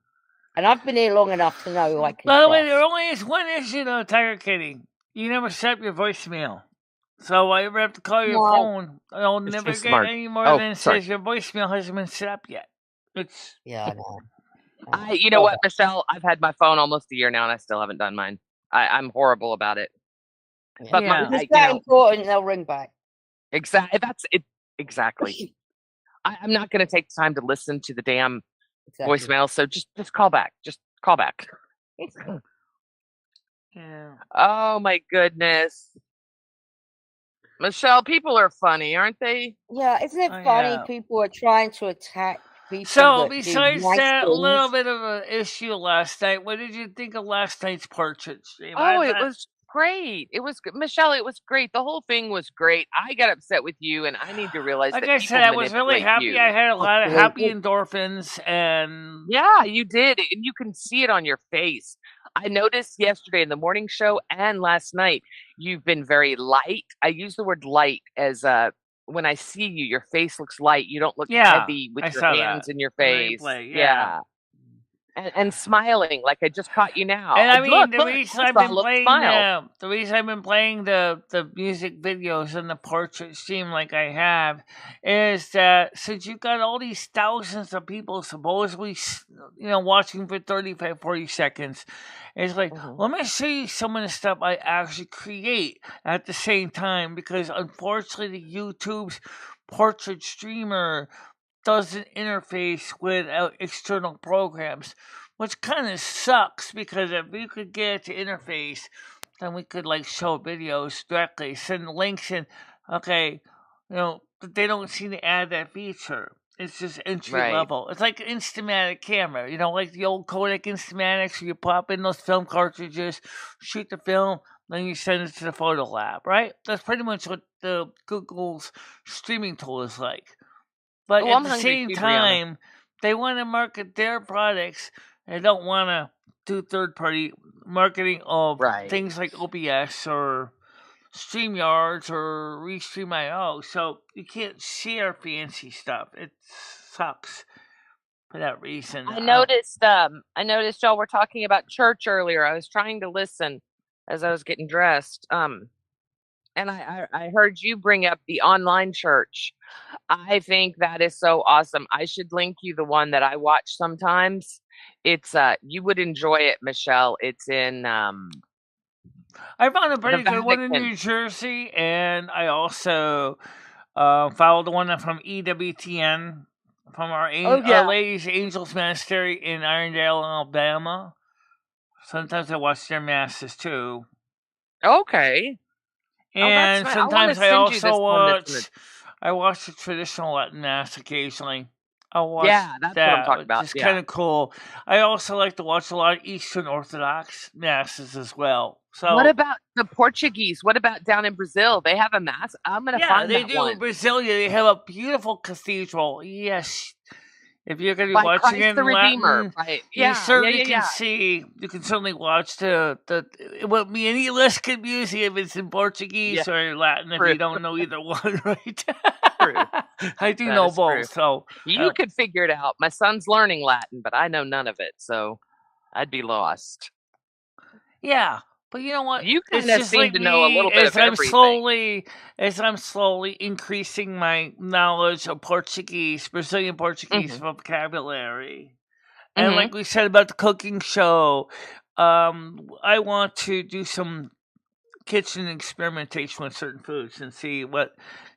And I've been here long enough to know I can By the way, trust. there only is one issue though, Tiger Kitty. You never set up your voicemail. So I ever have to call your No. phone, I'll It's never too get smart. any more Oh, than it sorry. says your voicemail hasn't been set up yet. It's Yeah, I know. You know what, Michelle? I've had my phone almost a year now, and I still haven't done mine. I'm horrible about it. But Yeah. If it's that important, they'll ring back. Exactly. That's it. Exactly. I'm not going to take the time to listen to the damn voicemail. So just call back. Just call back. Yeah. Oh my goodness, Michelle, people are funny, aren't they? Yeah, isn't it funny? People are trying to attack people So that besides do nice that things. little bit of an issue last night, what did you think of last night's portrait stream? Oh, it was great. It was Michelle. It was great. The whole thing was great. I got upset with you, and I need to realize like that I people said, I was really manipulate happy. you. I had a lot of happy endorphins, and yeah, you did, and you can see it on your face. I noticed yesterday in the morning show and last night you've been very light. I use the word light as when I see you, your face looks light. You don't look heavy with your hands in your face. Yeah. And smiling like I just caught you now. And I mean, look, the reason I've been playing the music videos and the portrait stream like I have is that since you've got all these thousands of people supposedly, watching for 35, 40 seconds, it's like, let me show you some of the stuff I actually create at the same time, because unfortunately YouTube's portrait streamer doesn't interface with external programs, which kind of sucks, because if we could get it to interface, then we could show videos directly, send links in. Okay, but they don't seem to add that feature. It's just entry level. It's like an Instamatic camera, like the old Kodak Instamatics, where you pop in those film cartridges, shoot the film, then you send it to the photo lab, right? That's pretty much what the Google's streaming tool is like. But at the same time, they want to market their products. They don't want to do third-party marketing of things like OBS or StreamYards or Restream.io. So you can't share fancy stuff. It sucks for that reason. I noticed y'all were talking about church earlier. I was trying to listen as I was getting dressed. And I heard you bring up the online church. I think that is so awesome. I should link you the one that I watch sometimes. It's you would enjoy it, Michelle. It's in I found a The pretty good one in Vatican. New Jersey, and I also followed the one from EWTN from our Oh yeah. Ladies Angels Monastery in Irondale, Alabama. Sometimes I watch their masses too, Okay. Oh, that's and nice. I want to sometimes I send you also this one. That's in the. watch the traditional Latin mass occasionally. I'll watch Yeah, that's what I'm talking that, about. which is Yeah. kind of cool. I also like to watch a lot of Eastern Orthodox masses as well. What So about the Portuguese? What about down in Brazil? They have a mass. I'm gonna yeah, find they that do. one Brasilia, they have a beautiful cathedral. Yes, if you're going to be by watching Christ it the in Redeemer. Latin, By you yeah. certainly can see. You can certainly watch the what me and Elias could use if it's in Yeah. Portuguese or Latin. If True. you don't know either one, right? True. I do That know is true. both. So You could figure it out. My son's learning Latin, but I know none of it, so I'd be lost. yeah. But you know what? You It's kind of just seem like to know a me little bit as of I'm everything. slowly increasing my knowledge of Portuguese, Brazilian Portuguese Mhm. vocabulary. And Mhm. like we said about the cooking show, I want to do some kitchen experimentation with certain foods and see what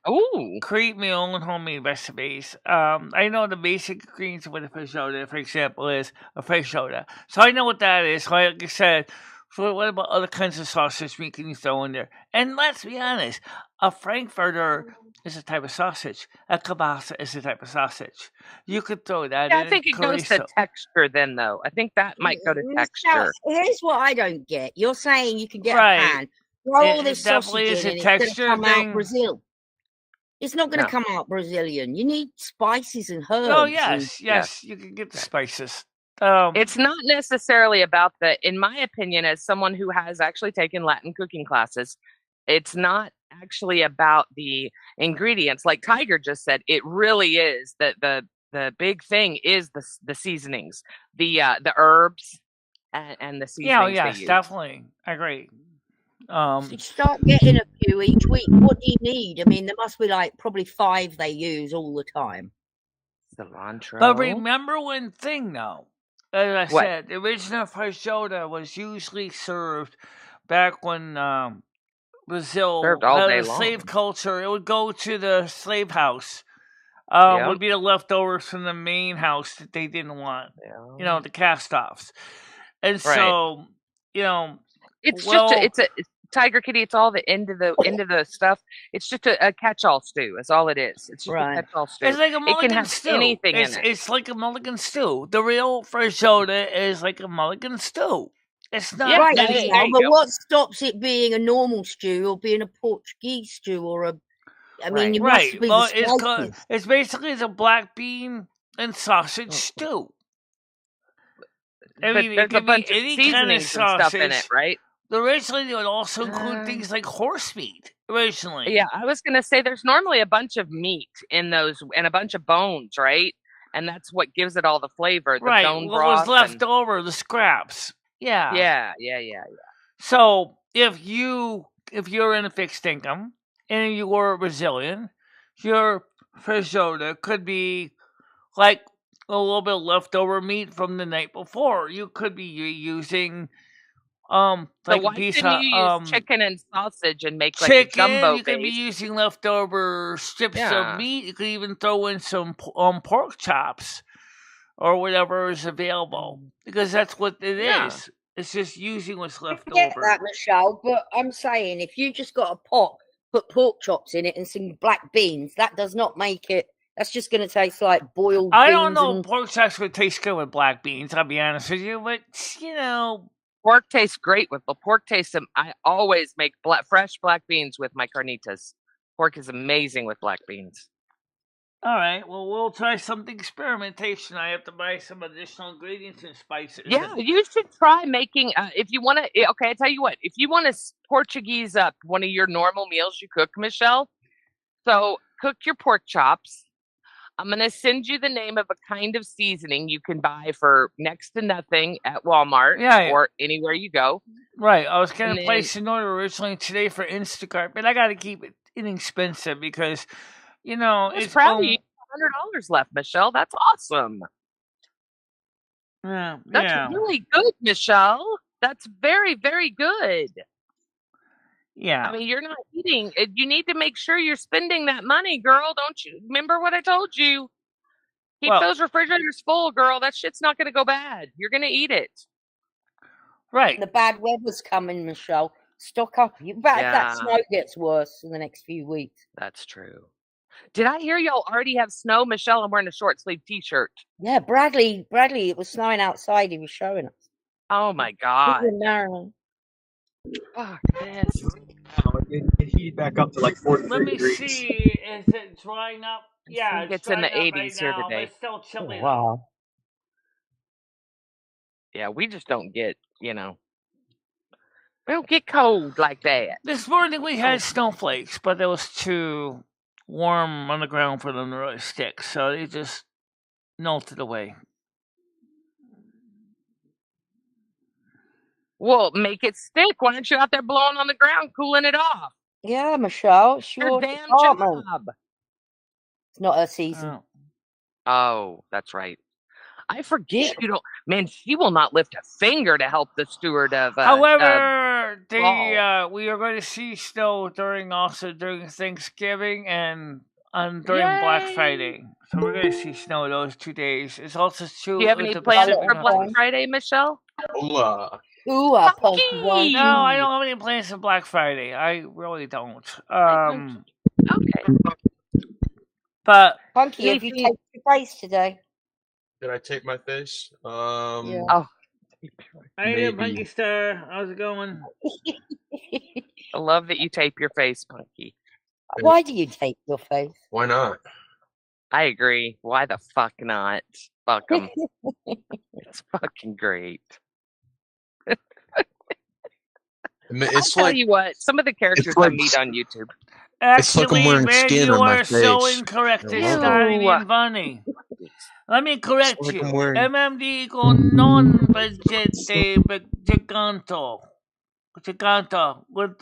Ooh. create my own homemade recipes. I know the basic ingredients of what a feijoada, for example, is a feijoada. So I know what that is. So like I said, so what about other kinds of sausage meat can you throw in there? And let's be honest, a frankfurter is a type of sausage. A kielbasa is a type of sausage. You could throw that Yeah, I in think it goes to chorizo. texture then, though. I think that might go to Now, texture. here's what I don't get. You're saying you can get a Right. pan, throw all It this definitely sausage is in, a and it's going to texture come out thing. Brazil. It's not going to No. come out Brazilian. You need spices and Oh herbs. And yes, you can get the Yes. spices. It's not necessarily about in my opinion, as someone who has actually taken Latin cooking classes, it's not actually about the ingredients. Like Tiger just said, it really is that the big thing is the seasonings, the herbs and the Yeah, seasonings they yes, use. definitely. I agree. you start getting a few each week. What do you need? I mean, there must be like probably 5 they use all the time. Cilantro. But remember one thing, though. As I What? said, the original feijoada was usually served back when Brazil Served all had day a slave long. culture. It would go to the slave house. Yeah. Would be the leftovers from the main house that they didn't want. You know, Yeah. the cast-offs. And Right. so, you know, It's well, just it's Tiger Kitty. It's all the into the stuff. It's just a catch-all stew. That's all it is. It's just a Right. catch-all stew. it's like a It can mulligan have stew. anything in it. It's like a mulligan stew. The real feijoada is like a mulligan stew. It's not Yeah, Right, there Michelle, you but go. what stops it being a normal stew or being a Portuguese stew or a? I mean, Right. you right. must be Well, the spices. it's basically the black bean and sausage Mm. stew. I But mean, it there's a could be bunch of any kind of seasonings and stuff in it, sausage. right? Originally, they would also include Uh, things like horse meat. Originally, yeah, I was gonna say there's normally a bunch of meat in those and a bunch of bones, right? And that's what gives it all the flavor, the right. bone What was broth left and over, the scraps. Yeah. yeah. So if you're in a fixed income and you were Brazilian, your feijoada could be like a little bit of leftover meat from the night before. You could be using So like a why piece couldn't of you use chicken and sausage and make like a chicken. jumbo You could be base? using leftover strips of Yeah. meat. You could even throw in some pork chops or whatever is available because that's what it Yeah. is. It's just using what's left I get over. that, Michelle, but I'm saying if you just got a pot, put pork chops in it and some black beans, that does not make it. That's just going to taste like boiled I beans. don't know if And pork chops would taste good with black beans, I'll be honest with you, but you know. Pork tastes great with pork tastes. I always make fresh black beans with my carnitas. Pork is amazing with black beans. All right, well, we'll try something experimentation. I have to buy some additional ingredients and spices. Yeah, you should try making. If you want to, okay, I tell you what. If you want to Portuguese up one of your normal meals you cook, Michelle, so cook your pork chops. I'm going to send you the name of a kind of seasoning you can buy for next to nothing at Walmart or anywhere you go. Right. I was going to place an order originally today for Instacart, but I got to keep it inexpensive because, you know, I was proud of you. $100 left, Michelle. That's awesome. Yeah. That's really good, Michelle. That's very, very good. Yeah. I mean, you're not eating. You need to make sure you're spending that money, girl. Don't you remember what I told you? Keep Well- those refrigerators full, girl. That shit's not going to go bad. You're going to eat it. Right. The bad weather's coming, Michelle. Stock up. You bet if that Yeah. snow gets worse in the next few weeks. That's true. Did I hear y'all already have snow? Michelle, I'm wearing a short sleeve t-shirt. Yeah, Bradley, it was snowing outside. He was showing us. Oh my He God. was in Maryland. Fuck this. It heated back up to like 43 Let me degrees. see. Is it drying up? Yeah, think it's it's in the drying up 80s right here now, today. but it's still chilly though. Wow. Yeah, we just don't get, we don't get cold like that. This morning we had snowflakes, but it was too warm on the ground for them to really stick, so they just melted away. Well, make it stick. Why aren't you out there blowing on the ground, cooling it off? Yeah, Michelle. It's Your your damn department. job. It's not her season. Oh, that's right. I forget you don't. Man, she will not lift a finger to help the steward of. However, fall. we are going to see snow during Thanksgiving and during Black Yay! Friday. So we're going to see snow those 2 days. It's also true. Do you have any the plans Pacific for Black Northwest. Friday, Michelle? Hola. Ooh, a punky one. No, I don't have any plans for Black Friday. I really don't. Okay. But Punky, have you taken your face today? Did I take my face? Yeah. Oh, hey there, Maybe. Punky Star. How's it going? I love that you tape your face, Punky. Why do you tape your face? Why not? I agree. Why the fuck not? Fuck them. It's fucking great. I'll tell you what, some of the characters I meet on YouTube. Actually, like I'm wearing man, skin you on my are so face. incorrect. It's Hello? not even funny. Let me correct It's like you. I'm wearing- MMD con non veggete giganto with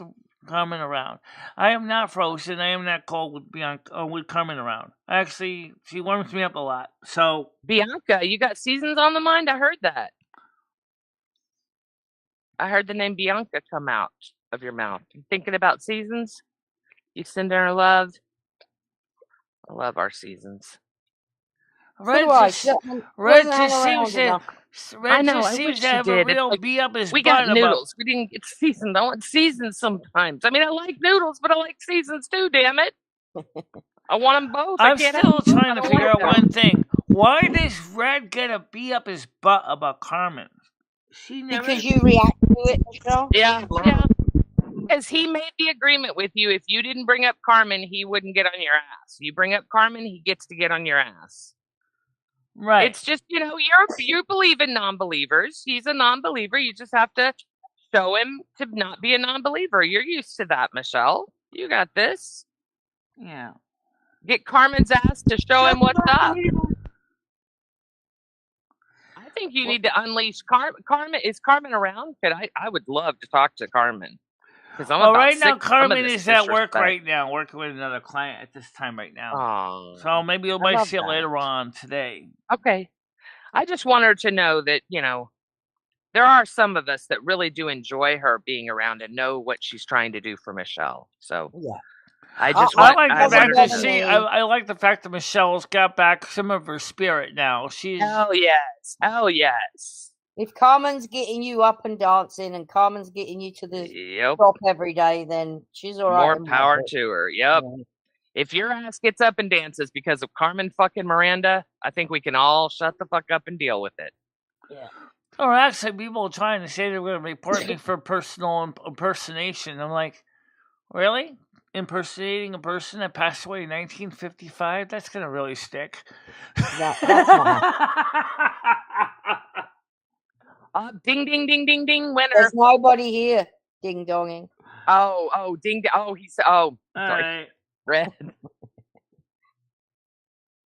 Carmen around. I am not frozen. I am not cold with Bianca with Carmen around. Actually, she warms me up a lot. So Bianca, you got seasons on the mind? I heard that. I heard the name Bianca come out of your mouth. You thinking about seasons? You sending her love? I love our seasons. Red do I. just, She doesn't Red hang just around seems to enough. Red I know, just I seems wish to she have a did. It's real like, beat up his we butt got noodles. We didn't get seasons. I want seasons sometimes. I mean, I like noodles, but I like seasons too, damn it. I want them both. I'm I can't still have them both. trying I to don't figure like out them. one thing. Why does Red get a beat up his butt about Carmen? She never. Because you react to it, Michelle? Yeah. Because he made the agreement with you. If you didn't bring up Carmen, he wouldn't get on your ass. You bring up Carmen, he gets to get on your ass. Right. It's just, you believe in non-believers. He's a non-believer. You just have to show him to not be a non-believer. You're used to that, Michelle. You got this. Yeah. Get Carmen's ass to show him what's up. I think you need to unleash Carmen. Is Carmen around? I would love to talk to Carmen. Well, right now Carmen is at work right now, working with another client at this time right now. Oh, so maybe you might see it later on today. Okay. I just want her to know that, there are some of us that really do enjoy her being around and know what she's trying to do for Michelle. So yeah. I like the fact that Michelle's got back some of her spirit now. She's Oh yes. If Carmen's getting you up and dancing and Carmen's getting you to the shop every day, then she's all right. More power to her. Yep. Yeah. If your ass gets up and dances because of Carmen fucking Miranda, I think we can all shut the fuck up and deal with it. Yeah. Or actually, people are trying to say they're going to report me for personal impersonation. I'm like, really? Impersonating a person that passed away in 1955? That's going to really stick. That's not ding, ding, ding, ding, ding, winner. There's nobody here. Ding donging. Oh, ding, oh, sorry. Right. Red.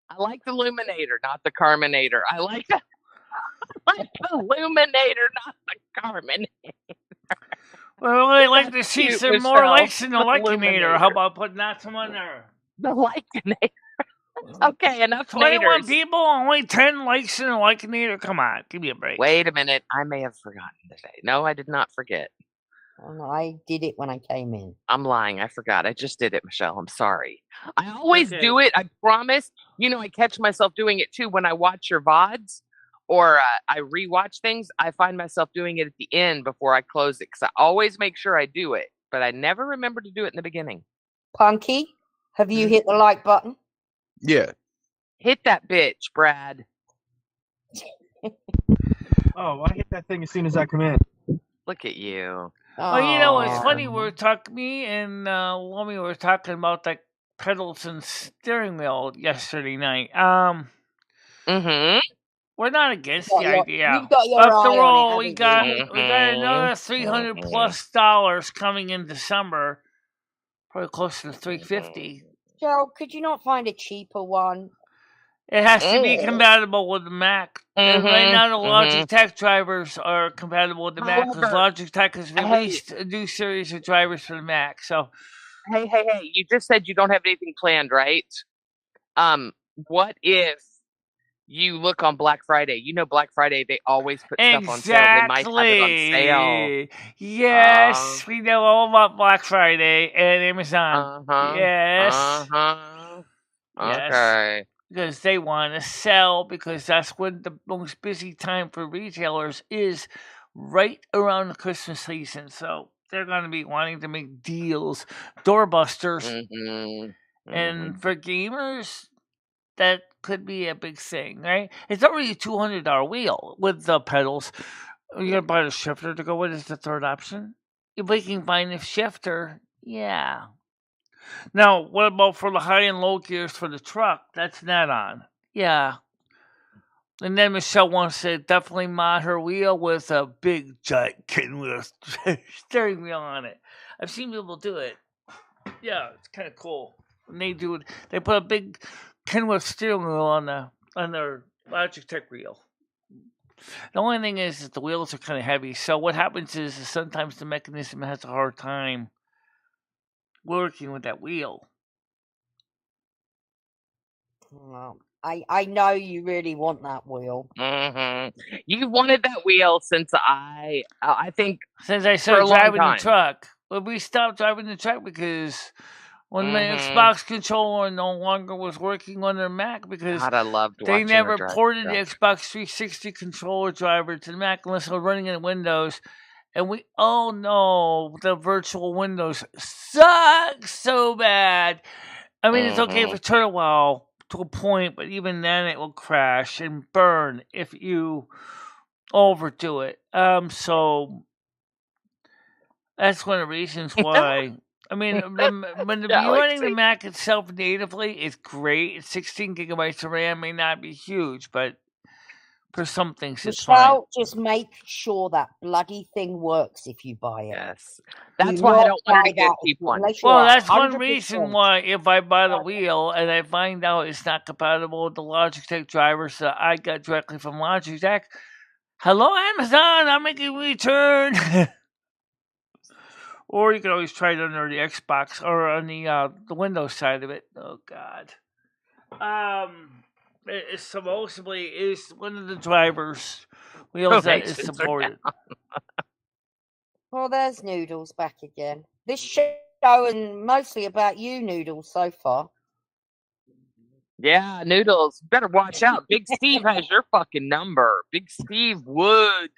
I like the Luminator, not the Carminator. I like the Luminator, not the Carminator. Well, I'd like to see some more likes in the Likinator. How about putting that some on there? The Likinator. Okay, enough 21 naters. people, only 10 likes in the Likinator. Come on, give me a break. Wait a minute. I may have forgotten today. No, I did not forget. And I did it when I came in. I'm lying. I forgot. I just did it, Michelle. I'm sorry. I always Okay. do it. I promise. I catch myself doing it too when I watch your VODs or I rewatch things. I find myself doing it at the end before I close it because I always make sure I do it, but I never remember to do it in the beginning. Punky, have you hit the like button? Yeah. Hit that bitch, Brad. Oh, I hit that thing as soon as I come in. Look at you. Well, it's Aw. funny. Me and Lomi were talking about like pedals and steering wheel yesterday night. Mm-hmm. We're not against Got the your- idea. you've got your After eye on it, all, we haven't got you? we got another $300+ coming in December, probably close to $350. Joe, could you not find a cheaper one? It has to be compatible with the Mac. And right now, the Logitech drivers are compatible with the Mac because However, Logitech has released a new series of drivers for the Mac. So, hey, you just said you don't have anything planned, right? What if you look on Black Friday? Black Friday, they always put stuff on sale. They might have it on sale. Yes, we know all about Black Friday and Amazon. Yes. Yes. Okay. Because they want to sell, because that's when the most busy time for retailers is, right around the Christmas season. So they're going to be wanting to make deals, doorbusters. And for gamers, that could be a big thing, right? It's already a $200 wheel with the pedals. You're going to buy the shifter to go with as the third option. If we can find a shifter, yeah. Now, what about for the high and low gears for the truck? That's not on. Yeah. And then Michelle wants to definitely mod her wheel with a big giant Kenworth steering wheel on it. I've seen people do it. Yeah, it's kind of cool. When they do it, they put a big Kenworth steering wheel on their Logitech wheel. The only thing is that the wheels are kind of heavy. So what happens is sometimes the mechanism has a hard time working with that wheel. Well, I know you really want that wheel. You wanted that wheel since I think since I started driving the truck. But we stopped driving the truck because when the Xbox controller no longer was working on their Mac, because God, I loved they never her ported the Xbox 360 controller driver to the Mac unless it was running in Windows. And we all know the virtual Windows sucks so bad. I mean, it's okay for turn a while to a point, but even then it will crash and burn if you overdo it. So that's one of the reasons why. I mean, when you're running the Mac itself natively, it's great. It's 16 gigabytes of RAM, may not be huge, but for some things it's fine. Just make sure that bloody thing works if you buy it. Yes. That's why I don't want to get cheap one. Well, that's one reason why if I buy the wheel and I find out it's not compatible with the Logitech drivers that I got directly from Logitech, hello Amazon, I'm making a return. Or you can always try it under the Xbox or on the Windows side of it. Oh God. It supposedly is one of the drivers wheels that is supported. Well, there's Noodles back again. This show is mostly about you, Noodles, so far. Yeah, Noodles, better watch out. Big Steve has your fucking number. Big Steve would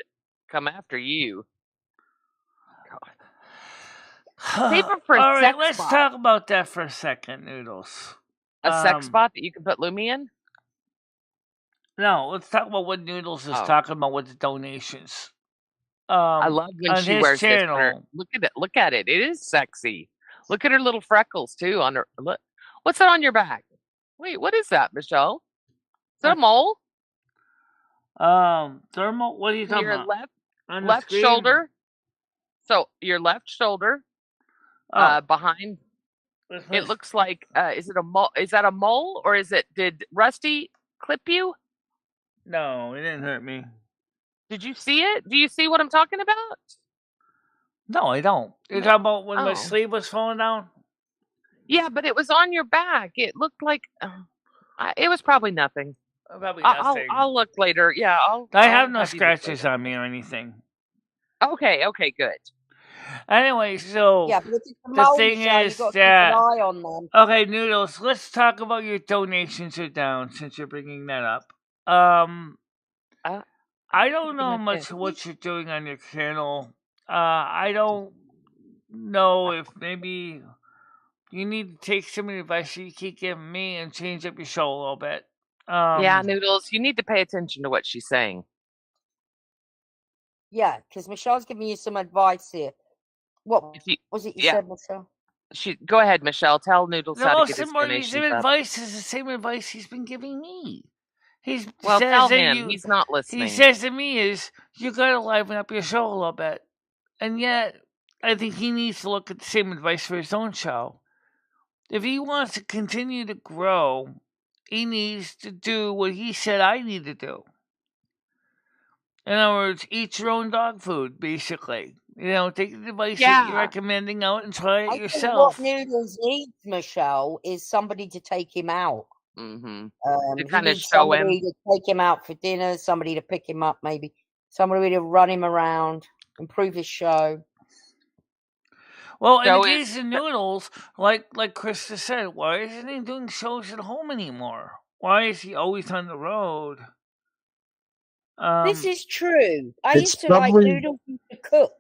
come after you. All right, let's talk about that for a second, Noodles. A sex spot that you can put Lumi in? No, let's talk about what Noodles is talking about with the donations. I love when she wears channel. This. Look at it. Look at it. It is sexy. Look at her little freckles too on her. Look, what's that on your back? Wait, what is that, Michelle? Is that a mole? Thermal. What are you talking about? Your left shoulder. So your left shoulder, behind. It looks like. Is it a mole? Is that a mole or is it? Did Rusty clip you? No, it didn't hurt me. Did you see it? Do you see what I'm talking about? No, I don't. You're talking about when my sleeve was falling down? Yeah, but it was on your back. It looked like it was probably nothing. Probably nothing. I'll look later. Yeah, I have no scratches on me or anything. Okay, good. Anyway, so Yeah, but if it's a the mole thing show, is you've got to keep an that eye on them. okay, Noodles. Let's talk about your donations are down since you're bringing that up. I don't know much what you're doing on your channel. I don't know if maybe you need to take some of the advice you keep giving me and change up your show a little bit. Yeah, Noodles, you need to pay attention to what she's saying. Yeah, because Michelle's giving you some advice here. What was it you said, Michelle? Go ahead, Michelle. Tell Noodles the how to most get his important piece donations of up. advice is the same advice he's been giving me. Well, tell him. He's not listening. He says to me is, you gotta liven up your show a little bit. And yet, I think he needs to look at the same advice for his own show. If he wants to continue to grow, he needs to do what he said I need to do. In other words, eat your own dog food, basically. Take the advice that you're recommending out and try it yourself. Think what Noodles needs, Michelle, is somebody to take him out. Mm-hmm. To kind of show somebody to take him out for dinner, somebody to pick him up, maybe somebody to run him around, improve his show. Well, in the case of Noodles, like Krista said, why isn't he doing shows at home anymore? Why is he always on the road? This is true. I used to like Noodles to cook.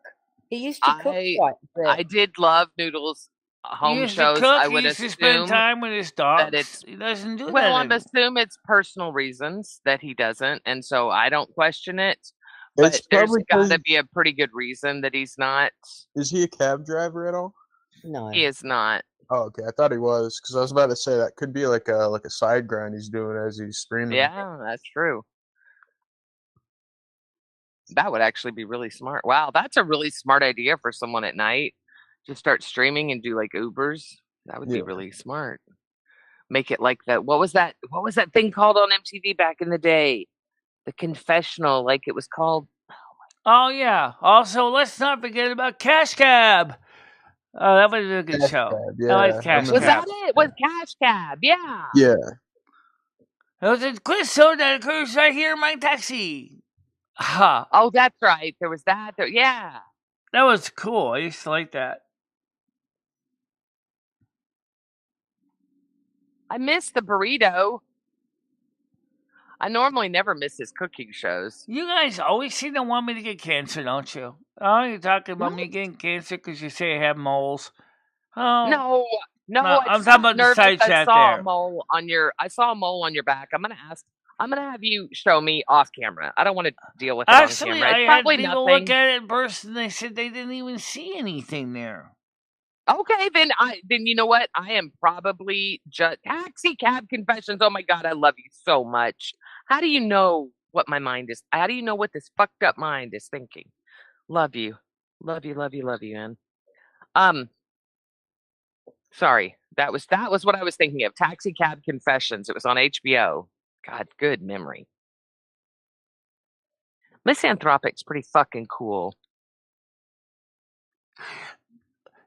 He used to cook quite a bit. I did love Noodles' home shows. I would assume to spend time with his dogs. He doesn't do that. Well, I assume it's personal reasons that he doesn't, and so I don't question it. But there's got to be a pretty good reason that he's not. Is he a cab driver at all? No, he is not. Oh, okay. I thought he was, because I was about to say that could be like a side grind he's doing as he's streaming. Yeah, that's true. That would actually be really smart. Wow, that's a really smart idea for someone at night. Just start streaming and do like Ubers. That would be really smart. Make it like that. What was that thing called on MTV back in the day? The confessional, like it was called. Oh yeah. Also, let's not forget about CashApp. Oh, that was a good show. Yeah. I like CashApp. Was that it? Was CashApp? Yeah. Yeah. It was a quiz show that occurs right here in my taxi. Ha. Oh, that's right. There was that. Yeah. That was cool. I used to like that. I miss the burrito. I normally never miss his cooking shows. You guys always seem to want me to get cancer, don't you? Oh, you're talking about me getting cancer because you say I have moles. Oh no. I'm talking about the side chat there. I saw a mole on your back. I'm gonna have you show me off camera. I don't want to deal with it Actually, on camera. It's probably had people look at it in person and they said they didn't even see anything there. Okay, then you know what? I am probably just taxi cab confessions. Oh my god, I love you so much. How do you know what my mind is? How do you know what this fucked up mind is thinking? Love you, man. Sorry, that was what I was thinking of. Taxi cab confessions. It was on HBO. God, good memory. Misanthropic's pretty fucking cool.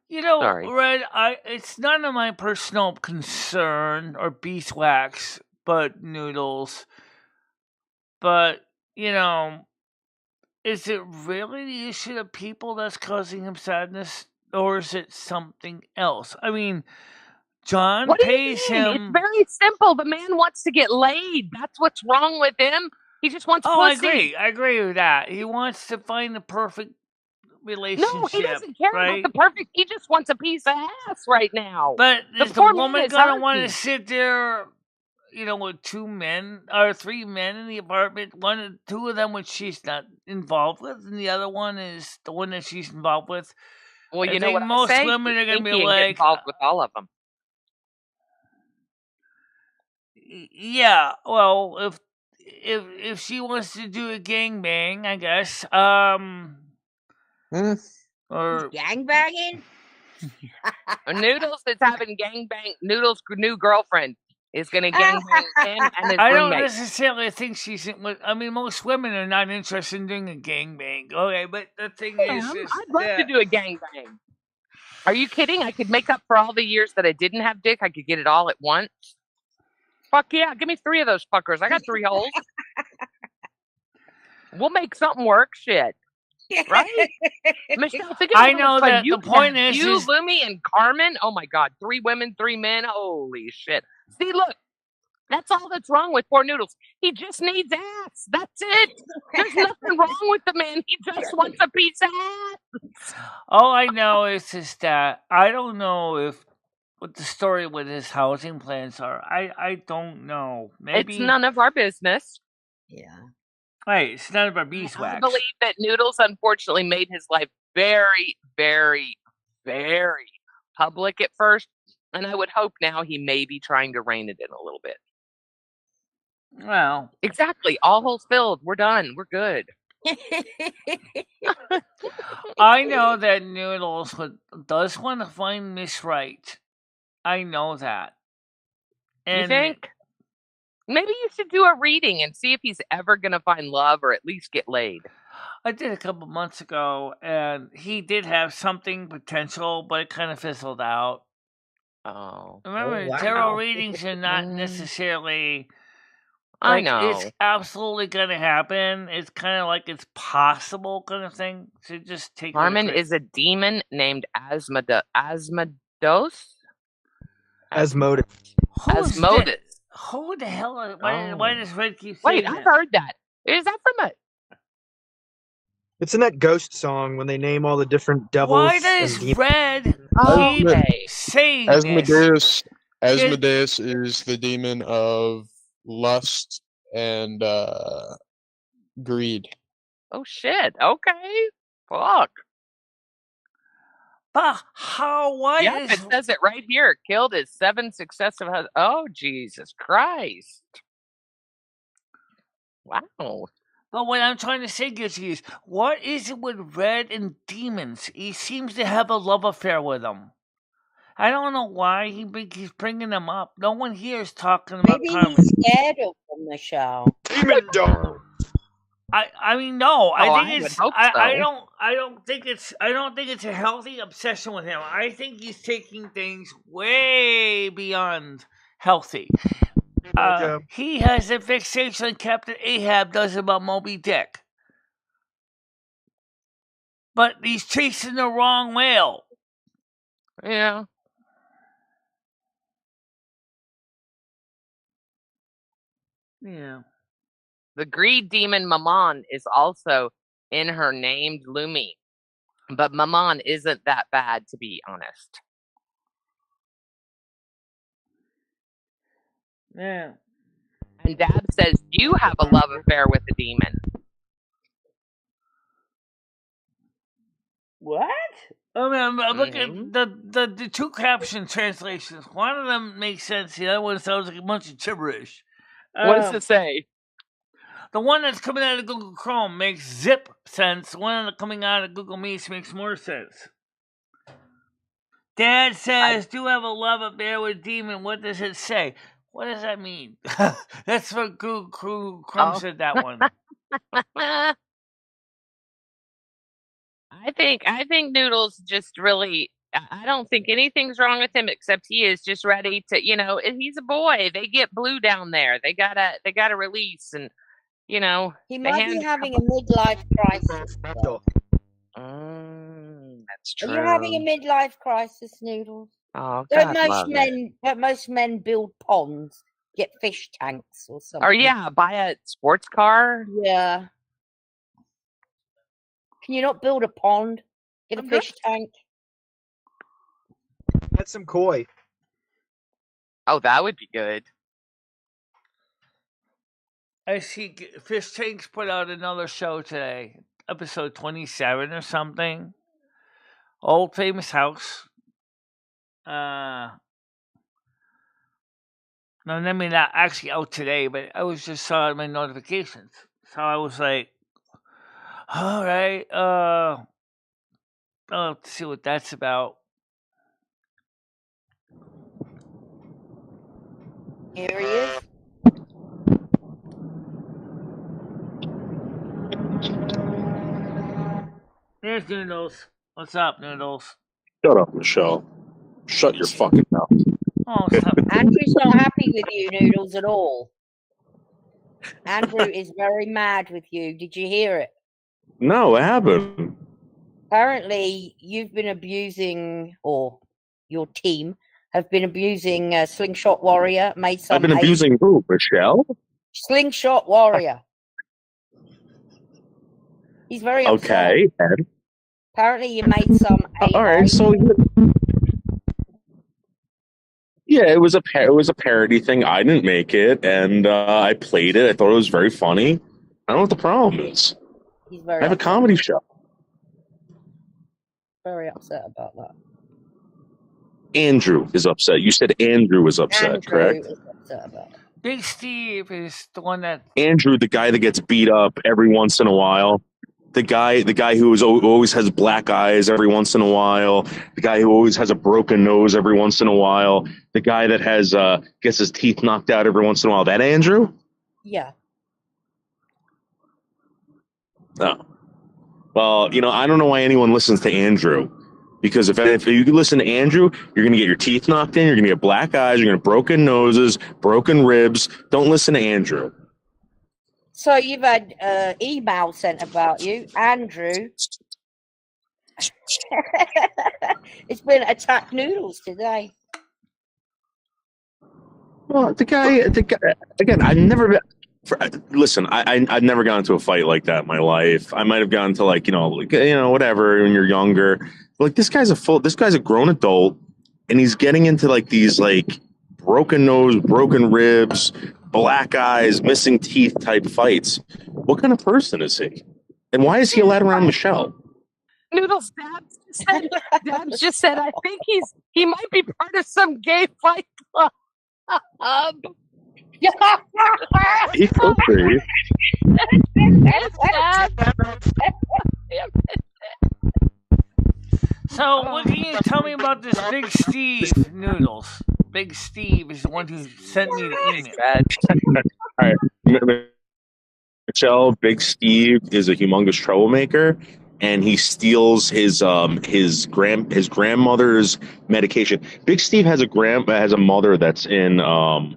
Red, it's none of my personal concern or beeswax, but Noodles. But, is it really the issue of people that's causing him sadness, or is it something else? I mean, John pays him. It's very simple. The man wants to get laid. That's what's wrong with him. He just wants pussy. I agree with that. He wants to find the perfect relationship. No, he doesn't care about the perfect. He just wants a piece of ass right now. But is the woman gonna want to sit there, with 2 men or 3 men in the apartment? 2 of them which she's not involved with, and the other one is the one that she's involved with. Well, I think most women are gonna be like involved with all of them. Yeah, well, if she wants to do a gangbang, I guess. Or gangbanging? Noodles is having gangbang. Noodles' new girlfriend is going to gangbang him and his I roommate. don't necessarily think she's. I mean, most women are not interested in doing a gangbang. Okay, but the thing is, I'd love to do a gangbang. Are you kidding? I could make up for all the years that I didn't have dick. I could get it all at once. Fuck yeah, give me 3 of those fuckers. I got 3 holes. We'll make something work. Shit. Right? Michelle, think I about how know much fun that you the could point have. is You, Lumi, and Carmen. Oh my God, 3 women, 3 men. Holy shit! See, look, that's all that's wrong with poor Noodles. He just needs ass. That's it. There's nothing wrong with the man. He just wants a piece of ass. all I know is just that I don't know if what the story with his housing plans are. I don't know. It's Maybe none of our business. Yeah. right. It's none of our I beeswax. believe that Noodles unfortunately made his life very, very, very public at first, and I would hope now he may be trying to rein it in a little bit. Well, Exactly. All holes filled. We're done. We're good. I know that Noodles does want to find Miss Right. I know that. You And think? Maybe you should do a reading and see if he's ever going to find love or at least get laid. I did a couple months ago, and he did have something potential, but it kind of fizzled out. Oh. Remember, wow. tarot readings are not Mm, necessarily I like know. it's absolutely gonna happen. It's kind of like it's possible kind of thing. So just take Carmen it with is a demon named Asmodeus? Asmodeus. who's that? Asmodeus. Who the hell? Why does Red keep Wait, saying I've that? heard that. Is that from a... It's in that ghost song when they name all the different devils. Why does and demons. Red keep Okay. saying this? Asmodeus is the demon of lust and greed. Oh, shit. Okay. Fuck. But how? Why Yep, is it says it right here. It killed his 7 successive husbands. Oh, Jesus Christ. Wow. But what I'm trying to say, Gizzy, is what is it with Red and demons? He seems to have a love affair with them. I don't know why he's bringing them up. No one here is talking about Maybe Carmen. he's scared of them, Michelle. Demon dog. I mean, no. I think I would it's. hope I so. don't think it's. I don't think it's a healthy obsession with him. I think he's taking things way beyond healthy. He has a fixation Captain Ahab does about Moby Dick. But he's chasing the wrong whale. Yeah. Yeah. The greed demon Mammon is also in her named Lumi. But Mammon isn't that bad, to be honest. Yeah. And Dab says you have a love affair with the demon. What? I mean, I'm looking at the two caption translations. One of them makes sense. The other one sounds like a bunch of gibberish. What does it say? The one that's coming out of Google Chrome makes zip sense. The one that's coming out of Google Meets makes more sense. Dad says, do have a love affair with demon. What does it say? What does that mean? That's what Google Chrome said that one. I think Noodles just really, I don't think anything's wrong with him except he is just ready to, he's a boy. They get blue down there. They gotta release, and he might be having a midlife crisis. That's true. Are you having a midlife crisis, Noodles? Oh, don't most men build ponds, get fish tanks or something? Or yeah, buy a sports car. Yeah. Can you not build a pond? Get a fish tank? Get some koi. Oh, that would be good. I see Fish Tanks put out another show today, episode 27 or something. Old Famous House. No, I mean not actually out today, but I was just saw my notifications, so I was like, all right, I'll have to see what that's about. Here he is. Here's Noodles. What's up, Noodles? Shut up, Michelle. Shut your fucking mouth. Oh, stop. Andrew's not happy with you, Noodles, at all. Andrew is very mad with you. Did you hear it? No, what happened? Apparently, you've been abusing, or your team have been abusing Slingshot Warrior. Made I've some been abusing who? Michelle? Slingshot Warrior. He's very upset. Okay. Ed. Apparently, you made some All right. So yeah, it was a parody thing. I didn't make it, and I played it. I thought it was very funny. I don't know what the problem is. He's I very have a upset. comedy show. Very upset about that. Andrew is upset. You said Andrew was upset, Andrew correct? is upset about it. Big Steve is the one that Andrew, the guy that gets beat up every once in a while. The guy who always has black eyes every once in a while. The guy who always has a broken nose every once in a while. The guy that has gets his teeth knocked out every once in a while. That Andrew? Yeah. Oh. Well, I don't know why anyone listens to Andrew. Because if you listen to Andrew, you're going to get your teeth knocked in, you're going to get black eyes, you're going to have broken noses, broken ribs. Don't listen to Andrew. So you've had email sent about you, Andrew. It's been attack noodles today. Well, the guy again. I've never listen. I've never gotten into a fight like that in my life. I might have gotten to whatever when you're younger. But, like this guy's a grown adult, and he's getting into like these like broken nose, broken ribs, black eyes, missing teeth type fights. What kind of person is he? And why is he allowed around Michelle? Noodles, Dabs just said, I think he might be part of some gay fight club. He could be. So, what can you tell me about this Big Steve Noodles? Big Steve is the one who sent me the email. All right. Michelle, Big Steve is a humongous troublemaker, and he steals his grandmother's medication. Big Steve has a mother that's in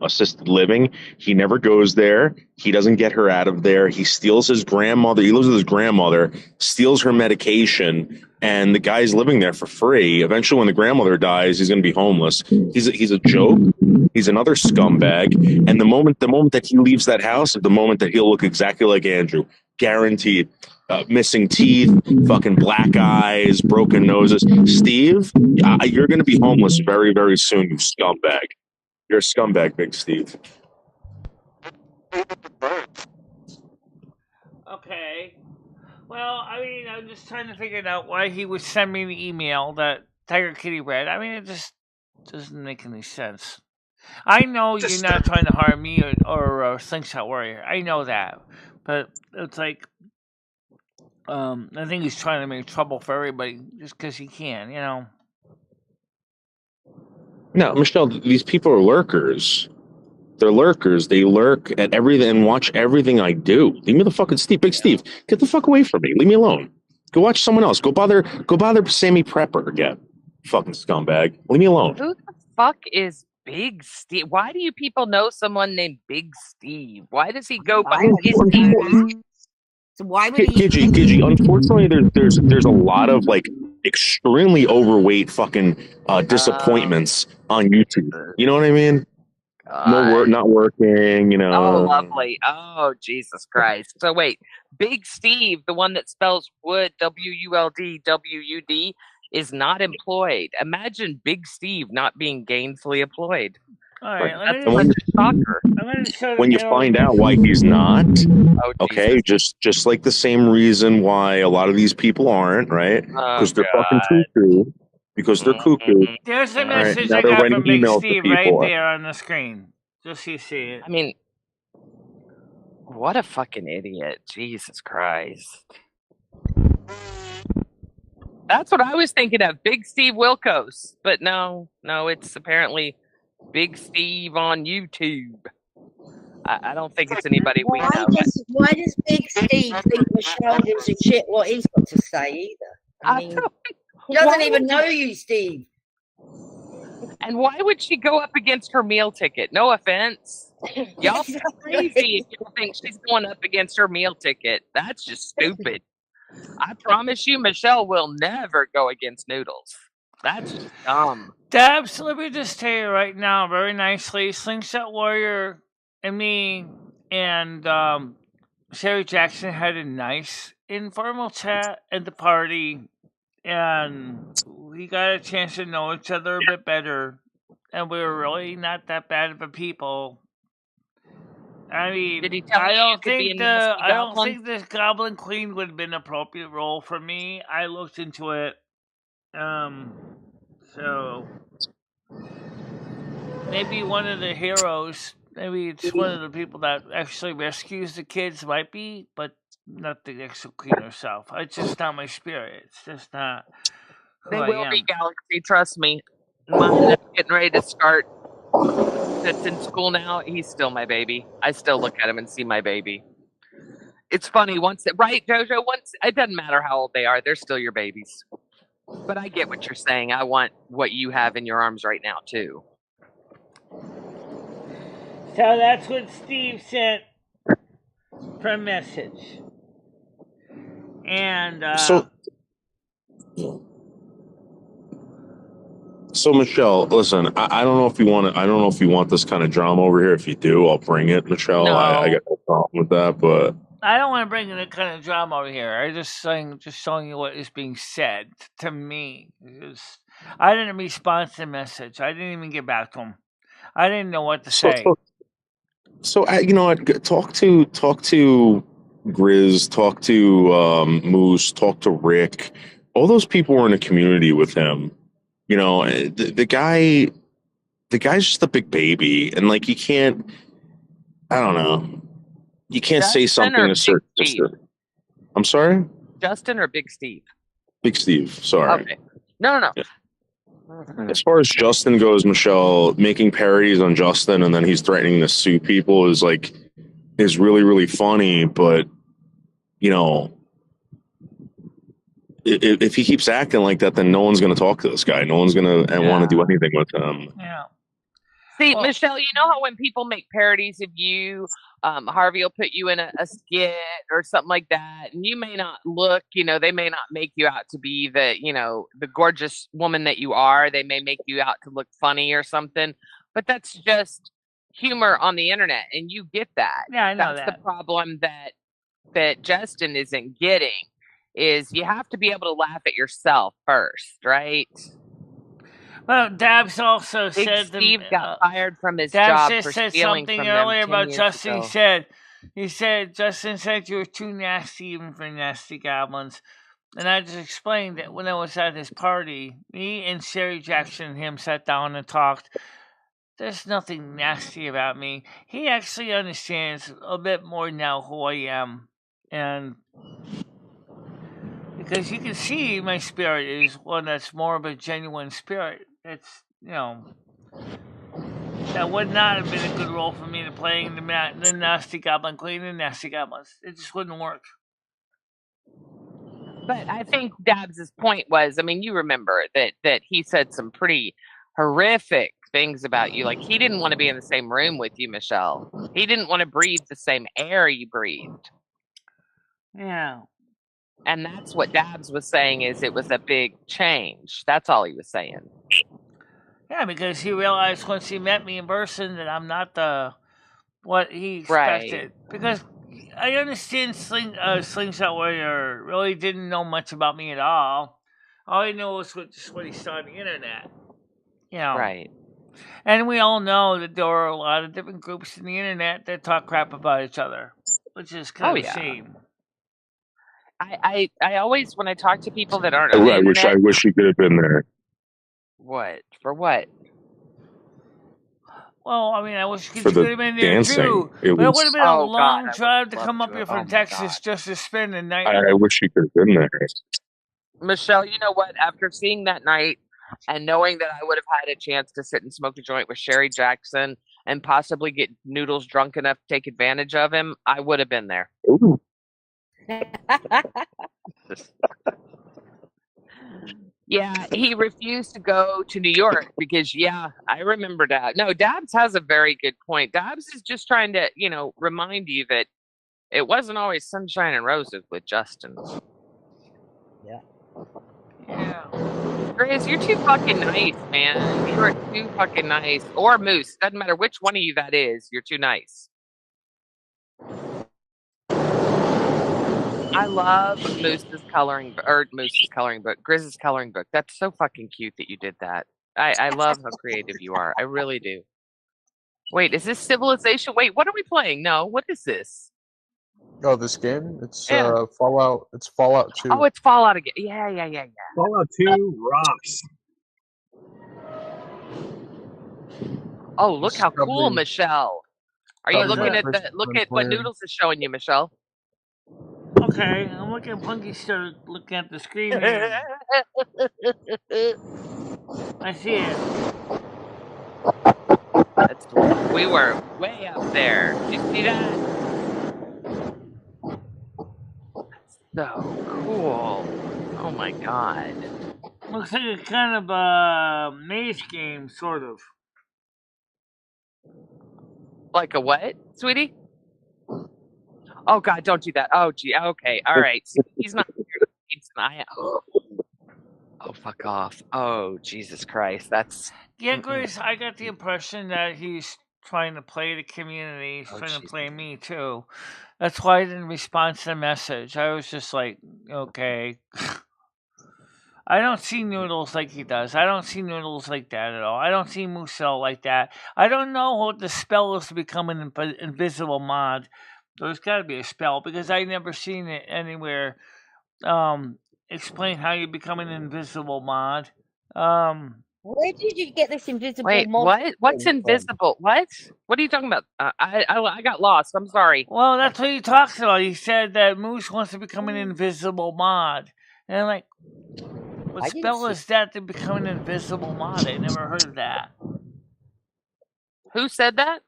assisted living. He never goes there. He doesn't get her out of there. He steals his grandmother. He lives with his grandmother, steals her medication, and the guy's living there for free. Eventually, when the grandmother dies, he's going to be homeless. He's a joke. He's another scumbag. And the moment that he leaves that house is the moment that he'll look exactly like Andrew. Guaranteed. Missing teeth, fucking black eyes, broken noses. Steve, you're going to be homeless very, very soon, you scumbag. You're a scumbag, Big Steve. Okay. Well, I mean, I'm just trying to figure out why he would send me the email that Tiger Kitty read. I mean, it just doesn't make any sense. I know you're not trying to harm me or Slingshot Warrior. I know that. But it's like, I think he's trying to make trouble for everybody just because he can, No, Michelle, these people are lurkers. They're lurkers. They lurk at everything and watch everything I do. Leave me the fucking Steve. Big Steve, get the fuck away from me. Leave me alone. Go watch someone else. Go bother Sammy Prepper again. Fucking scumbag. Leave me alone. Who the fuck is Big Steve? Why do you people know someone named Big Steve? Why does he go by Big Steve? So why would he? Gigi, unfortunately, there's a lot of like extremely overweight fucking disappointments on YouTube. You know what I mean? Not working. Oh, lovely. Oh, Jesus Christ. So wait, Big Steve, the one that spells wood, WULD, is not employed. Imagine Big Steve not being gainfully employed. All right, That's such a shocker. When you find out why he's not, okay, just like the same reason why a lot of these people aren't, right? Because they're fucking cuckoo. Because they're cuckoo. There's a message I got from Big Steve right there on the screen. Just so you see it. I mean, what a fucking idiot. Jesus Christ. That's what I was thinking of. Big Steve Wilkos. But no, it's apparently Big Steve on YouTube. I don't think it's anybody we know. Why does Big Steve think Michelle gives a shit what he's got to say either? I mean, he doesn't even know you, Steve. And why would she go up against her meal ticket? No offense. Y'all crazy if you think she's going up against her meal ticket. That's just stupid. I promise you, Michelle will never go against Noodles. That's just dumb. Dabs, let me just tell you right now, very nicely, Slingshot Warrior and me and Sherry Jackson had a nice informal chat at the party, and we got a chance to know each other a bit better, and we were really not that bad of a people. I mean, Did he tell you you could be a nasty I don't goblin? think this Goblin Queen would have been an appropriate role for me. I looked into it. So maybe one of the heroes, maybe it's one of the people that actually rescues the kids might be, but not the actual queen herself. It's just not my spirit. It's just not who They I will be, am. Galaxy. Trust me. Mine that's getting ready to start. That's in school now. He's still my baby. I still look at him and see my baby. It's funny right, Jojo? Once it doesn't matter how old they are, they're still your babies. But I get what you're saying. I want what you have in your arms right now too. So that's what Steve sent for a message. And So Michelle, listen, I don't know if you want to. I don't know if you want this kind of drama over here. If you do, I'll bring it, Michelle. No. I got no problem with that, but I don't want to bring that kind of drama over here. I just showing you what is being said to me. I didn't respond to the message. I didn't even get back to him. I didn't know what to say. So you know what? Talk to Grizz, talk to Moose, talk to Rick. All those people were in a community with him. You know, the guy's just a big baby, and like you can't. I don't know. You can't say Justin something or to certain. Big Steve? I'm sorry, Justin or Big Steve? Big Steve. Sorry. Okay. No. Yeah. As far as Justin goes, Michelle, making parodies on Justin and then he's threatening to sue people is really, really funny. But, you know, if he keeps acting like that, then no one's going to talk to this guy. No one's going to want to do anything with him. Yeah. See, Michelle, you know how when people make parodies of you, Harvey will put you in a skit or something like that, and you may not look, they may not make you out to be the gorgeous woman that you are. They may make you out to look funny or something, but that's just humor on the internet, and you get that. Yeah, I know that's the problem that Justin isn't getting, is you have to be able to laugh at yourself first, right? Well, Dabs also Big said Steve got fired from his job for said stealing something from earlier them 10 about years Justin. ago. He said Justin said you were too nasty even for nasty goblins. And I just explained that when I was at his party, me and Sherry Jackson and him sat down and talked. There's nothing nasty about me. He actually understands a bit more now who I am. And because you can see my spirit is one that's more of a genuine spirit. It's, that would not have been a good role for me to play in the Nasty Goblin Queen and Nasty Goblins. It just wouldn't work. But I think Dabs' point was, you remember that he said some pretty horrific things about you. Like, he didn't want to be in the same room with you, Michelle. He didn't want to breathe the same air you breathed. Yeah. And that's what Dabs was saying, is it was a big change. That's all he was saying. Yeah, because he realized once he met me in person that I'm not what he expected. Right. Because I understand Slingshot Warrior really didn't know much about me at all. All he knew was just what he saw on the internet. Right. And we all know that there are a lot of different groups in the internet that talk crap about each other, which is kind of a shame. I always, when I talk to people that aren't I on the internet, I wish you could have been there. What? For what? Well, I wish you could have been there dancing, too. But it would have been a long drive to come up here from Texas just to spend the night. I wish you could have been there. Michelle, you know what? After seeing that night and knowing that I would have had a chance to sit and smoke a joint with Sherry Jackson and possibly get Noodles drunk enough to take advantage of him, I would have been there. Ooh. Yeah, he refused to go to New York because, I remember Dabs. No, Dabs has a very good point. Dabs is just trying to, remind you that it wasn't always sunshine and roses with Justin. Grizz, you're too fucking nice, man. You are too fucking nice. Or Moose. Doesn't matter which one of you that is. You're too nice. I love Grizz's coloring book. That's so fucking cute that you did that. I love how creative you are. I really do. Wait, is this Civilization? Wait, what are we playing? No, what is this? Oh, this game? It's Yeah. Fallout. It's Fallout 2. Oh, it's Fallout again. Yeah. Fallout 2 rocks. Oh, look how cool, Probably- Michelle. Are you probably looking my at first look time at what playing. Noodles is showing you, Michelle? Okay, I'm looking at Punky Star looking at the screen here. I see it. We were way up there. Did you see that? That's so cool. Oh my god. Looks like a kind of a maze game, sort of. Like a what, sweetie? Oh god, don't do that. Oh gee, okay, all right. See, he's not here to keep an eye out. Oh fuck off. Oh Jesus Christ, that's Yeah, Grace, I got the impression that he's trying to play the community. He's trying to jeez. play me too. That's why I didn't respond to the message. I was just like, okay. I don't see Noodles like he does. I don't see Noodles like that at all. I don't see Musel like that. I don't know what the spell is to become an invisible mod. There's got to be a spell because I never seen it anywhere. Explain how you become an invisible mod. Where did you get this invisible Wait, mod what? What's from? invisible? What? What are you talking about? I got lost. I'm sorry. Well, that's what he talks about. He said that Moose wants to become an invisible mod. And I'm like, what I didn't spell see- is that to become an invisible mod? I never heard of that. Who said that?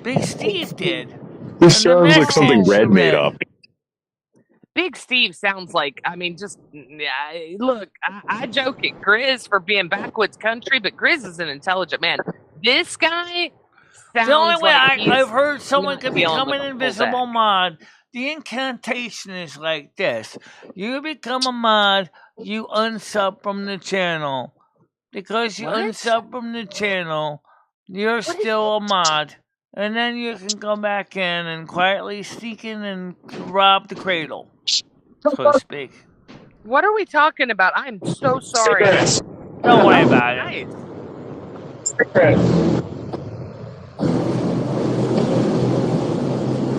Big Steve did. This And the sounds like something message Red made read. up. Big Steve sounds like, I mean, just look, I joke at Grizz for being backwoods country, but Grizz is an intelligent man. This guy sounds The only way like he's I've heard someone not can dealing become with an a full invisible deck. mod, the incantation is like this. You become a mod, you unsub from the channel. Because you What? unsub from the channel, you're still a mod. And then you can come back in and quietly sneak in and rob the cradle, so to speak. What are we talking about? I'm so sorry. Don't worry about it. Nice.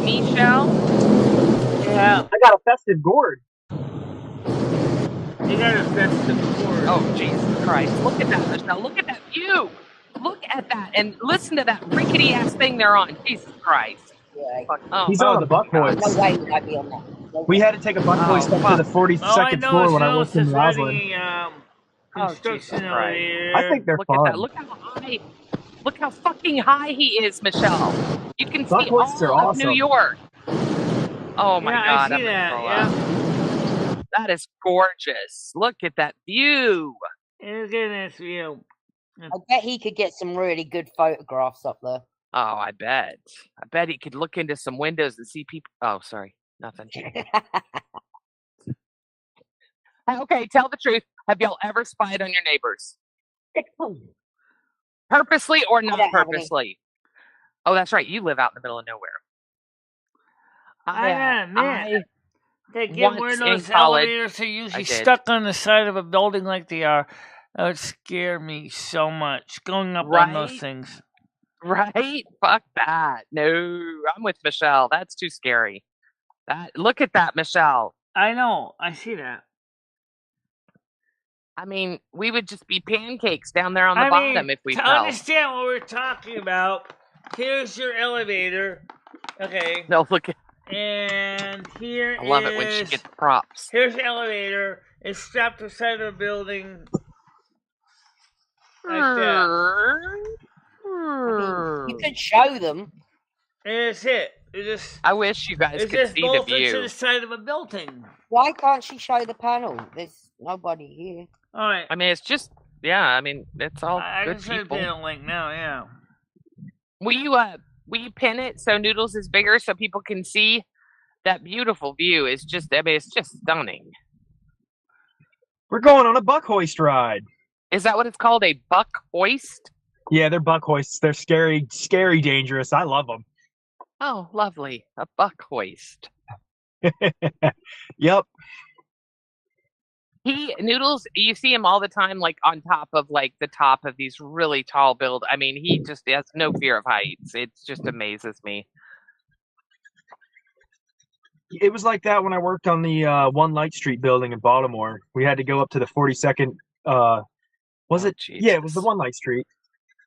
Michelle? Yeah, I got a festive gourd. you got a festive gourd. Oh, Jesus Christ. Look at that, Michelle. Look at that view. Look at that. And listen to that rickety ass thing they're on. Jesus Christ. Yeah. Oh, He's on the buck God. hoist. No way would I be on that. No We way. had to take a buck hoist up to the 42nd All I know floor is when I worked in is Roslyn. ready, Oh, construction Jesus Christ. elevator. I think they're Look fun. at that. Look how high. Look how fucking high he is, Michelle. You can Buck see hoists are all of New awesome. York. Oh my Yeah, God. I I'm see gonna that. throw Yeah. up. That is gorgeous. Look at that view. Look at this view. I bet he could get some really good photographs up there. Oh, I bet. I bet he could look into some windows and see people. Oh, sorry. Nothing. Okay, tell the truth. Have y'all ever spied on your neighbors? Purposely or not don't have any. purposely? Oh, that's right. You live out in the middle of nowhere. I gotta admit, they get once one of in those college, elevators are usually I did. stuck on the side of a building like they are. That would scare me so much going up on those Right? things. Right? Fuck that. No, I'm with Michelle. That's too scary. Look at that, Michelle. I know. I see that. I mean, we would just be pancakes down there on the I bottom mean, if we to fell. understand what we're talking about, here's your elevator. Okay. No, look at. And here I love it when she gets props. Here's the elevator. It's strapped to the side of the building. Like that. You could show them. And it's it. It's just. I wish you guys It's could just see the bolted to view. the side of a building. Why can't she show the panel? There's nobody here. All right. I mean, it's just, yeah. I mean, it's all I good can show you people. the link now. Yeah. Will you pin it so Noodles is bigger so people can see that beautiful view? Is just, I mean, it's just stunning. We're going on a buck hoist ride. Is that what it's called? A buck hoist? Yeah, they're buck hoists. They're scary, dangerous. I love them. Oh, lovely. A buck hoist. Yep. Noodles, you see him all the time, like on top of like the top of these really tall build. I mean, he just has no fear of heights. It just amazes me. It was like that when I worked on the One Light Street building in Baltimore. We had to go up to the 42nd. Was it? Yeah, it was the Jesus. One Light Street.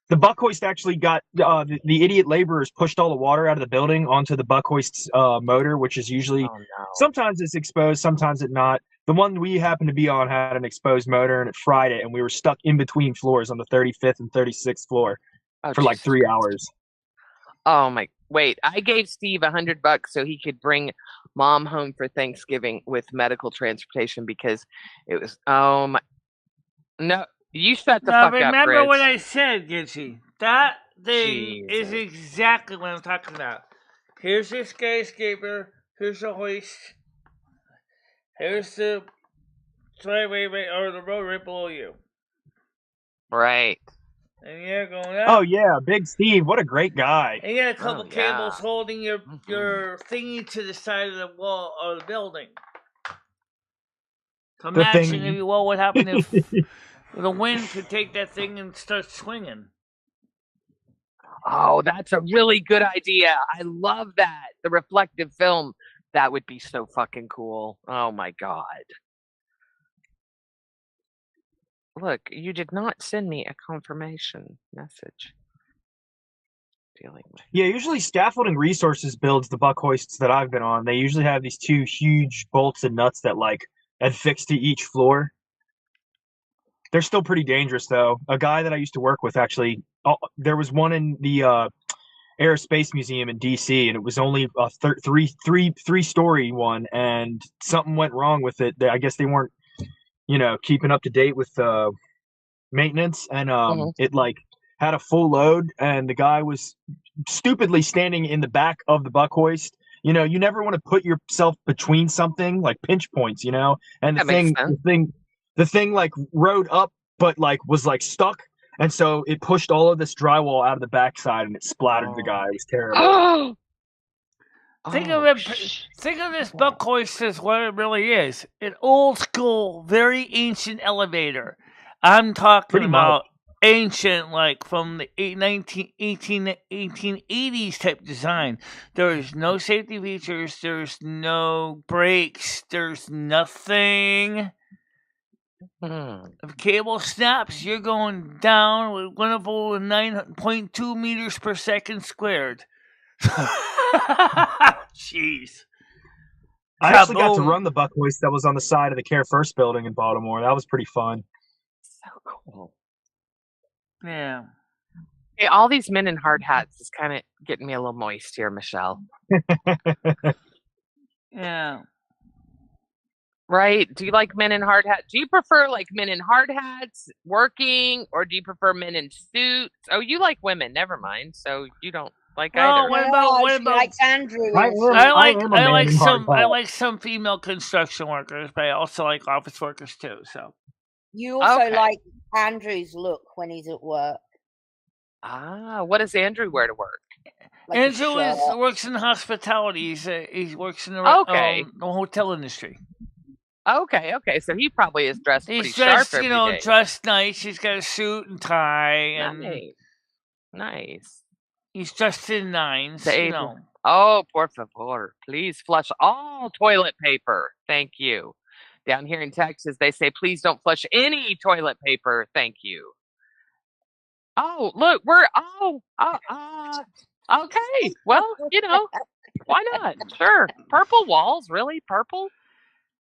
The buck hoist actually got the idiot laborers pushed all the water out of the building onto the buck hoist's motor, which is usually sometimes it's exposed, sometimes it's not. The one we happened to be on had an exposed motor and it fried it, and we were stuck in between floors on the 35th and 36th floor for like 3 hours. Oh my! Wait, I gave Steve $100 so he could bring Mom home for Thanksgiving with medical transportation because it was. Oh my! No, you shut the fuck up, remember Rich. what I said, Gitchy. That thing is exactly what I'm talking about. Here's your skyscraper. Here's the hoist. Here's the driveway or the road right below you. Right. And you're going up. Oh yeah, Big Steve, what a great guy. And you got a couple cables holding your thingy to the side of the wall or the building. So imagine, if you will, what happened if the wind could take that thing and start swinging. Oh, that's a really good idea. I love that. The reflective film. That would be so fucking cool. Oh my God. Look, you did not send me a confirmation message. Dealing with. Yeah, usually Scaffolding Resources builds the buck hoists that I've been on. They usually have these two huge bolts and nuts that like affix to each floor. They're still pretty dangerous, though. A guy that I used to work with actually, there was one in the Aerospace Museum in DC, and it was only a three-story one, and something went wrong with it. I guess they weren't, keeping up to date with maintenance, and it like had a full load, and the guy was stupidly standing in the back of the buck hoist. You never want to put yourself between something like pinch points, and the thing like rode up, but like was like stuck. And so it pushed all of this drywall out of the backside and it splattered the guy. It was terrible. Think of this buck hoist as what it really is. An old school, very ancient elevator. I'm talking about ancient, like from the 1880s type design. There's no safety features. There's no brakes. There's nothing. If cable snaps, you're going down with 9.2 meters per second squared. Jeez. I actually got to run the buck hoist that was on the side of the Care First building in Baltimore. That was pretty fun. So cool. Yeah. Hey, all these men in hard hats is kind of getting me a little moist here, Michelle. Yeah. Right? Do you like men in hard hats? Do you prefer like men in hard hats working, or do you prefer men in suits? Oh, you like women. Never mind. So you don't like either. What about like Andrew? I like some female construction workers, but I also like office workers too. So you also like Andrew's look when he's at work. What does Andrew wear to work? Like Andrew works in hospitality. He works in the hotel industry. Okay. So he probably is dressed pretty dressed, sharp every day. dressed nice. He's got a suit and tie. And nice. He's dressed in nines. Oh, por favor. Please flush all toilet paper. Thank you. Down here in Texas, they say, please don't flush any toilet paper. Thank you. Oh, look, okay. Well, why not? Sure. Purple walls, really? Purple?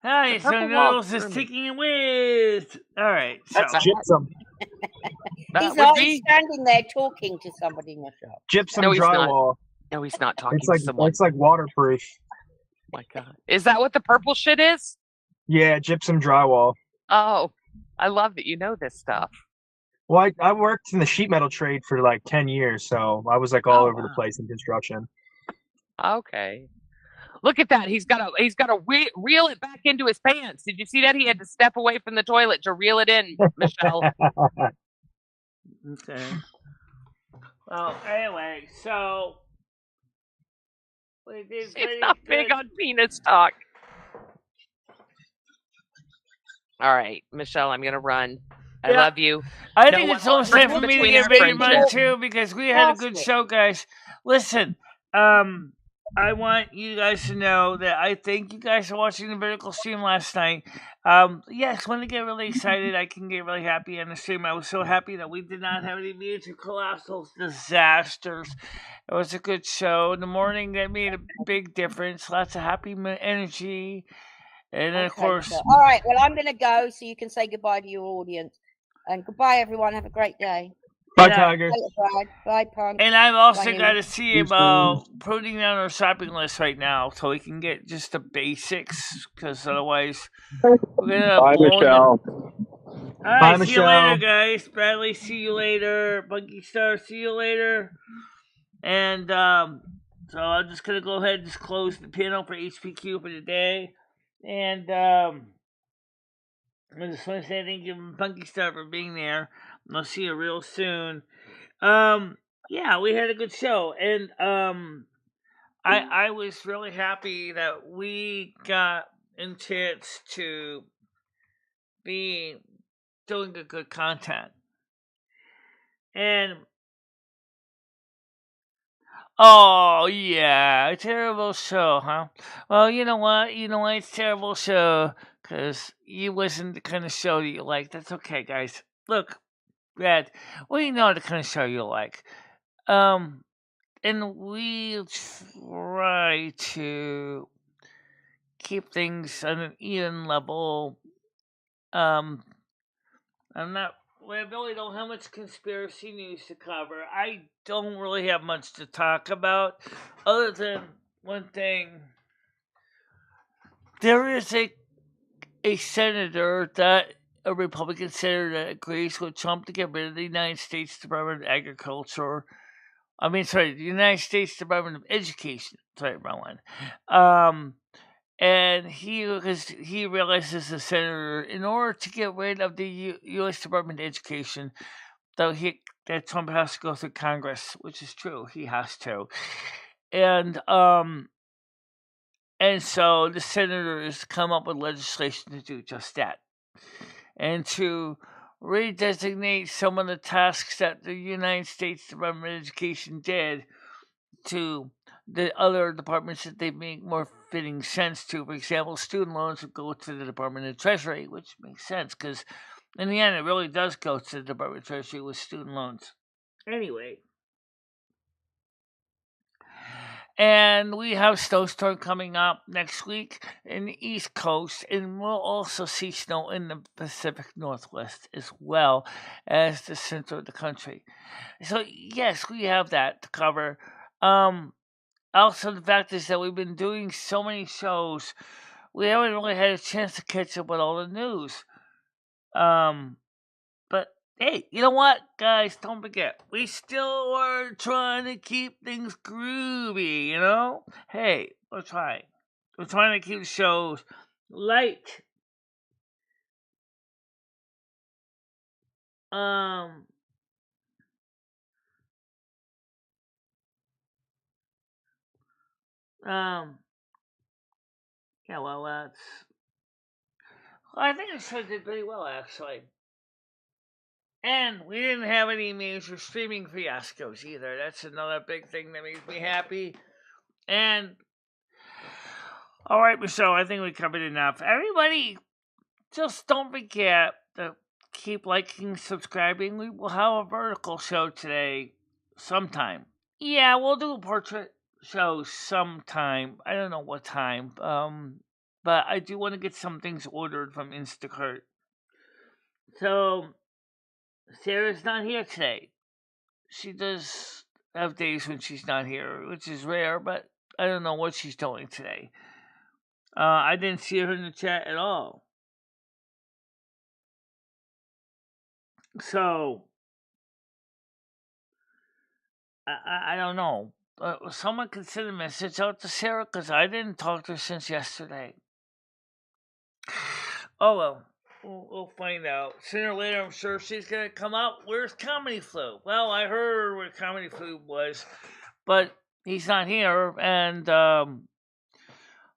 Hi, so Noodles is taking it with. All right. That's gypsum. He's always standing there talking to somebody, Michelle. Gypsum drywall. No, he's not talking to someone. It's like waterproof. My God. Is that what the purple shit is? Yeah, gypsum drywall. Oh, I love that you know this stuff. Well, I worked in the sheet metal trade for like 10 years, so I was like all over the place in construction. Okay. Look at that. He's got to reel it back into his pants. Did you see that? He had to step away from the toilet to reel it in, Michelle. Okay. Well, anyway, so we did She's pretty not good. big on penis talk. All right, Michelle, I'm gonna run. I Yeah. love you. I No think one it's will almost ever time come for me to between get our ready to run friendship. too, because we had a good Fantastic. show, guys. Listen, I want you guys to know that I thank you guys for watching the vertical stream last night. Yes, when I get really excited, I can get really happy on the stream. I was so happy that we did not have any major colossal disasters. It was a good show. In the morning, that made a big difference. Lots of happy energy. And then, of Okay, course, Michelle. All right. Well, I'm going to go so you can say goodbye to your audience. And goodbye, everyone. Have a great day. Bye, and I- Tiger. Bye, Brad. Bye, Punk. And I've also Bye, got Amy. to see You about putting down our shopping list right now so we can get just the basics, because otherwise we're going to Bye, blow Michelle. All Bye, right, see you later, Michelle. guys. Bradley, see you later. Bunky Star, see you later. And so I'm just going to go ahead and just close the panel for HPQ for today. And I just want to say thank you, Bunky Star, for being there. I'll see you real soon. Yeah, we had a good show, and I was really happy that we got a chance to be doing a good content. And oh yeah, a terrible show, huh? Well, you know what? It's a terrible show because it wasn't the kind of show that you like. That's okay, guys. Look, Brad, we know the kind of show you like. And we try to keep things on an even level. I really don't have much conspiracy news to cover. I don't really have much to talk about, other than one thing. There is a senator a Republican senator that agrees with Trump to get rid of the United States Department of Agriculture. The United States Department of Education. Sorry, wrong one. And because he realizes the senator, in order to get rid of the U.S. Department of Education, that Trump has to go through Congress, which is true. He has to, and so the senator has come up with legislation to do just that, and to redesignate some of the tasks that the United States Department of Education did to the other departments that they make more fitting sense to. For example, student loans would go to the Department of Treasury, which makes sense because in the end it really does go to the Department of Treasury with student loans. Anyway. And we have snowstorm coming up next week in the East Coast, and we'll also see snow in the Pacific Northwest as well as the center of the country. So yes, we have that to cover. Also, the fact is that we've been doing so many shows, we haven't really had a chance to catch up with all the news. But hey, you know what, guys? Don't forget, we still are trying to keep things groovy. Hey, we're trying. We're trying to keep shows light. Um. Yeah. Well, I think the show did pretty well, actually. And we didn't have any major streaming fiascos either. That's another big thing that makes me happy. And all right, Michelle, I think we covered enough. Everybody, just don't forget to keep liking, subscribing. We will have a vertical show today, sometime. Yeah, we'll do a portrait show sometime. I don't know what time. But I do want to get some things ordered from Instacart. So Sarah's not here today. She does have days when she's not here, which is rare, but I don't know what she's doing today. I didn't see her in the chat at all. So, I don't know. someone can send a message out to Sarah because I didn't talk to her since yesterday. Oh well, we'll find out sooner or later. I'm sure she's gonna come out. Where's Comedy Flu? Well, I heard where Comedy Flu was, but he's not here, and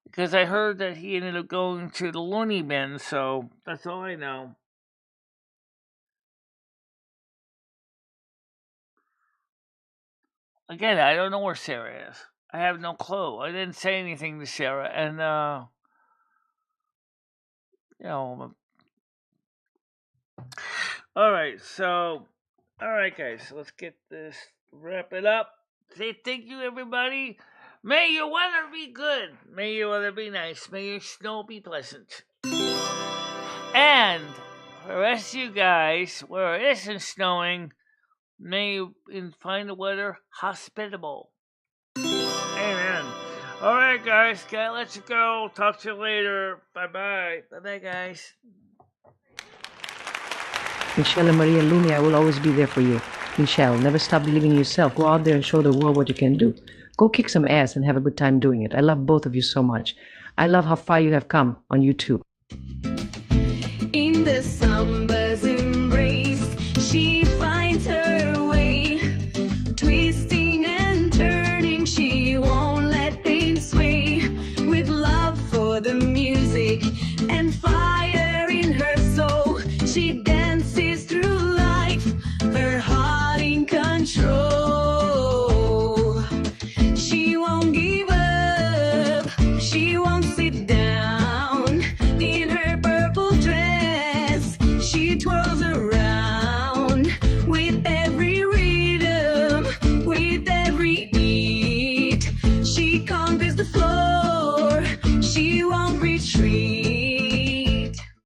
because I heard that he ended up going to the loony bin. So that's all I know. Again, I don't know where Sarah is. I have no clue. I didn't say anything to Sarah, and you know. All right, guys, let's get this wrap it up. Say thank you, everybody. May your weather be good. May your weather be nice. May your snow be pleasant. And for the rest of you guys, where it isn't snowing, may you find the weather hospitable. Amen. All right, guys, gotta let you go. Talk to you later. Bye-bye. Bye-bye, guys. MicheleMarieDalene, I will always be there for you. Michelle, never stop believing in yourself. Go out there and show the world what you can do. Go kick some ass and have a good time doing it. I love both of you so much. I love how far you have come on YouTube. In the summer's embrace, she finds her way, twisting and turning, she won't let pain sway. With love for the music and fire in her soul, she dances through life, her heart in control. She won't give up, she won't sit down. In her purple dress, she twirls around with every rhythm, with every